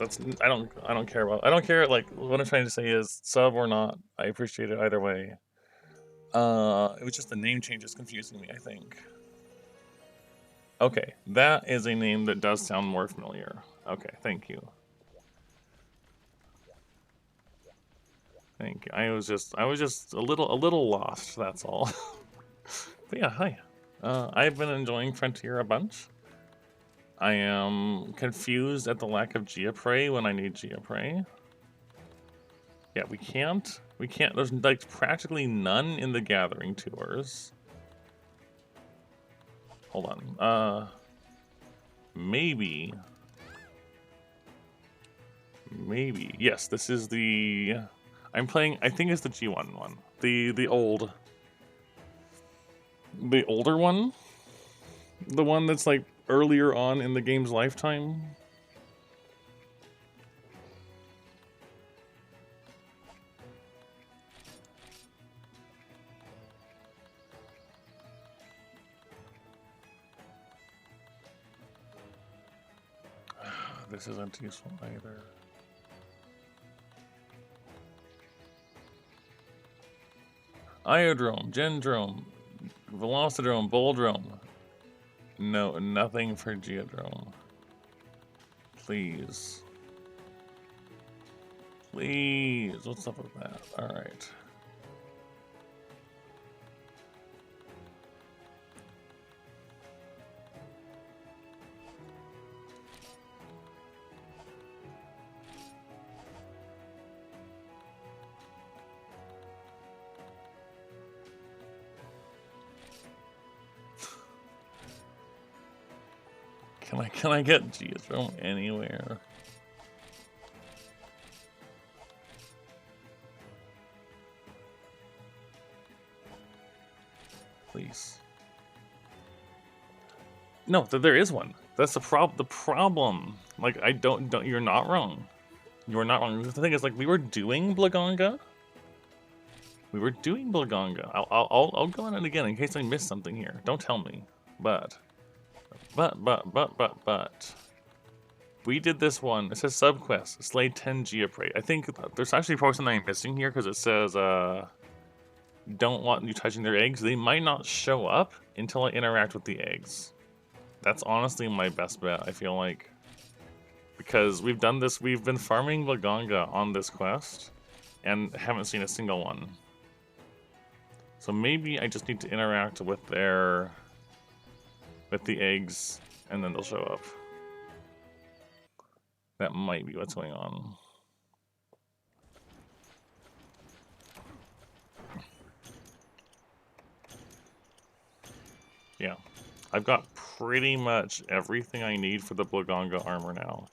I don't care about. I don't care. Like, what I'm trying to say is sub or not. I appreciate it either way. It was just the name change is confusing me, I think. Okay, that is a name that does sound more familiar. Okay, thank you. Thank you. I was just a little lost. That's all. But yeah, hi. I've been enjoying Frontier a bunch. I am confused at the lack of Geoprey when I need Geoprey. Yeah, we can't. There's like practically none in the Gathering tours. Hold on. Maybe. Yes, this is the. I'm playing. I think it's the G1 one. The older one. The one that's like earlier on in the game's lifetime. This isn't useful either. Iodrome, Gendrome, Velocidrome, Boldrome. No, nothing for Geodrome. Please. Please, what's up with that? Alright. Can I get Geodrome anywhere? Please. No, there is one. That's the problem. Like, you're not wrong. You're not wrong. The thing is, like, we were doing Blaganga. I'll go on it again in case I missed something here. Don't tell me. But. We did this one. It says subquest. Slay 10 Geoprey. I think there's actually probably something I'm missing here because it says, don't want you touching their eggs. They might not show up until I interact with the eggs. That's honestly my best bet, I feel like. Because we've done this, we've been farming Blaganga on this quest and haven't seen a single one. So maybe I just need to interact with the eggs and then they'll show up. That might be what's going on. Yeah. I've got pretty much everything I need for the Blaganga armor now,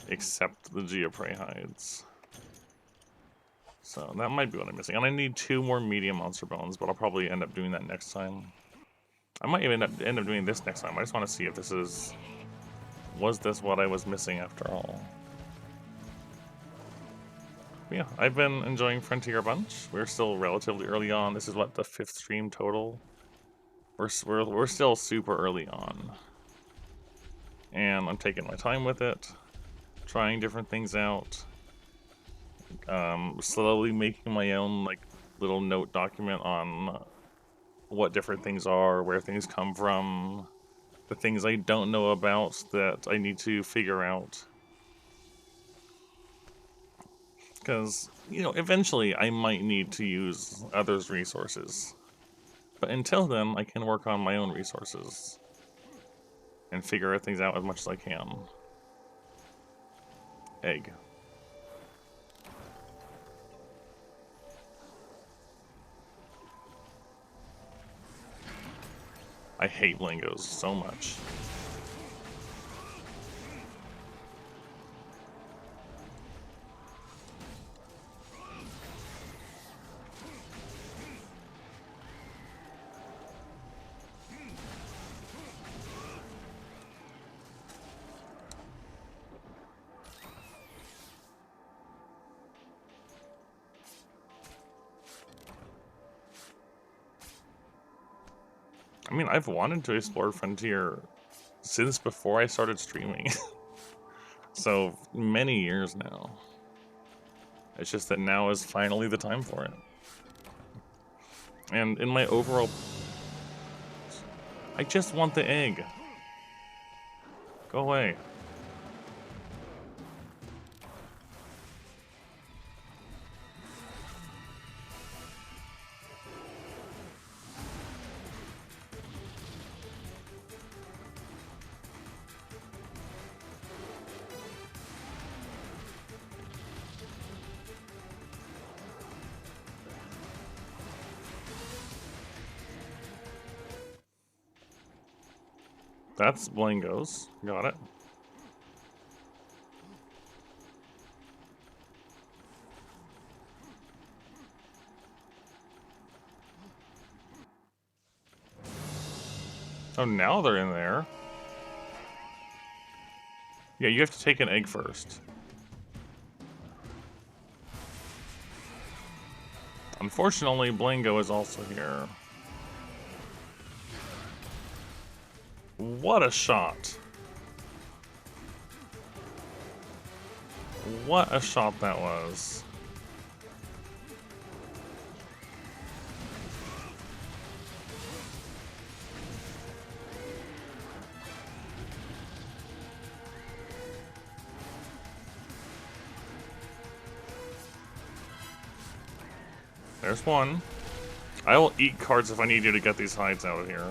except the Geoprey hides. So that might be what I'm missing. And I need 2 more medium monster bones, but I'll probably end up doing that next time. I might even end up doing this next time. I just want to see if this was this what I was missing after all. But yeah, I've been enjoying Frontier a bunch. We're still relatively early on. This is what, the 5th stream total. We're still super early on, and I'm taking my time with it, trying different things out. Slowly making my own like little note document on what different things are, where things come from, the things I don't know about that I need to figure out. Because, you know, eventually I might need to use others' resources. But until then, I can work on my own resources and figure things out as much as I can. Egg. I hate Blingos so much. I mean, I've wanted to explore Frontier since before I started streaming. So, many years now. It's just that now is finally the time for it. And in my overall... I just want the egg. Go away. That's Blingos. Got it. Oh, now they're in there. Yeah, you have to take an egg first. Unfortunately, Blingo is also here. What a shot. What a shot that was. There's one. I will eat cards if I need you to get these hides out of here.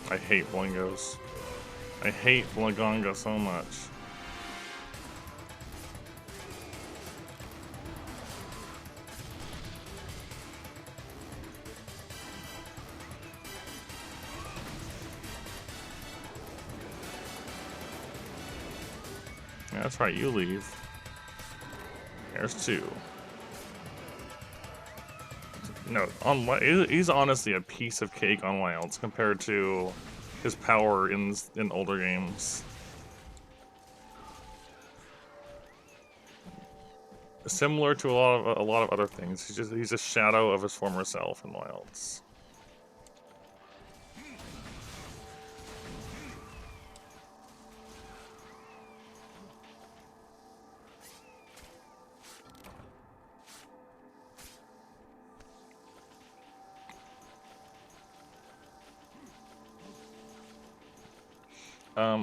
I hate Blingos. I hate Lagonga so much. Yeah, that's right, you leave. There's two. No, he's honestly a piece of cake on Wilds compared to his power in older games. Similar to a lot of other things, he's a shadow of his former self in Wilds.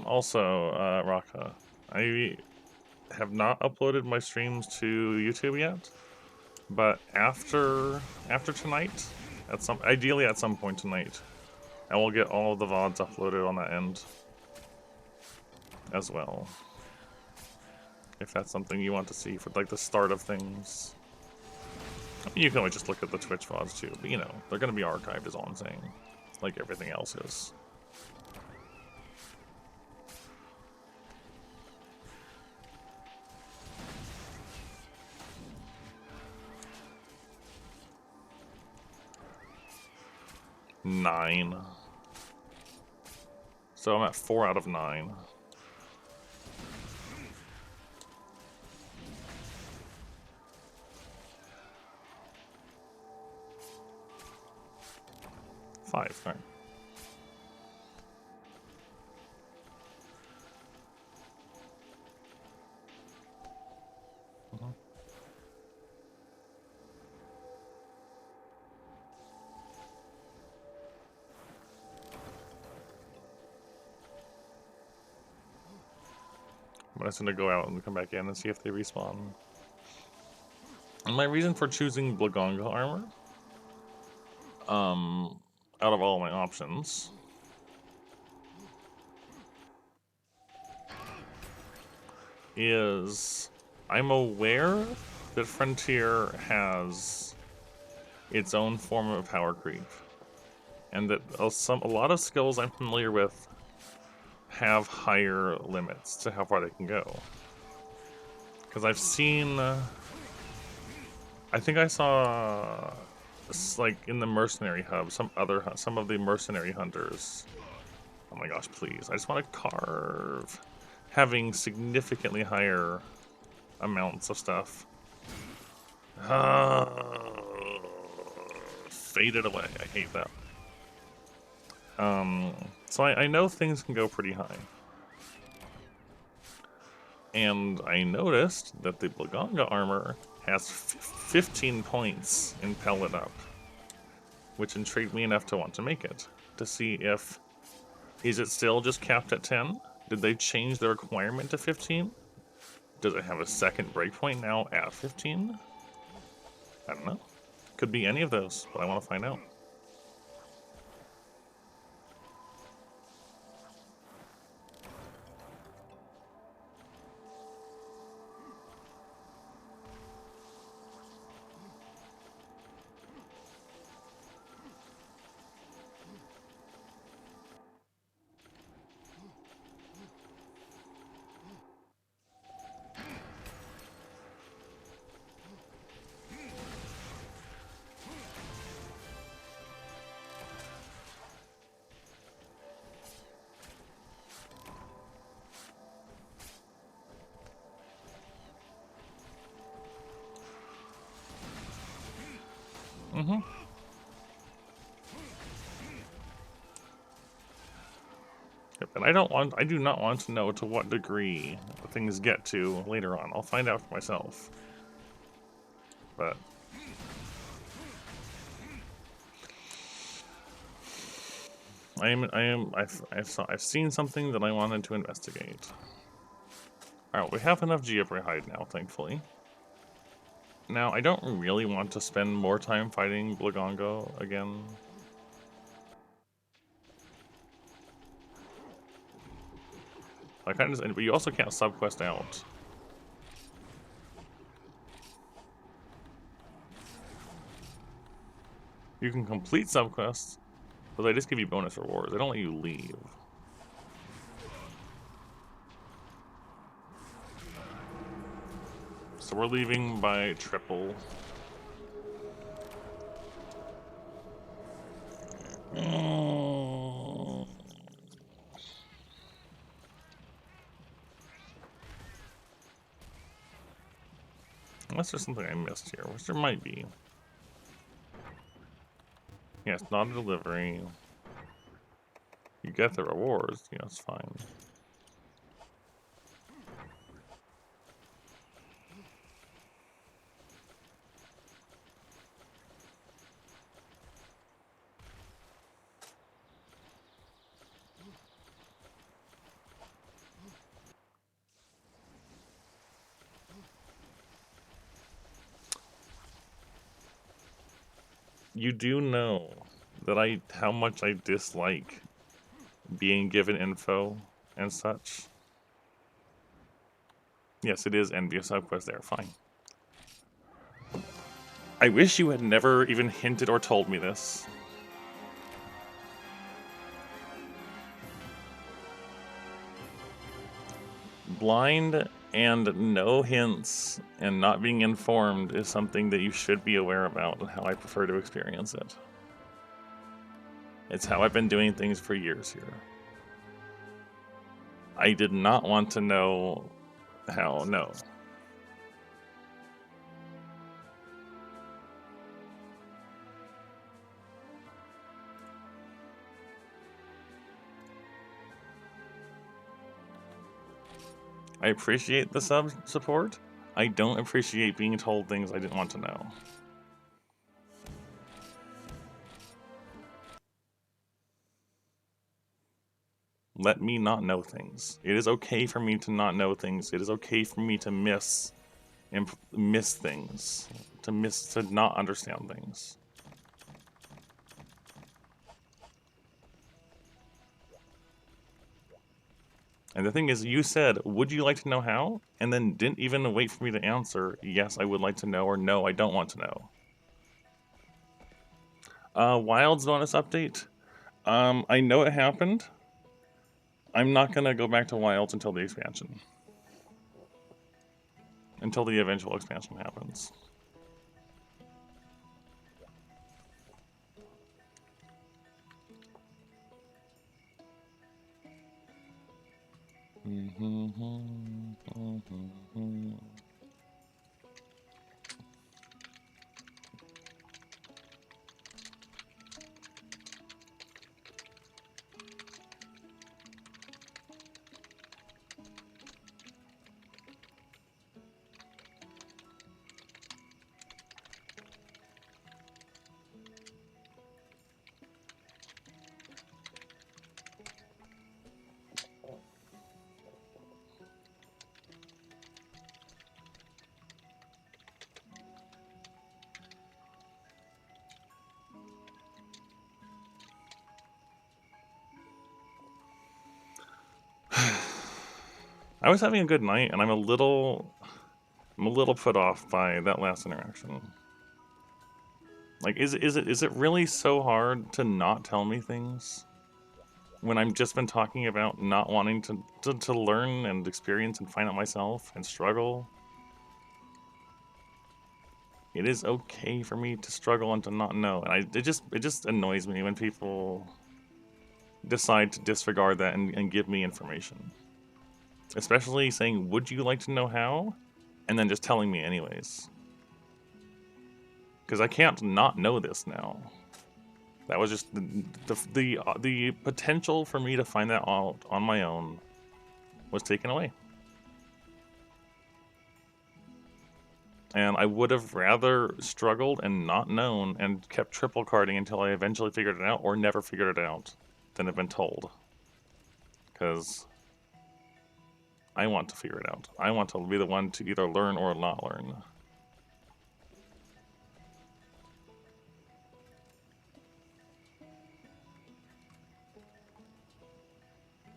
Also, Raka, I have not uploaded my streams to YouTube yet, but after tonight, ideally at some point tonight, I will get all of the VODs uploaded on that end as well. if that's something you want to see for like the start of things. You can always just look at the Twitch VODs too, but you know, they're going to be archived is all I'm saying, like everything else is. Nine. So I'm at 4 out of 9. Five, right. I'm just gonna go out and come back in and see if they respawn. And my reason for choosing Blagonga armor, out of all my options, is I'm aware that Frontier has its own form of power creep, and that a lot of skills I'm familiar with have higher limits to how far they can go. Because I've seen, I think I saw, like in the Mercenary Hub, some of the Mercenary Hunters. Oh my gosh, please! I just want to carve, having significantly higher amounts of stuff. Faded away. I hate that. So I know things can go pretty high. And I noticed that the Blagonga armor has 15 points in Pellet Up, which intrigued me enough to want to make it, to see if, is it still just capped at 10? Did they change the requirement to 15? Does it have a second breakpoint now at 15? I don't know. Could be any of those, but I want to find out. Mm-hmm. Yep, and I do not want to know to what degree things get to later on. I'll find out for myself. But I've seen something that I wanted to investigate. Alright, we have enough Geobrahide now, thankfully. Now, I don't really want to spend more time fighting Blagongo again. I kind of, but you also can't subquest out. You can complete subquests, but they just give you bonus rewards. They don't let you leave. So we're leaving by triple. Unless there's something I missed here, which there might be. Yeah, it's not a delivery. You get the rewards, you know, it's fine. You do know that how much I dislike being given info and such. Yes, it is envious subquest there. Fine. I wish you had never even hinted or told me this. Blind and no hints and not being informed is something that you should be aware about and how I prefer to experience it. It's how I've been doing things for years here. I did not want to know how, no. I appreciate the sub support. I don't appreciate being told things I didn't want to know. Let me not know things. It is okay for me to not know things. It is okay for me to miss things, to not understand things. And the thing is, you said, would you like to know how? And then didn't even wait for me to answer, yes, I would like to know, or no, I don't want to know. Wilds bonus update. I know it happened. I'm not going to go back to Wilds until the expansion. Until the eventual expansion happens. I was having a good night, and I'm a little put off by that last interaction. Like, is it really so hard to not tell me things when I've just been talking about not wanting to learn and experience and find out myself and struggle? It is okay for me to struggle and to not know, and it just annoys me when people decide to disregard that and give me information. Especially saying, would you like to know how? And then just telling me anyways. Because I can't not know this now. That was just the potential for me to find that out on my own was taken away. And I would have rather struggled and not known and kept triple carding until I eventually figured it out or never figured it out than have been told. Because I want to figure it out. I want to be the one to either learn or not learn.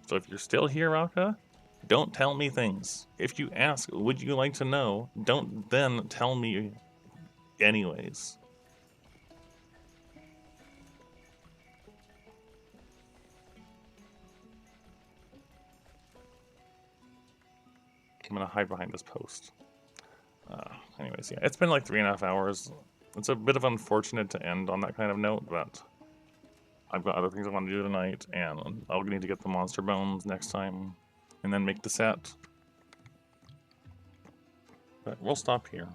So if you're still here, Raka, don't tell me things. If you ask, would you like to know, don't then tell me anyways. I'm gonna hide behind this post. Anyways, yeah, it's been like 3.5 hours. It's a bit of unfortunate to end on that kind of note, but I've got other things I want to do tonight, and I'll need to get the monster bones next time, and then make the set. But we'll stop here.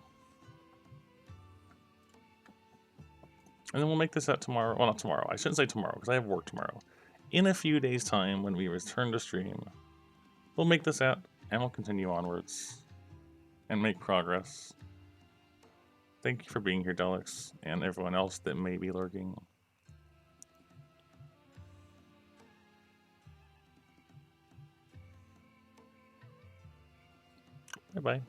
And then we'll make the set tomorrow. Well, not tomorrow. I shouldn't say tomorrow, because I have work tomorrow. In a few days' time, when we return to stream, we'll make the set, and we'll continue onwards, and make progress. Thank you for being here, Delix, and everyone else that may be lurking. Bye-bye.